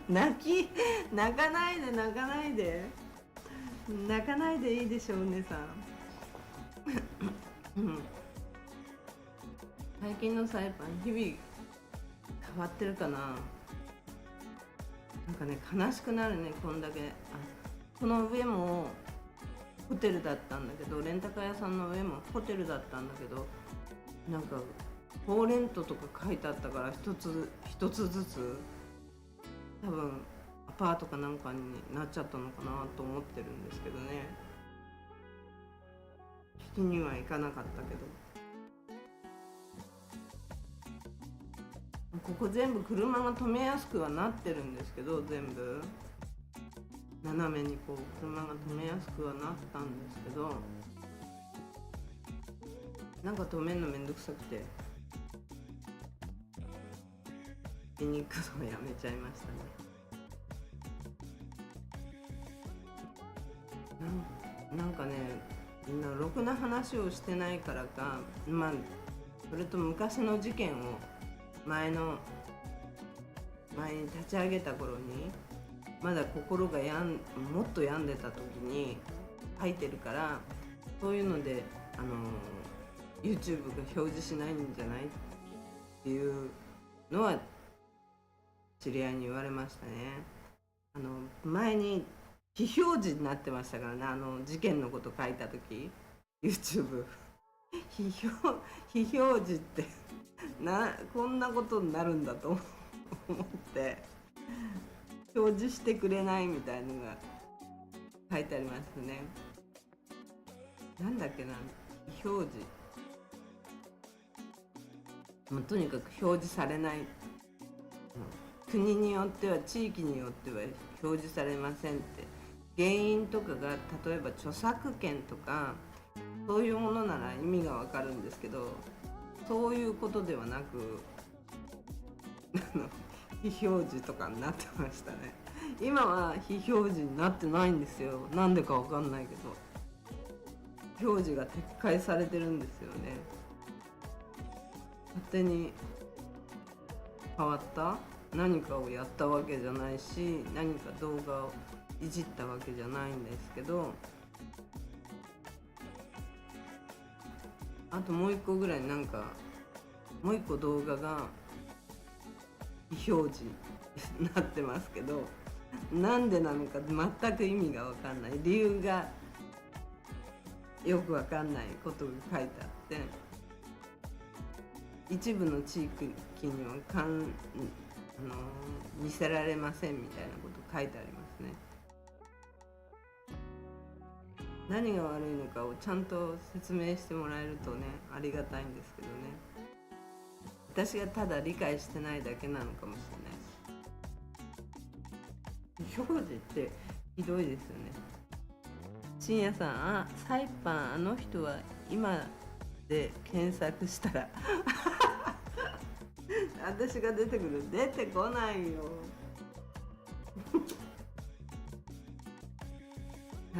泣かないで泣かないで泣かないでいいでしょうねさん。最近のサイパン日々変わってるかな。なんかね、悲しくなるね。こんだけこの上もホテルだったんだけど、レンタカー屋さんの上もホテルだったんだけど、なんかフォーレントとか書いてあったから、一つずつ多分アパートかなんかになっちゃったのかなと思ってるんですけどね。聞きには行かなかったけど、ここ全部車が止めやすくはなってるんですけど、全部斜めにこう車が止めやすくはなったんですけど、なんか止めるのめんどくさくて見に行くのをやめちゃいましたね。なんかね、みんなろくな話をしてないからか、まあそれと昔の事件を前に立ち上げた頃にまだ心がもっと病んでた時に書いてるから、そういうのでYouTube が表示しないんじゃないっていうのは知り合いに言われましたね。前に非表示になってましたからね、事件のこと書いた時 YouTube 非表示ってこんなことになるんだと思って表示してくれないみたいのが書いてありますね。なんだっけな、非表示、とにかく表示されない、国によっては地域によっては表示されませんって、原因とかが例えば著作権とかそういうものなら意味がわかるんですけど、そういうことではなく非表示とかになってましたね。今は非表示になってないんですよ。なんでかわかんないけど表示が撤回されてるんですよね。勝手に変わった何かをやったわけじゃないし、何か動画をいじったわけじゃないんですけど、あともう一個ぐらいもう一個動画が非表示になってますけど、なんでなのか全く意味が分かんない、理由がよく分かんないことが書いてあって、一部の地域には見せられませんみたいなこと書いてありますね。何が悪いのかをちゃんと説明してもらえるとね、ありがたいんですけどね。私がただ理解してないだけなのかもしれないし。表示ってひどいですよね。深夜さん、サイパン人は今で検索したら私が出てこないよ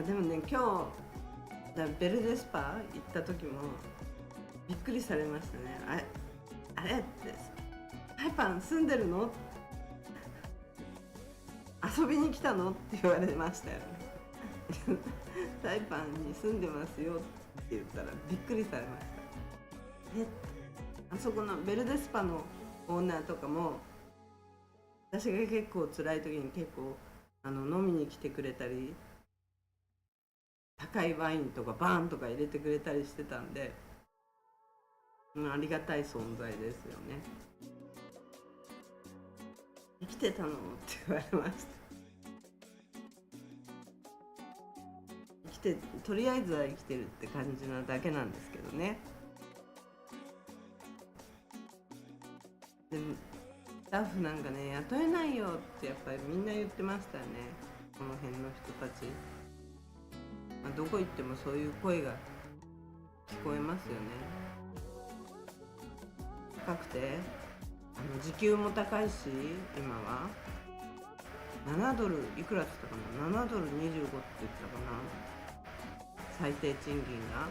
でもね、今日ベルデスパ行った時もびっくりされましたね。あれってサイパン住んでるの、遊びに来たのって言われましたよねサイパンに住んでますよって言ったらびっくりされました。あそこのベルデスパのオーナーとかも、私が結構辛い時に結構飲みに来てくれたり、高いワインとかバーンとか入れてくれたりしてたんで、ありがたい存在ですよね。生きてたのって言われました。とりあえずは生きてるって感じなだけなんですけどね。でもスタッフなんかね、雇えないよってやっぱりみんな言ってましたよね、この辺の人たち。どこ行ってもそういう声が聞こえますよね。高くて時給も高いし、今は7ドルいくらって言ったかな、7ドル25って言ったかな、最低賃金が。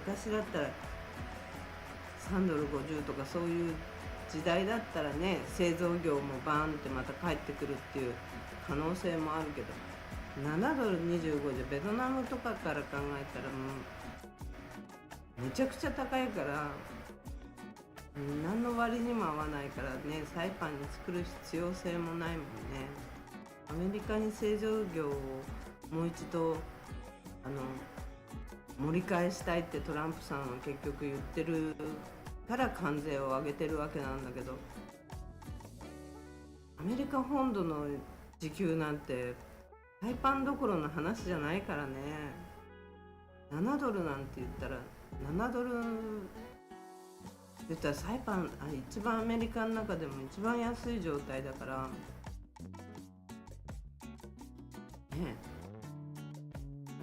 昔だったら3ドル50とかそういう時代だったらね、製造業もバーンってまた帰ってくるっていう可能性もあるけど、7ドル25じゃベトナムとかから考えたらもうめちゃくちゃ高いから、何の割にも合わないからね、サイパンに作る必要性もないもんね。アメリカに製造業をもう一度あの盛り返したいってトランプさんは結局言ってるから関税を上げてるわけなんだけど、アメリカ本土の時給なんてサイパンどころの話じゃないからね。7ドルなんて言ったら、7ドル言ったらサイパン一番アメリカの中でも一番安い状態だからね。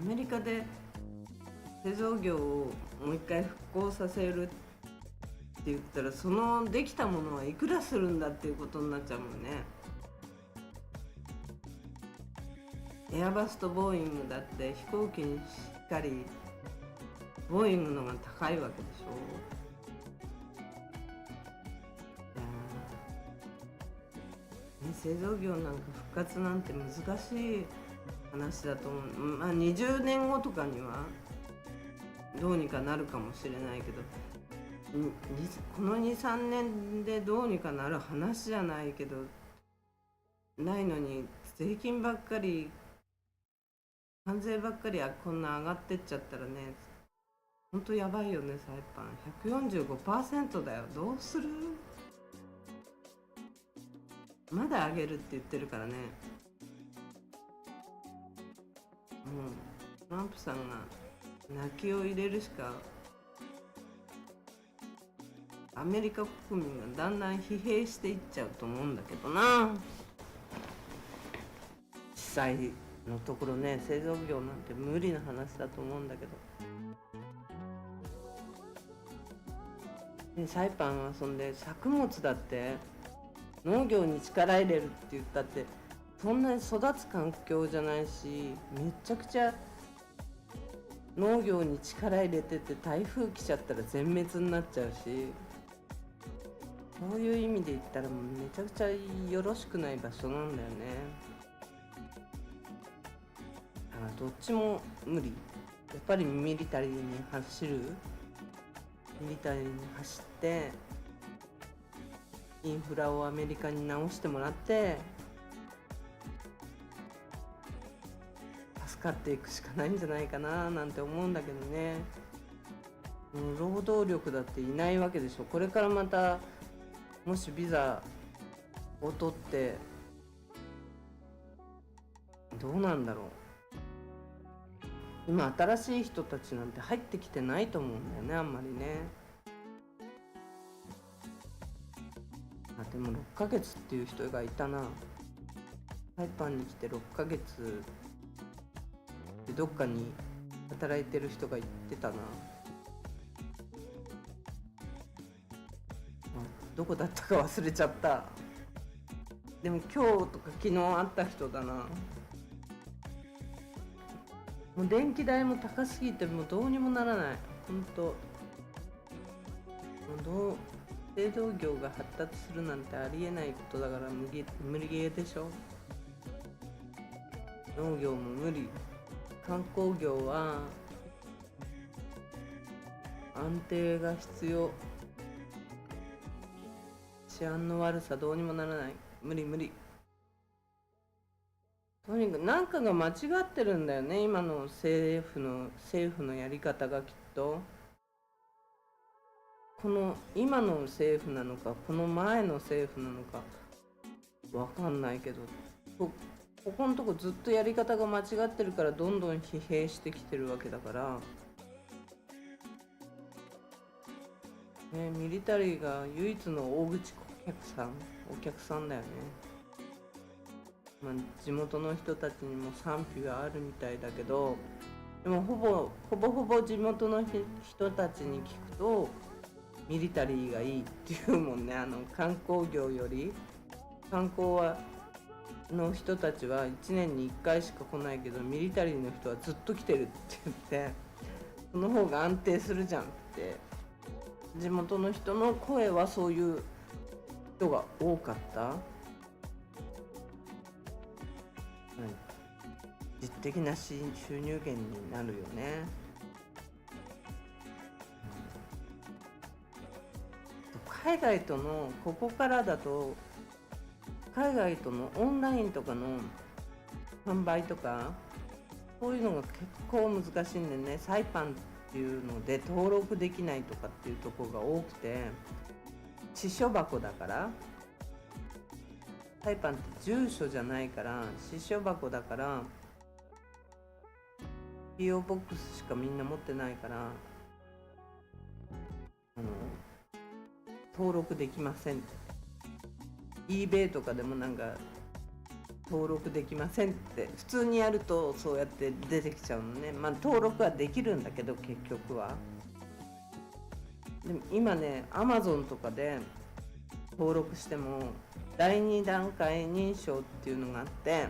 アメリカで製造業をもう一回復興させるって言ったら、そのできたものはいくらするんだっていうことになっちゃうもんね。エアバスとボーイングだって飛行機にしっかりボーイングのが高いわけでしょ。製造業なんか復活なんて難しい話だと思う。まあ20年後とかにはどうにかなるかもしれないけど、この 2,3 年でどうにかなる話じゃないけどないのに、税金ばっかり関税ばっかりこんな上がってっちゃったらね、ほんとやばいよね。サイパン 145% だよ。どうする？まだ上げるって言ってるからね。もうトランプさんが泣きを入れるしか、アメリカ国民がだんだん疲弊していっちゃうと思うんだけどな。実際のところね、製造業なんて無理な話だと思うんだけど、でサイパンはそんで作物だって農業に力入れるって言ったってそんなに育つ環境じゃないし、めちゃくちゃ農業に力入れてて台風来ちゃったら全滅になっちゃうし、そういう意味で言ったらめちゃくちゃよろしくない場所なんだよね。だからどっちも無理。やっぱりミリタリーに走る、ミリタリーに走ってインフラをアメリカに直してもらって助かっていくしかないんじゃないかななんて思うんだけどね。もう労働力だっていないわけでしょ。これからまたもしビザを取ってどうなんだろう。今新しい人たちなんて入ってきてないと思うんだよね、あんまりね。でも6ヶ月っていう人がいたな。サイパンに来て6ヶ月でどっかに働いてる人が言ってたな。どこだったか忘れちゃった。でも今日とか昨日会った人だな。もう電気代も高すぎてもうどうにもならない。ほんと製造業が発達するなんてありえないことだから無理ゲーでしょ。農業も無理。観光業は安定が必要。治安の悪さどうにもならない。無理。とにかく何かが間違ってるんだよね、今の政府のやり方がきっと。この今の政府なのかこの前の政府なのかわかんないけど、ここのとこずっとやり方が間違ってるからどんどん疲弊してきてるわけだから、ミリタリーが唯一の大口お客さんだよね。まあ、地元の人たちにも賛否があるみたいだけど、でもほぼ地元の人たちに聞くとミリタリーがいいっていうもんね。観光業より観光の人たちは1年に1回しか来ないけど、ミリタリーの人はずっと来てるって言って、その方が安定するじゃんって地元の人の声はそういう人が多かった。実的な収入源になるよね。海外とのここからだと海外とのオンラインとかの販売とかこういうのが結構難しいんでね、サイパンっていうので登録できないとかっていうところが多くて、私書箱だから、サイパンって住所じゃないから私書箱だから、 PO ボックスしかみんな持ってないから、登録できません。 eBay とかでもなんか登録できませんって普通にやるとそうやって出てきちゃうのね。まあ登録はできるんだけど結局は。でも今ね Amazon とかで登録しても第2段階認証っていうのがあって、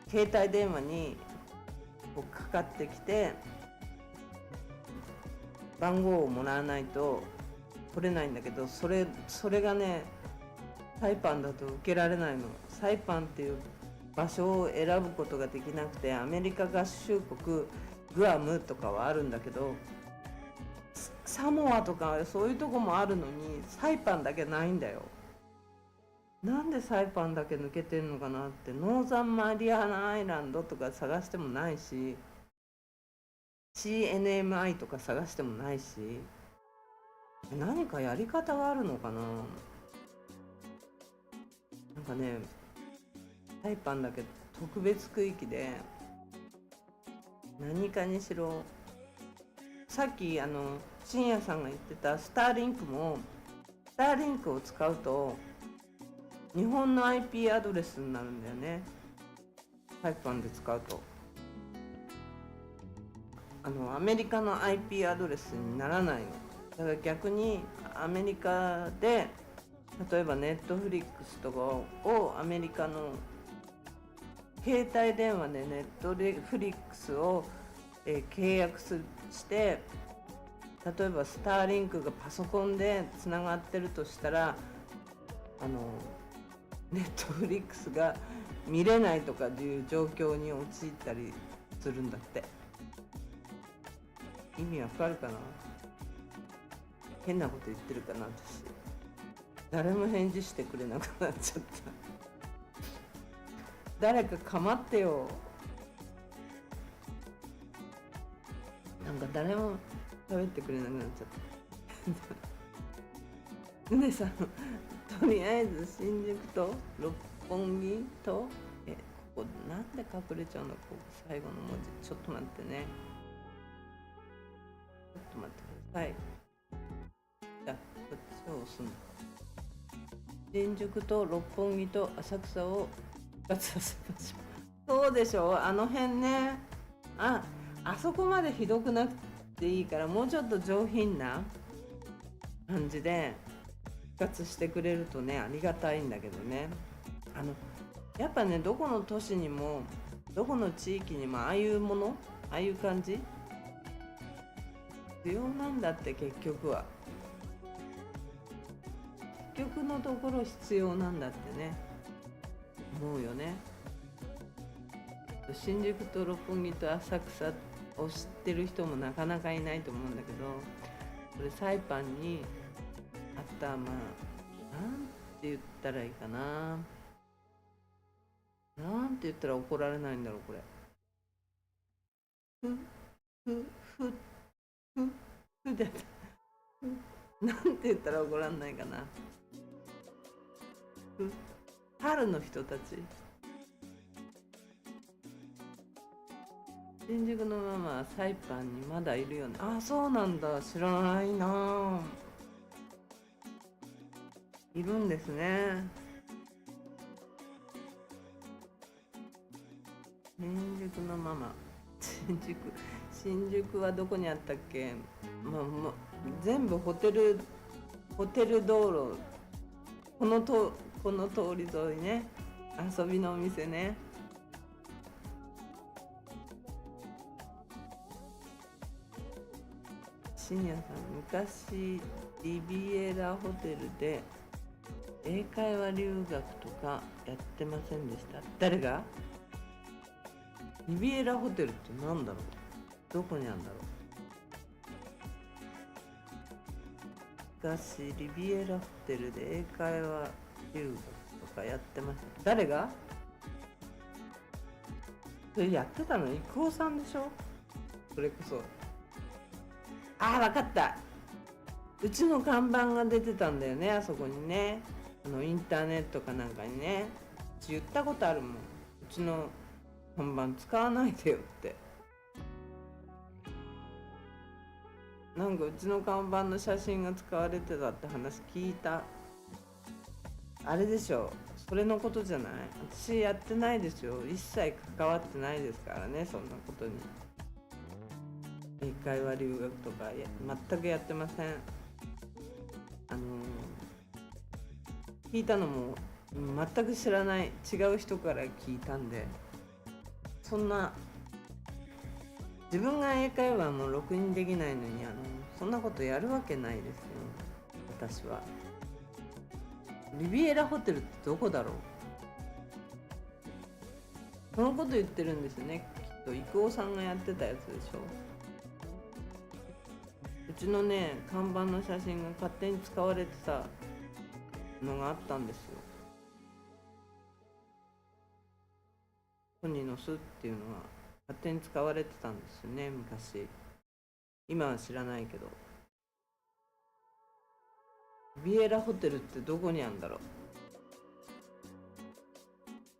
携帯電話にこうかかってきて番号をもらわないと取れないんだけど、それがねサイパンだと受けられないの。サイパンっていう場所を選ぶことができなくて、アメリカ合衆国グアムとかはあるんだけど、サモアとかそういうとこもあるのにサイパンだけないんだよ。なんでサイパンだけ抜けてんのかなって。ノーザンマリアナアイランドとか探してもないし、 CNMI とか探してもないし、何かやり方があるのかな。なんかねサイパンだけ特別区域で何かにしろ、さっき深夜さんが言ってたスターリンクも、スターリンクを使うと日本の IP アドレスになるんだよね、サイパンで使うと。アメリカの IP アドレスにならないの。だから逆にアメリカで例えばネットフリックスとかをアメリカの携帯電話でネットフリックスを、契約して例えばスターリンクがパソコンでつながってるとしたらネットフリックスが見れないとかいう状況に陥ったりするんだって。意味わかるかな。変なこと言ってるかな私。誰も返事してくれなくなっちゃった。誰か構ってよ。なんか誰も喋ってくれなくなっちゃった。うねさん、とりあえず新宿と六本木とここなんで隠れちゃうの、ここ最後の文字。ちょっと待ってね、ちょっと待ってください。じゃあこっちを押すの。新宿と六本木と浅草を復活させましょう。そうでしょ、あの辺ね。あそこまでひどくなくていいから、もうちょっと上品な感じで復活してくれるとねありがたいんだけどね。やっぱねどこの都市にもどこの地域にもああいうもの、ああいう感じ必要なんだって。結局は結局のところ必要なんだってね思うよね。新宿と六本木と浅草を知ってる人もなかなかいないと思うんだけど、これサイパンにあった、まあなんて言ったらいいかな、なんて言ったら怒られないんだろうこれ。ふふでなんて言ったら怒らんないかな。春の人たち。新宿のママはサイパンにまだいるよね。あ、そうなんだ、知らないな。いるんですね。新宿のママ。新宿はどこにあったっけ。全部ホテル道路、この通り沿いね、遊びのお店ね。深夜さん、昔リビエラホテルで英会話留学とかやってませんでした？誰が？リビエラホテルってなんだろう、どこにあるんだろう。昔リビエラホテルで英会話留学とかやってました。誰が？それやってたの郁夫さんでしょ。それこそ分かった、うちの看板が出てたんだよね、あそこにね、インターネットかなんかにね。うち言ったことあるもん、うちの看板使わないでよって。なんかうちの看板の写真が使われてたって話聞いた。あれでしょ、それのことじゃない。私やってないですよ、一切関わってないですからね、そんなことに。英会話留学とか全くやってません。聞いたのも全く知らない違う人から聞いたんで、そんな自分が英会話もろくにできないのにそんなことやるわけないですよ、私は。リビエラホテルってどこだろう。そのこと言ってるんですよね、きっと郁夫さんがやってたやつでしょ。うちのね看板の写真が勝手に使われてたのがあったんですよ。コニノスっていうのが勝手に使われてたんですよね、昔。今は知らないけど。ビエラホテルってどこにあるんだろう。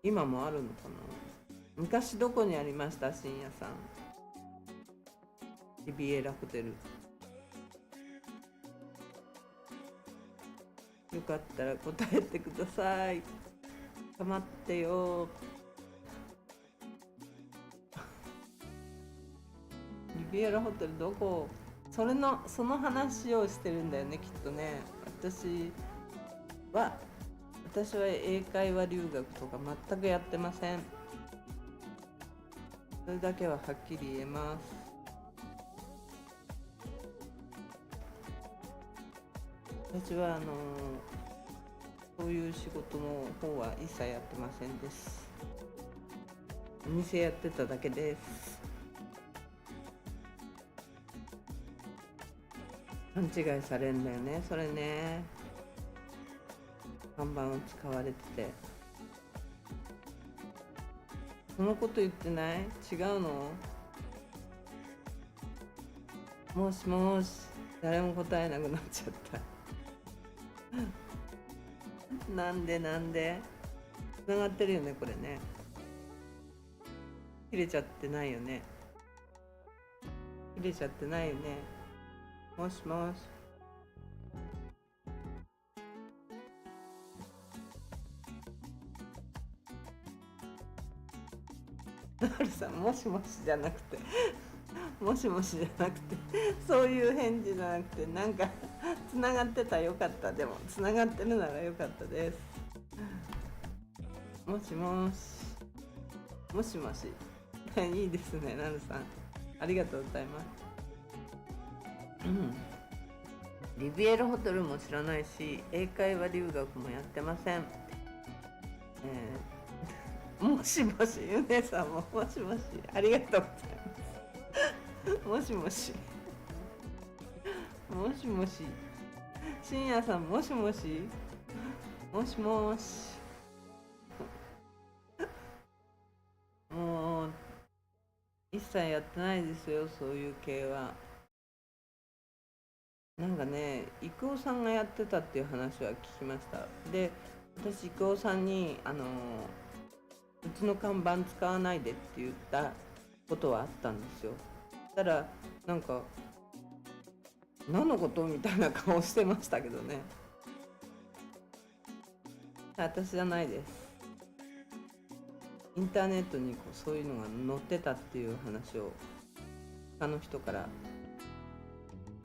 今もあるのかな。昔どこにありました、深夜さん。リビエラホテル。よかったら答えてください。かまってよ。リビエラホテルどこ。その話をしてるんだよね、きっとね。私は英会話留学とか全くやってません。それだけははっきり言えます。私はそういう仕事の方は一切やってませんです。お店やってただけです。勘違いされんだよね、それね。看板を使われてて、そのこと言ってない？違うの？もしもし、誰も答えなくなっちゃったなんでつながってるよね、これね。切れちゃってないよね。もしもし。なるさん、もしもしじゃなくてもしもしじゃなくてそういう返事じゃなくて、なんかつながってたらよかった。でもつながってるならよかったです。もしもしいいですね、なるさん、ありがとうございます。リビエラホテルも知らないし、英会話留学もやってません。もしもし、ゆねさんももしもし、ありがとうございます。もしもし、深夜さんもしもし、もしもし。もう一切やってないですよ、そういう系は。なんかね、郁夫さんがやってたっていう話は聞きました。で、私郁夫さんにうちの看板使わないでって言ったことはあったんですよ。そしたらなんか何のことみたいな顔してましたけどね。私じゃないです。インターネットにそういうのが載ってたっていう話を他の人から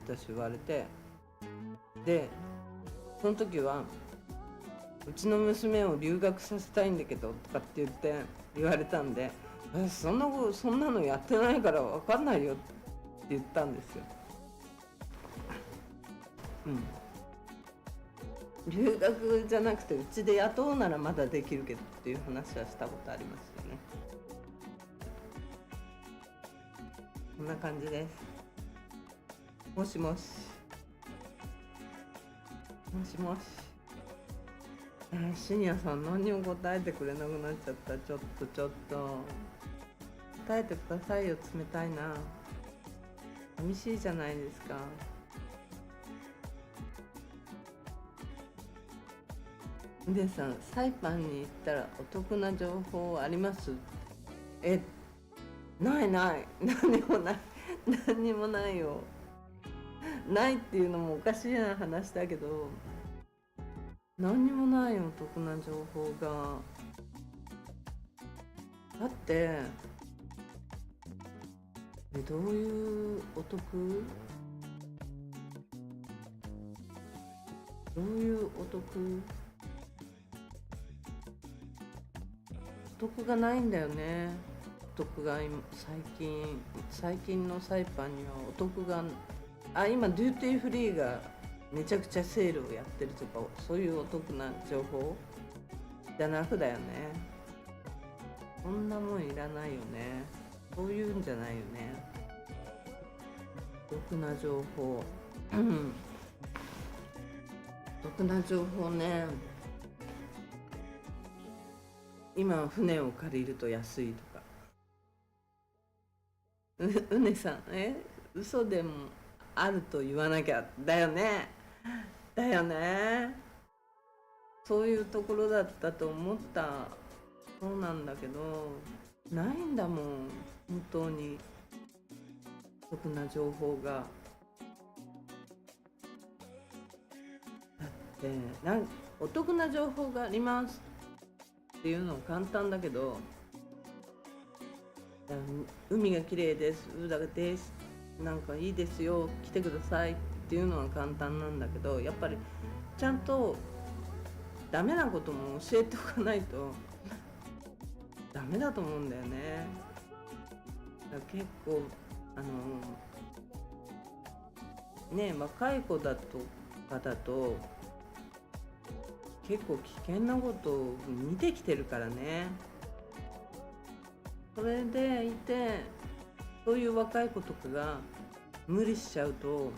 私言われて、でその時はうちの娘を留学させたいんだけどとかって言われたんで、そんなのやってないから分かんないよって言ったんですよ。留学じゃなくてうちで雇うならまだできるけどっていう話はしたことありますよね。こんな感じです。もしもし。深夜さん何にも答えてくれなくなっちゃった。ちょっと答えてくださいよ。冷たいな。寂しいじゃないですか。でさん、サイパンに行ったらお得な情報あります？え、ないない。何にもない。何にもないよ。ないっていうのもおかしいな話だけど、何にもないよ、お得な情報が。だってどういうお得？どういうお得？お得がないんだよね。お得が今最近のサイパンにはお得が、今デューティーフリーがめちゃくちゃセールをやってるとか、そういうお得な情報じゃなくだよね。そんなもんいらないよね。そういうんじゃないよね。お得な情報お得な情報ね。今船を借りると安いとか。うねさん、嘘でもあると言わなきゃだよね。だよね。そういうところだったと思った。そうなんだけど、ないんだもん、本当にお得な情報が。だってお得な情報がありますっていうのは簡単だけど、海が綺麗です、うだです、なんかいいですよ、来てくださいっていうのは簡単なんだけど、やっぱりちゃんとダメなことも教えておかないとダメだと思うんだよね。だから結構若い子だとかだと結構危険なことを見てきてるからね。それでいて、そういう若い子とかが無理しちゃうと、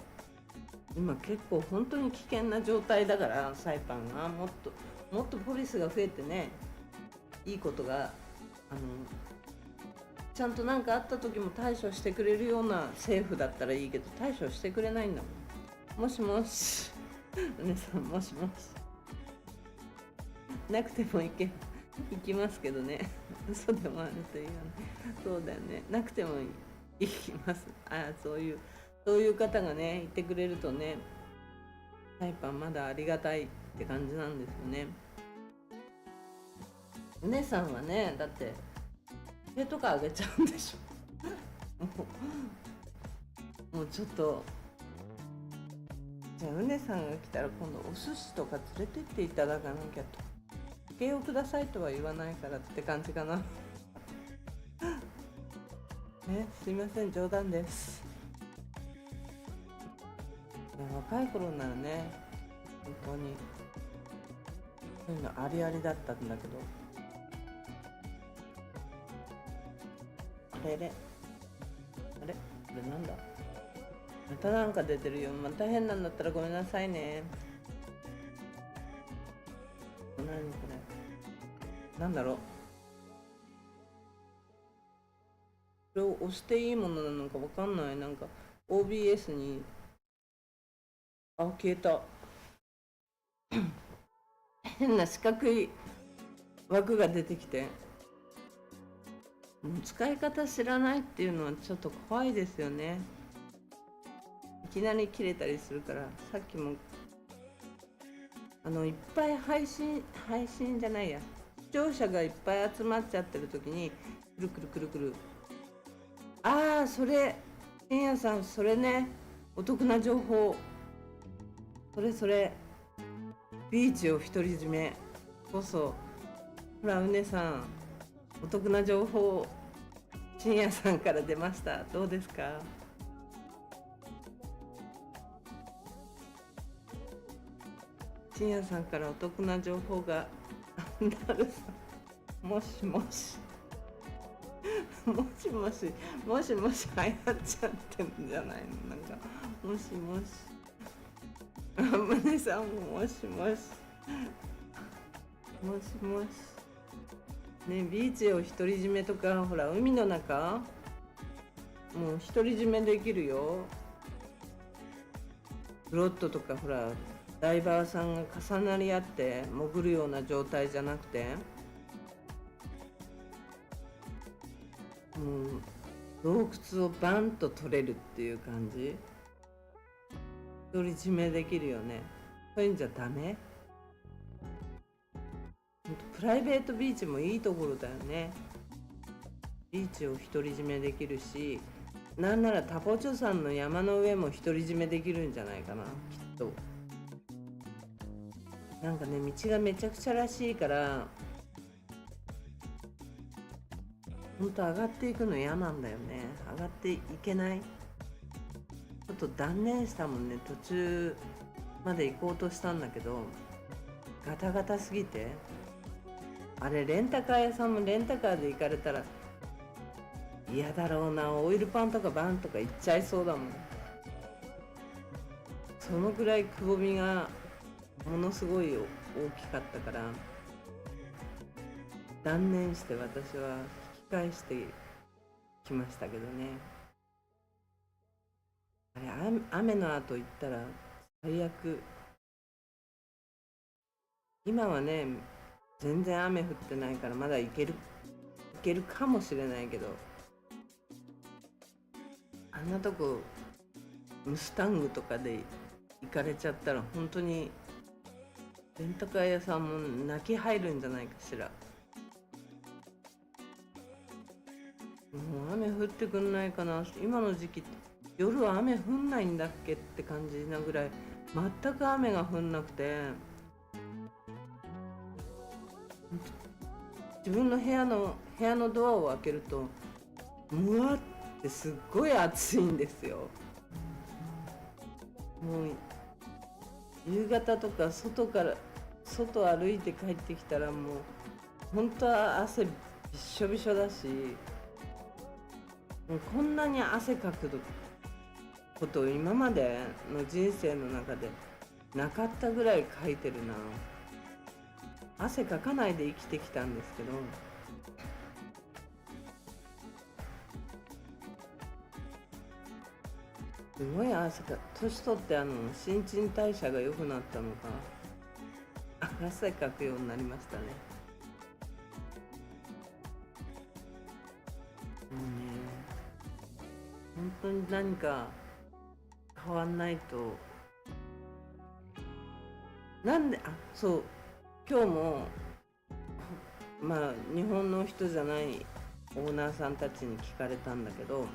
今結構本当に危険な状態だから、サイパンがもっとポリスが増えてね、いいことがちゃんと何かあった時も対処してくれるような政府だったらいいけど、対処してくれないんだもん。もしもしお姉さん、もしもし。なくても行きますけどね。嘘でもあるというよね。そうだよね。なくても行きます。そういう方がねいてくれるとね、サイパンまだありがたいって感じなんですよね。お姉さんはね、だって手とかあげちゃうんでしょ。もうちょっと、じゃあうねさんが来たら今度お寿司とか連れてっていただかなきゃと。時計をくださいとは言わないからって感じかな。すいません、冗談です。若い頃ならね、本当にそういうのありありだったんだけど、あれこれなんだ、またなんか出てるよ。また変なんだったらごめんなさいね。何これ、なんだろう。これを押していいものなのかわかんない。なんか OBS に消えた。変な四角い枠が出てきて、もう使い方知らないっていうのはちょっと怖いですよね。いきなり切れたりするから。さっきもいっぱい配信じゃないや、視聴者がいっぱい集まっちゃってる時にくるくるくるくる、それ深夜さん、それね、お得な情報、それビーチを独り占めこそ。ほらうねさん、お得な情報深夜さんから出ました。どうですか？深夜さんからお得な情報がなるさん、もしもしもしもし流行っちゃってんじゃないの。なんかもしもし宗さんももしもしもしもしね、ビーチを独り占めとか、ほら海の中もう独り占めできるよ。フロットとかほらダイバーさんが重なり合って潜るような状態じゃなくて、もう洞窟をバンと取れるっていう感じ。独り占めできるよね。そういうんじゃダメ。プライベートビーチもいいところだよね。ビーチを独り占めできるし、なんならタポチョ山の山の上も独り占めできるんじゃないかな、きっと。なんかね、道がめちゃくちゃらしいから、ほんと上がっていくの嫌なんだよね。上がっていけない。ちょっと断念したもんね。途中まで行こうとしたんだけど、ガタガタすぎて。あれレンタカー屋さんもレンタカーで行かれたら嫌だろうな。オイルパンとかバンとか行っちゃいそうだもん。そのくらいくぼみがものすごい大きかったから断念して、私は引き返してきましたけどね。あれ雨の後行ったら最悪。今はね全然雨降ってないからまだ行けるかもしれないけど、あんなとこムスタングとかで行かれちゃったら本当にレンタカー屋さんも泣き入るんじゃないかしら。もう雨降ってくんないかな。今の時期夜は雨降んないんだっけって感じなぐらい全く雨が降んなくて、自分の部屋のドアを開けるとむわってすっごい暑いんですよ。もう夕方とか外歩いて帰ってきたらもう本当は汗びっしょびしょだし、もうこんなに汗かくことを今までの人生の中でなかったぐらいかいてるな。汗かかないで生きてきたんですけど、すごい汗か年取って新陳代謝が良くなったのか汗かくようになりましたね。もうね本当に何か変わんないと。なんでそう今日もまあ日本の人じゃないオーナーさんたちに聞かれたんだけど、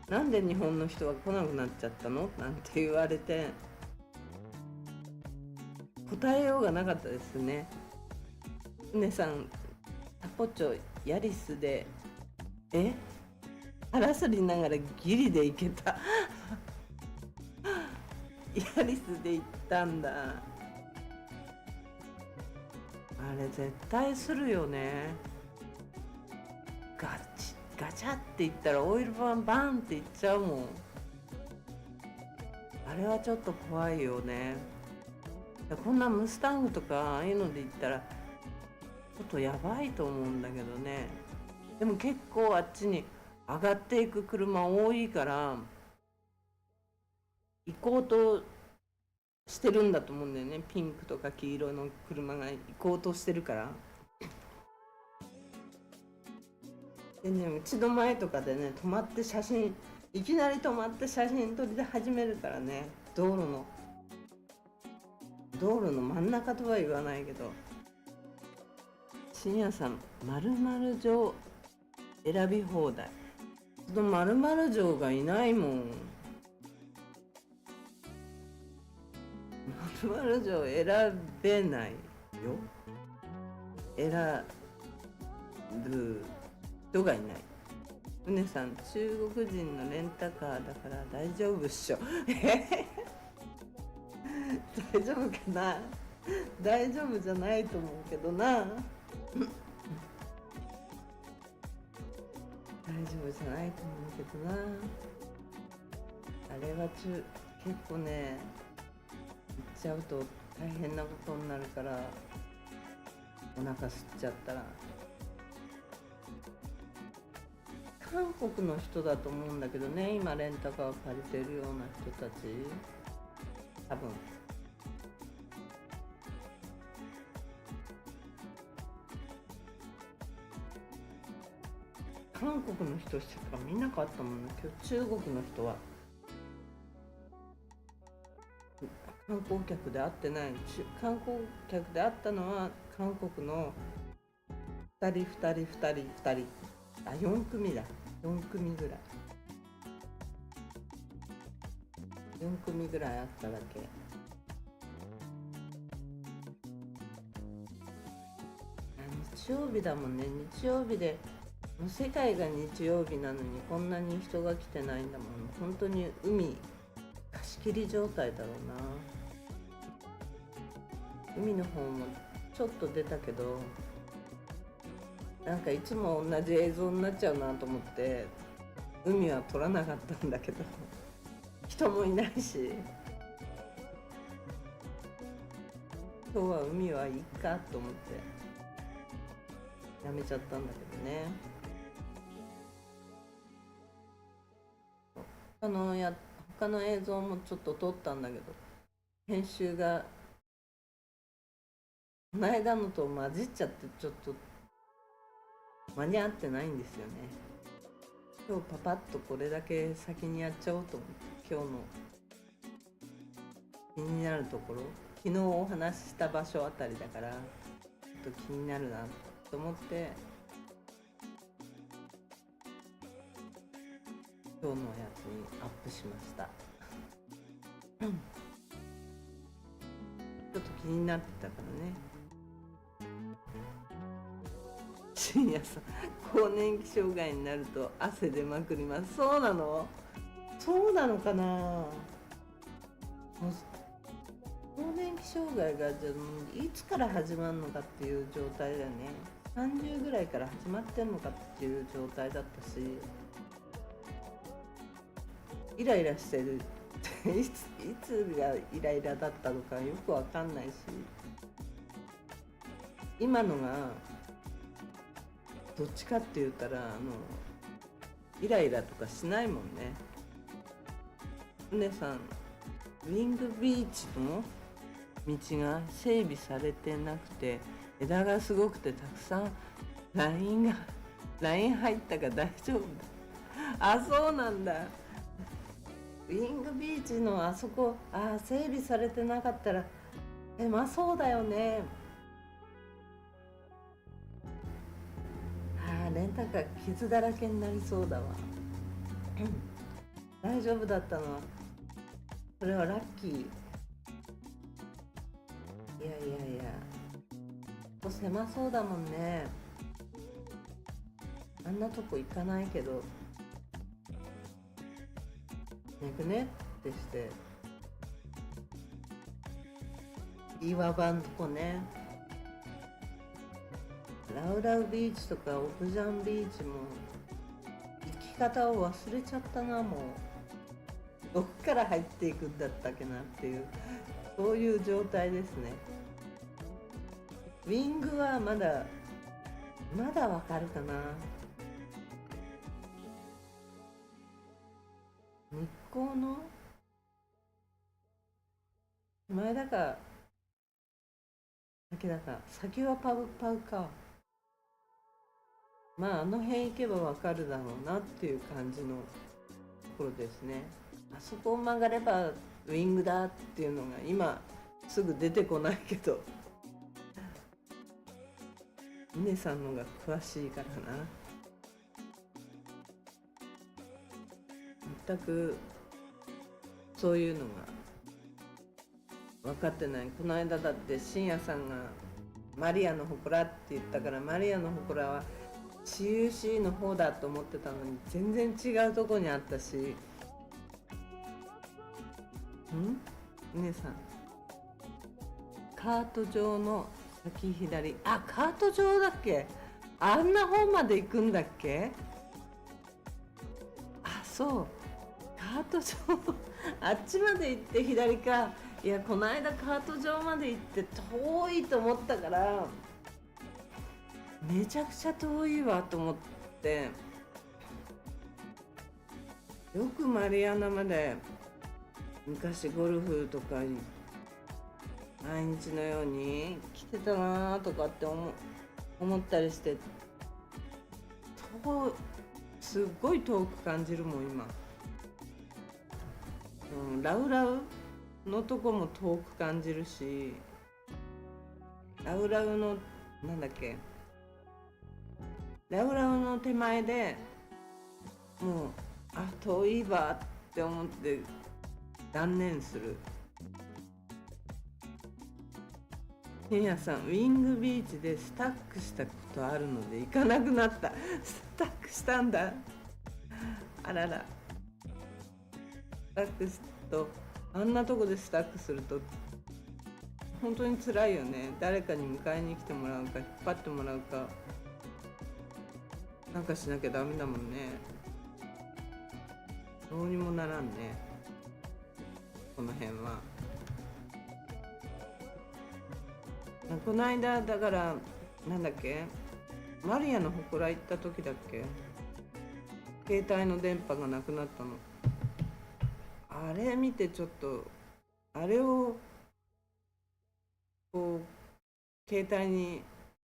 なんで日本の人は来なくなっちゃったのなんて言われて答えようがなかったですね。ねさんタポチョヤリスで腹すりながらギリで行けたヤリスで行ったんだ。あれ絶対するよね。ガチャっていったらオイルパンバンっていっちゃうもん。あれはちょっと怖いよね。こんなムスタングとかああいうので言ったらちょっとやばいと思うんだけどね。でも結構あっちに上がっていく車多いから行こうとしてるんだと思うんだよね。ピンクとか黄色の車が行こうとしてるから。でね、うちの前とかでね止まっていきなり止まって写真撮り始めるからね。道路の真ん中とは言わないけど、深夜さん〇〇城選び放題。その〇〇城がいないもん。〇〇城選べないよ。選ぶ人がいない。うねさん中国人のレンタカーだから大丈夫っしょ大丈夫かな。大丈夫じゃないと思うけどな大丈夫じゃないと思うけどな。あれは結構ね行っちゃうと大変なことになるから、お腹吸っちゃったら韓国の人だと思うんだけどね、今レンタカー借りてるような人たち、多分。韓国の人しか見なかったもんね。今日中国の人は観光客で会ってない。観光客で会ったのは韓国の2人2人2人2人、あ、4組だ。4組ぐらい4組ぐらいあっただけ。日曜日だもんね。日曜日でもう世界が日曜日なのにこんなに人が来てないんだもん。本当に海貸し切り状態だろうな。海の方もちょっと出たけど、なんかいつも同じ映像になっちゃうなと思って海は撮らなかったんだけど人もいないし、今日は海はいいかと思ってやめちゃったんだけどね。他の映像もちょっと撮ったんだけど、編集がこの間のと混じっちゃってちょっと間に合ってないんですよね。今日パパッとこれだけ先にやっちゃおうと思って、今日の気になるところ、昨日お話しした場所あたりだからちょっと気になるなと思って今日のやつにアップしましたちょっと気になってたからね。深夜さん、更年期障害になると汗出まくります。そうなの？そうなのかな。更年期障害がじゃあいつから始まるのかっていう状態だよね。30ぐらいから始まってんのかっていう状態だったし、イライラしてるいつがイライラだったのかよくわかんないし、今のがどっちかって言ったらイライラとかしないもんね。お姉さん、ウィングビーチの道が整備されてなくて枝がすごくてたくさんライン入ったか大丈夫だ。あ、そうなんだ。ウィングビーチのあそこ、整備されてなかったら狭そうだよね。レンタカー傷だらけになりそうだわ大丈夫だったのはそれはラッキー。いやここ狭そうだもんね。あんなとこ行かないけどねくねってして岩場んとこね。ラウラウビーチとかオプジャンビーチも行き方を忘れちゃったな。もうどっから入っていくんだったっけなっていう、そういう状態ですね。ウィングはまだわかるかな。日光の前だか先だか、先はパウか。まああの辺行けばわかるだろうなっていう感じのところですね。あそこを曲がればウィングだっていうのが今すぐ出てこないけど峰さんのが詳しいからな。全くそういうのが分かってない。この間だって深夜さんがマリアの祠って言ったから、マリアの祠は CUC の方だと思ってたのに全然違うとこにあったし。姉さん、カート場の先左、カート場だっけ。あんな方まで行くんだっけ。そう、カート場あっちまで行って左か。いや、この間カート場まで行って遠いと思ったからめちゃくちゃ遠いわと思ってよくマリアナまで昔ゴルフとか毎日のように来てたなとかって思ったりして、すっごい遠く感じるもん今、ラウラウのとこも遠く感じるし、ラウラウのなんだっけ、ラウラウの手前でもう遠いわって思って断念する。ケンヤさん、ウィングビーチでスタックしたことあるので行かなくなった。スタックしたんだ。あらら。スタックすると、あんなとこでスタックすると本当に辛いよね。誰かに迎えに来てもらうか引っ張ってもらうかなんかしなきゃダメだもんね。どうにもならんね、この辺は。この間だからなんだっけ、マリアの祠行った時だっけ、携帯の電波がなくなったの。あれ見てちょっと、あれをこう携帯に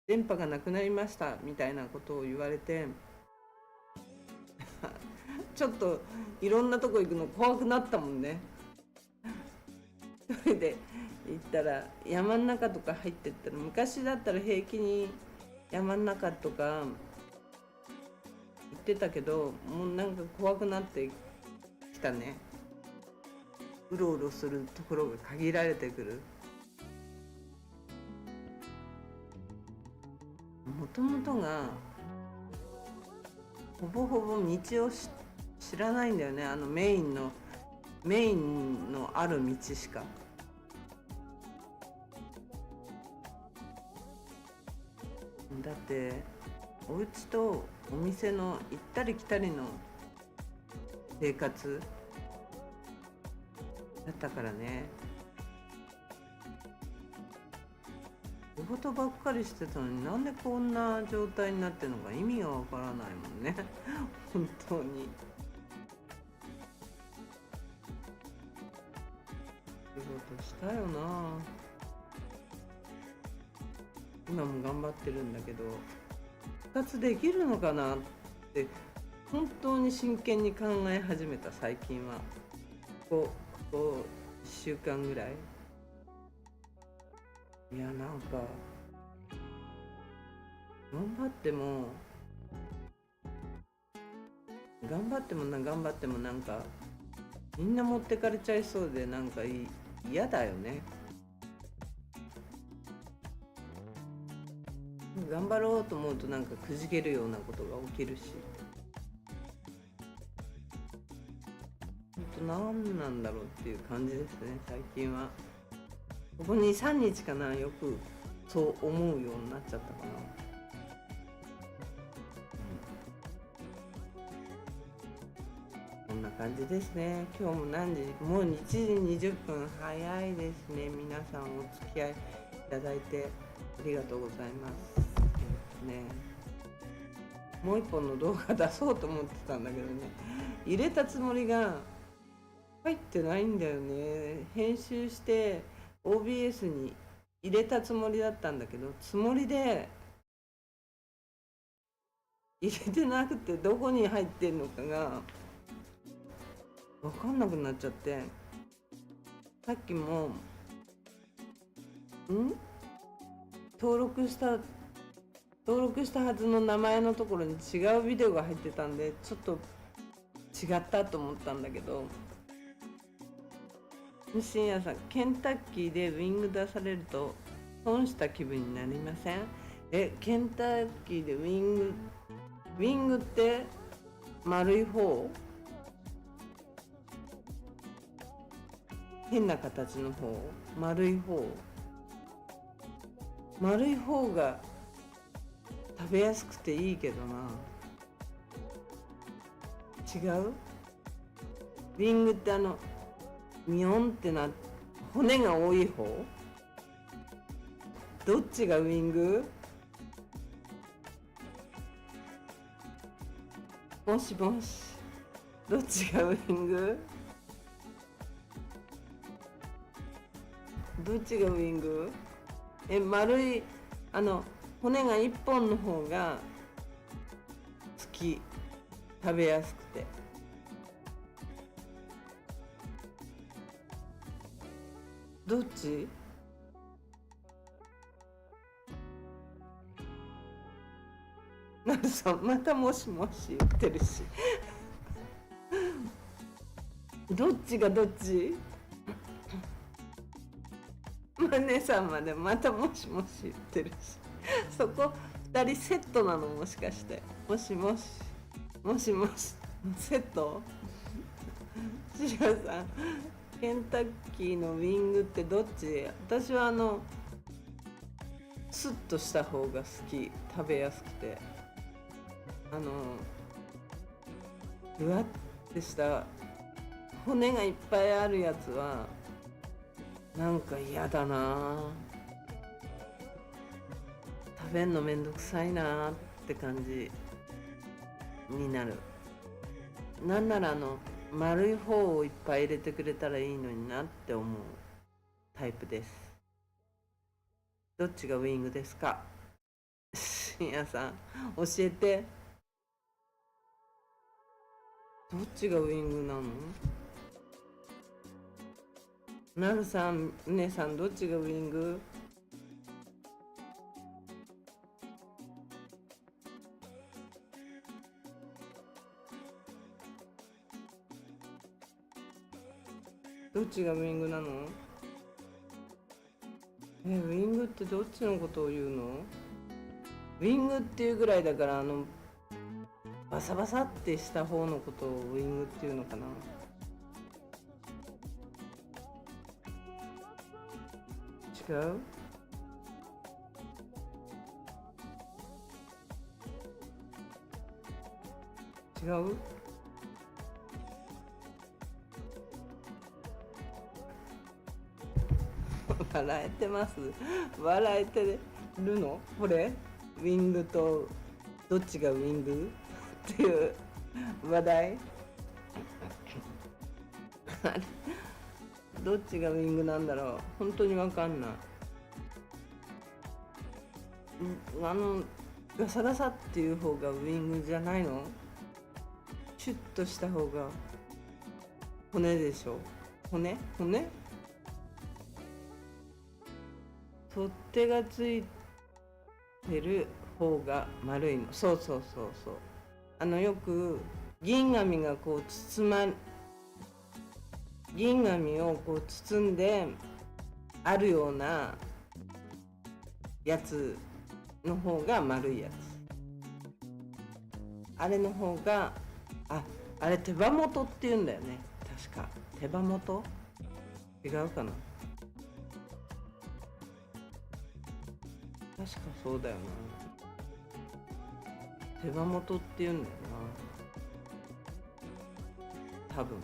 電波がなくなりましたみたいなことを言われてちょっといろんなとこ行くの怖くなったもんね。それで行ったら山の中とか入ってったら、昔だったら平気に山の中とか行ってたけど、もうなんか怖くなってきたね。うろうろするところが限られてくる。もともとがほぼほぼ道を知らないんだよね。メインのある道しか。だってお家とお店の行ったり来たりの生活だったからね。仕事ばっかりしてたのに、なんでこんな状態になってるのか意味がわからないもんね本当に。仕事したよな。今も頑張ってるんだけど、復活できるのかなって本当に真剣に考え始めた最近は。ここ1週間ぐらい。いや、なんか頑張ってもなんかみんな持ってかれちゃいそうで、なんか嫌だよね。頑張ろうと思うとなんかくじけるようなことが起きるし、本当何なんだろうっていう感じですね最近は。ここに3日かな、よくそう思うようになっちゃったかな。こんな感じですね。今日も何時、もう1時20分、早いですね。皆さんお付き合いいただいてありがとうございます。ね、もう一本の動画出そうと思ってたんだけどね、入れたつもりが入ってないんだよね。編集して OBS に入れたつもりだったんだけど、つもりで入れてなくて、どこに入ってんのかが分かんなくなっちゃって、さっきも登録したはずの名前のところに違うビデオが入ってたんで、ちょっと違ったと思ったんだけど、深夜さん、ケンタッキーでウィング出されると損した気分になりません？ケンタッキーでウィングって丸い方？変な形の方？丸い方が食べやすくていいけどな。違う？ウィングってミヨンって骨が多い方？どっちがウィング？もしもし。どっちがウイング？どっちがウイング？丸い骨が一本の方が好き。食べやすくて。どっち？なるさんまたもしもし言ってるしどっちがどっち？マネさんまでまたもしもし言ってるしそこ2人セットなの？もしかして。もしもしもしもしセット？シガさん、ケンタッキーのウィングってどっち？私はスッとした方が好き。食べやすくてふわってした骨がいっぱいあるやつはなんか嫌だな。食べんのめんどくさいなって感じになる。なんなら丸い方をいっぱい入れてくれたらいいのになって思うタイプです。どっちがウイングですか？深夜さん教えて。どっちがウイングなの？なるさん、姉さん、どっちがウイング？どっちがウイングなの？ウイングってどっちのことを言うの？ウイングっていうぐらいだからバサバサってした方のことをウイングっていうのかな。違う？違う？笑えてます？笑えてるの？これウィングとどっちがウィングっていう話題どっちがウィングなんだろう。本当に分かんない。ガサガサっていう方がウィングじゃないの？シュッとした方が骨でしょ。骨取っ手がついてる方が丸いの。そうそうそうそう。よく銀紙がこう銀紙をこう包んであるようなやつの方が丸いやつ。あれの方があれ手羽元って言うんだよね。確か手羽元？違うかな。確かそうだよな。手羽元って言うんだよな多分。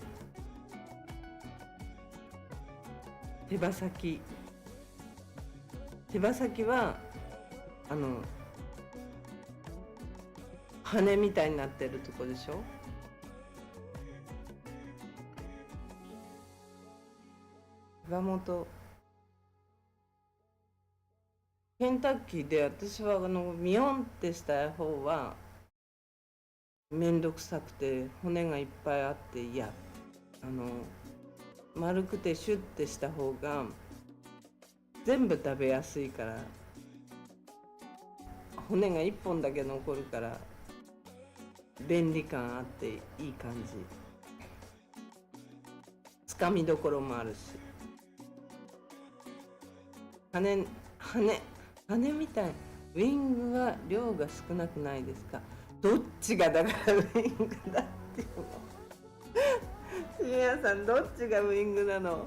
手羽先は羽みたいになってるとこでしょ。手羽元。ケンタッキーで私はミヨンってした方はめんどくさくて骨がいっぱいあって嫌。丸くてシュッてした方が全部食べやすいから。骨が1本だけ残るから便利感あっていい感じ。つかみどころもあるし。羽みたい。ウィングは量が少なくないですか？どっちがだからウィングだっていうの。深夜さん、どっちがウィングなの？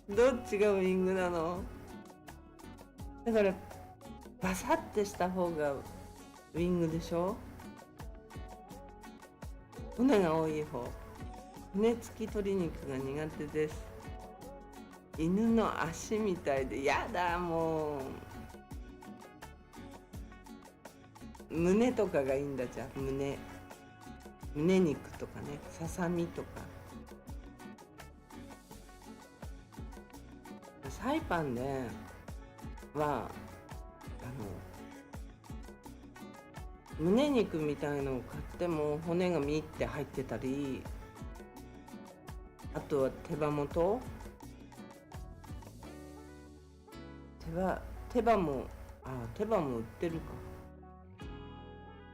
どっちがウィングなの？だからバサッてした方がウィングでしょ。骨が多い方。骨付き鶏肉が苦手です。犬の足みたいでやだ。もう胸とかがいいんだ。じゃあ胸胸肉とかね、ささみとか。サイパンでは胸肉みたいのを買っても骨がミって入ってたり、あとは手羽元、手羽も売ってるか。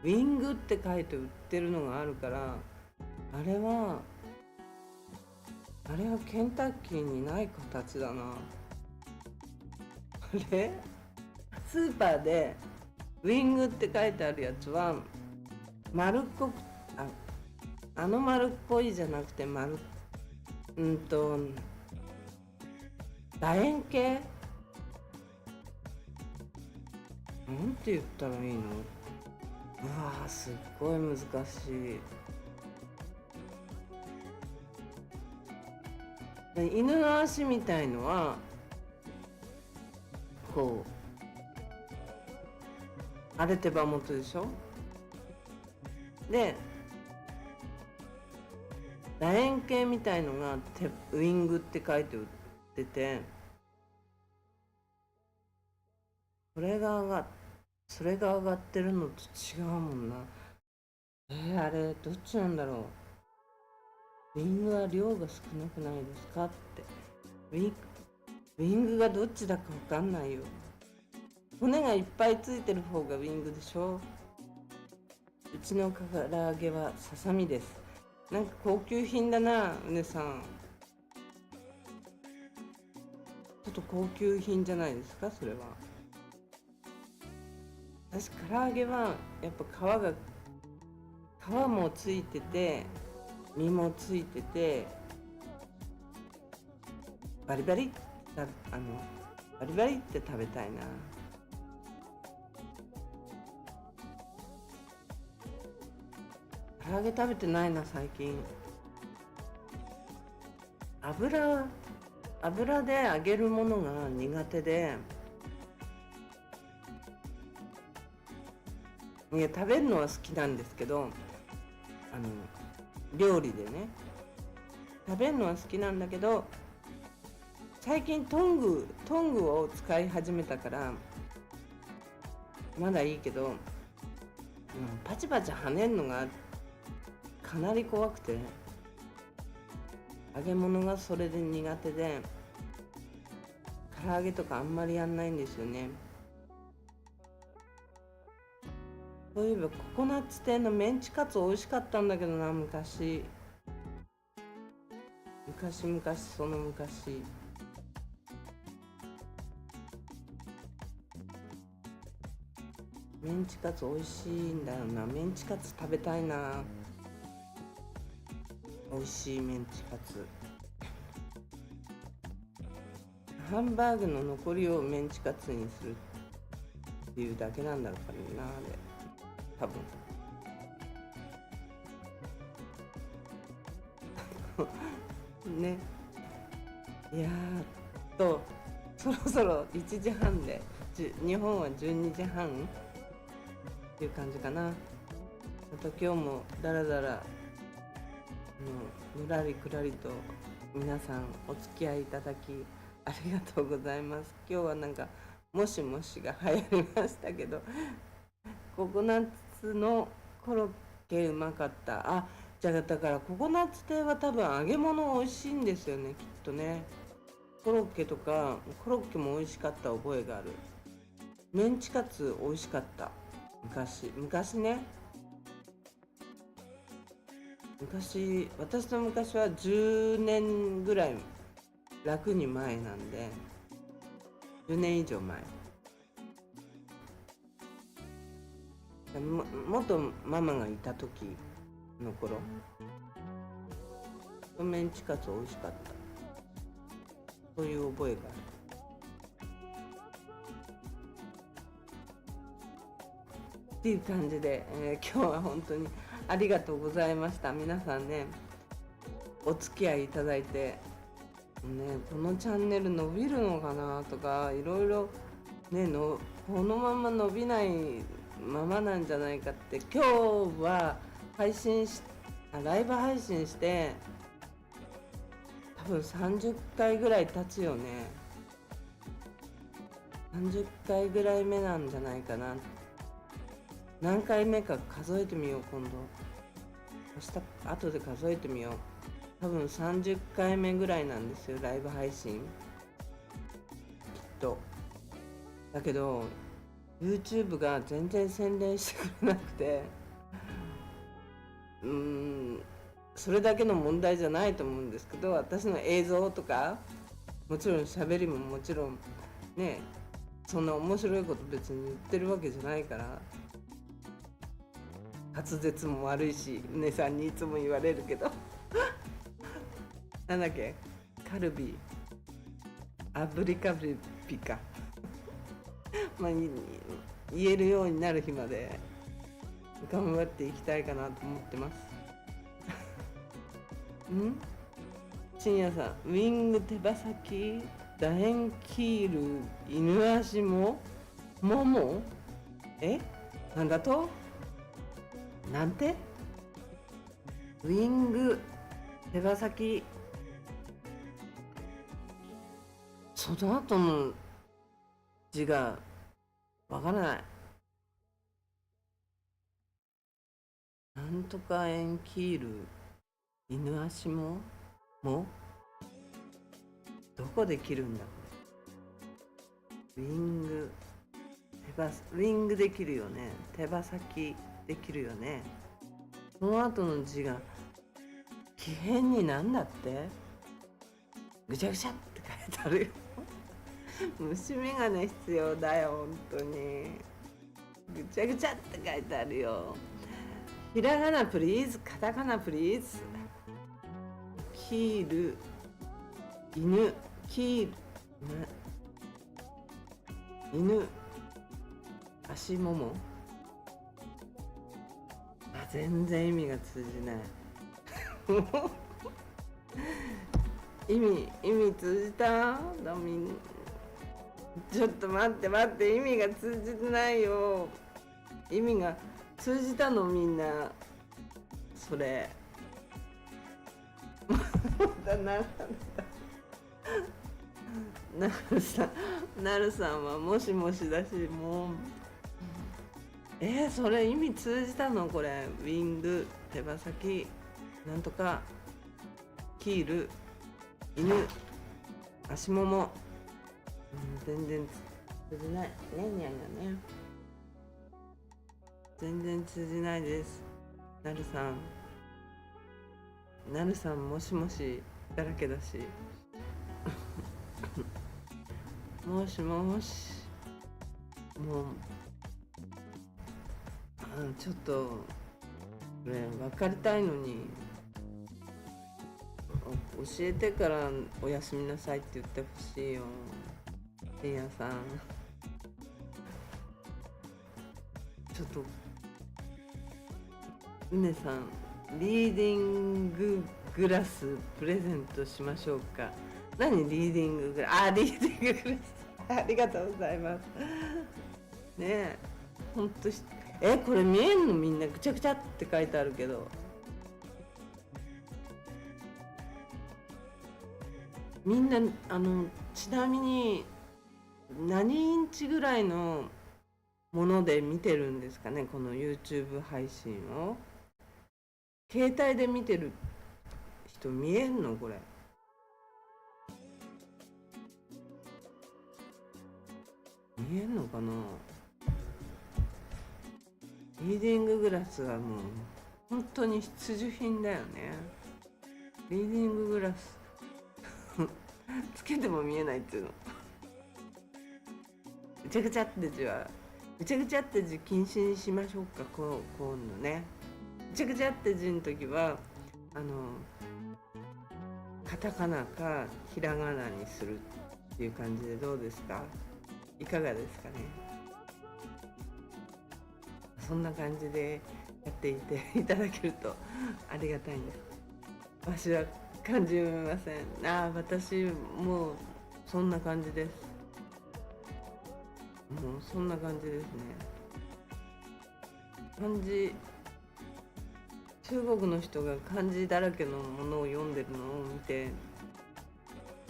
ウィングって書いて売ってるのがあるから、あれはケンタッキーにない形だな。あれスーパーでウィングって書いてあるやつは丸っこく、丸っこいじゃなくて楕円形、なんて言ったらいいの。うわー、すっごい難しい。で、犬の足みたいのはこうあれ手羽元でしょ。で楕円形みたいのがウィングって書いて売ってて、それが上がってるのと違うもんな。あれどっちなんだろう。ウィングは量が少なくないですかって。ウィングがどっちだか分かんないよ。骨がいっぱいついてる方がウィングでしょ。うちの唐揚げはささみです。なんか高級品だな、うねさん。ちょっと高級品じゃないですか、それは。私唐揚げはやっぱ皮もついてて身もついててバリバリって食べたいな。唐揚げ食べてないな最近。油で揚げるものが苦手で、いや食べるのは好きなんですけど、料理でね食べるのは好きなんだけど、最近トングを使い始めたからまだいいけど、パチパチ跳ねるのがかなり怖くて、揚げ物がそれで苦手で唐揚げとかあんまりやんないんですよね。そういえばココナッツ店のメンチカツ美味しかったんだけどな、昔その昔。メンチカツ美味しいんだよな。メンチカツ食べたいな。美味しいメンチカツ。ハンバーグの残りをメンチカツにするっていうだけなんだろうかな、あれ多分ね。いやそろそろ1時半で、日本は12時半っていう感じかな。また今日もだらだらぬらりくらりと皆さんお付き合いいただきありがとうございます。今日はなんかもしもしが流行りましたけど、ココナッツのコロッケうまかった。じゃあだからココナッツ亭は多分揚げ物美味しいんですよね、きっとね。コロッケも美味しかった覚えがある。メンチカツ美味しかった。昔ね。私の昔は10年ぐらい楽に前なんで、10年以上前。元ママがいた時の頃、メンチカツ美味しかった。そういう覚えがある。っていう感じで、今日は本当にありがとうございました。皆さんね、お付き合いいただいて、ね、このチャンネル伸びるのかなとか、いろいろね、このまま伸びないままなんじゃないかって、今日は配信しライブ配信して多分30回ぐらい経つよね。30回ぐらい目なんじゃないかな。何回目か数えてみよう、今度。明日後で数えてみよう。多分30回目ぐらいなんですよ、ライブ配信きっと。だけど YouTube が全然宣伝してくれなくて、それだけの問題じゃないと思うんですけど、私の映像とかもちろん喋りももちろんね、そんな面白いこと別に言ってるわけじゃないから、滑舌も悪いし、うねさんにいつも言われるけどなんだっけ、カルビアブリカブリかまあ言えるようになる日まで頑張っていきたいかなと思ってます深夜さん、ウィング手羽先楕円キール犬足ももなんだとなんて、ウィング手羽先、その後の字がわからない。なんとかエンキール犬足もどこで切るんだこれ。ウィングできるよね。手羽先できるよね。その後の字が奇変になんだって、ぐちゃぐちゃって書いてあるよ虫眼鏡必要だよ本当に。ぐちゃぐちゃって書いてあるよ。ひらがなプリーズ、カタカナプリーズ。キール犬、キール犬足もも、全然意味が通じない意味通じた？ちょっと待って意味が通じてないよ。意味が通じたのみんな。それなるさんはもしもしだし、もうそれ意味通じたのこれ。ウィング手羽先なんとかキール犬足もも、全然通じない。にゃんにゃんがね、全然通じないです。なるさんもしもしだらけだしもしもし、もうちょっとこれ別れたいのに教えてからおやすみなさいって言ってほしいよ。深夜さんちょっとうねさん、リーディンググラスプレゼントしましょうか。何リーディンググラス、リーディンググラスありがとうございますねえ、ほんとこれ見えんの？みんなぐちゃぐちゃって書いてあるけど、みんなちなみに何インチぐらいのもので見てるんですかね、この YouTube 配信を。携帯で見てる人見えんのこれ。見えんのかな。リーディンググラスはもう本当に必需品だよね。リーディンググラスつけても見えないっていうのぐちゃぐちゃって字は、ぐちゃぐちゃって字禁止にしましょうか。今度ね、ぐちゃぐちゃって字の時はカタカナかひらがなにするっていう感じでどうですか？いかがですかね。そんな感じでやっていていただけるとありがたいんです。わしは漢字読めません。私もうそんな感じです。もうそんな感じですね。漢字中国の人が漢字だらけのものを読んでるのを見て、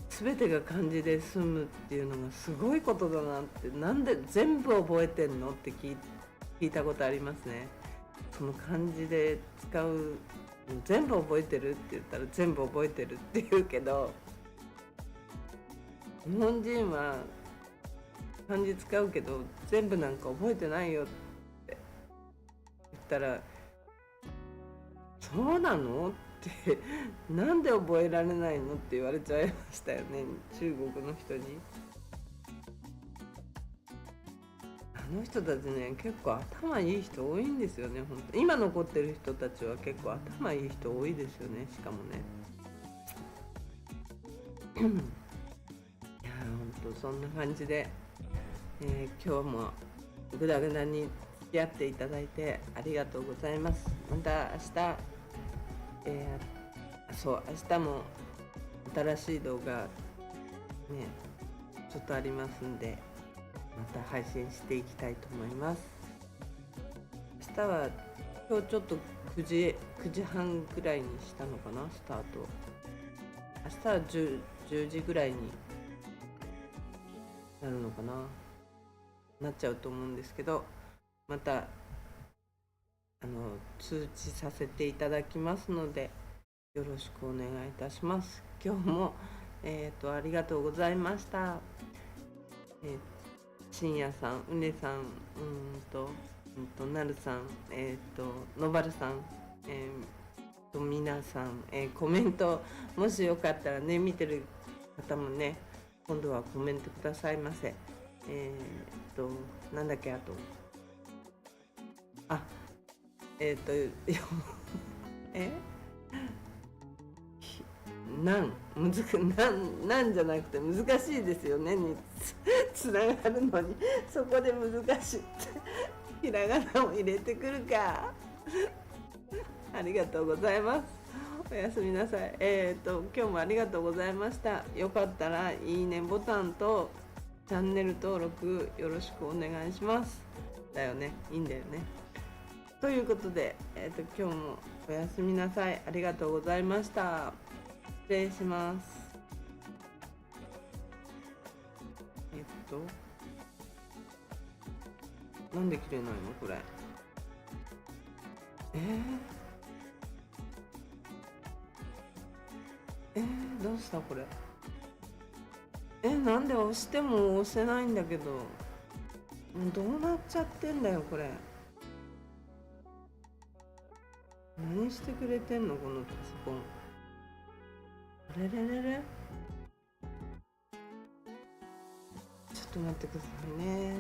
全てが漢字で済むっていうのがすごいことだなって。なんで全部覚えてんのって聞いたことありますね。その漢字で使う全部覚えてるって言ったら全部覚えてるって言うけど、日本人は漢字使うけど全部なんか覚えてないよって言ったら、そうなのってなんで覚えられないのって言われちゃいましたよね、中国の人に。あの人たちね、結構頭いい人多いんですよね。本当今残ってる人たちは結構頭いい人多いですよね。しかもねいや本当そんな感じで、今日もぐだぐだに付き合っていただいてありがとうございます。また明日、そう明日も新しい動画ねちょっとありますんで、また配信していきたいと思います。明日は今日ちょっと9時半ぐらいにしたのかな、スタート。明日は10時ぐらいになるのかなっちゃうと思うんですけど、また通知させていただきますのでよろしくお願いいたします。今日も、ありがとうございました。深夜さん、うねさん、なるさん、のばるさん、皆さん、コメントもしよかったらね、見てる方もね、今度はコメントくださいませ。なんだっけ、あとえなんじゃなくて難しいですよねにつながるのに、そこで難しいってひらがなを入れてくるかありがとうございます。おやすみなさい。今日もありがとうございました。よかったらいいねボタンとチャンネル登録よろしくお願いします。だよね、いいんだよね。ということで、今日もおやすみなさい。ありがとうございました。失礼します。なんで切れないのこれ。どうしたこれ。なんで押しても押せないんだけど、どうなっちゃってんだよこれ。何してくれてんのこのパソコン。あれれれれ、ちょっと待ってくださいね。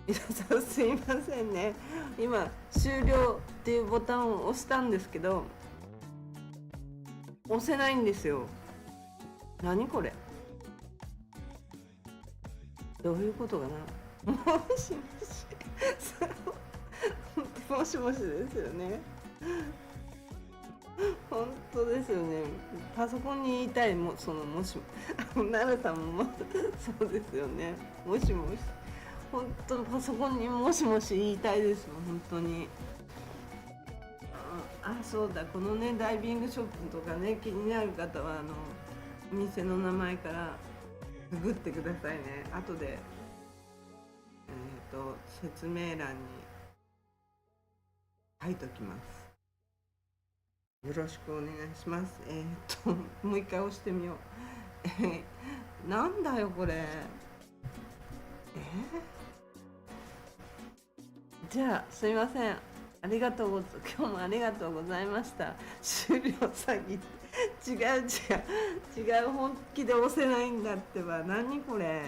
皆さんすいませんね。今終了っていうボタンを押したんですけど押せないんですよ。何これ、どういうことかな。もしもしもしもしですよね。本当ですよね。パソコンに言いたい、もそのもしも奈良さんもそうですよね。もしもし、本当パソコンにもしもし言いたいですよ本当に。そうだ、このねダイビングショップとかね気になる方はお店の名前からググってくださいね。後で説明欄に書いときます。よろしくお願いします。もう一回押してみよう。なんだよこれ。じゃあすいません。今日もありがとうございました。終了詐欺違う、本気で押せないんだってば。何これ、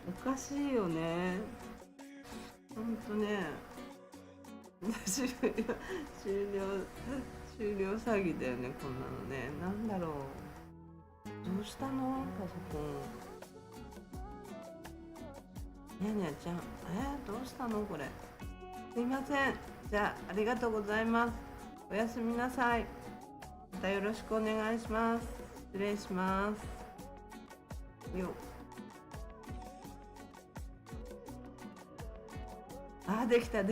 おかしいよね。ほんとね終了詐欺だよね、こんなのね。なんだろう、どうしたのパソコン。にゃにゃちゃん、どうしたのこれ。すいません。じゃあありがとうございます。おやすみなさい。またよろしくお願いします。失礼します。できた。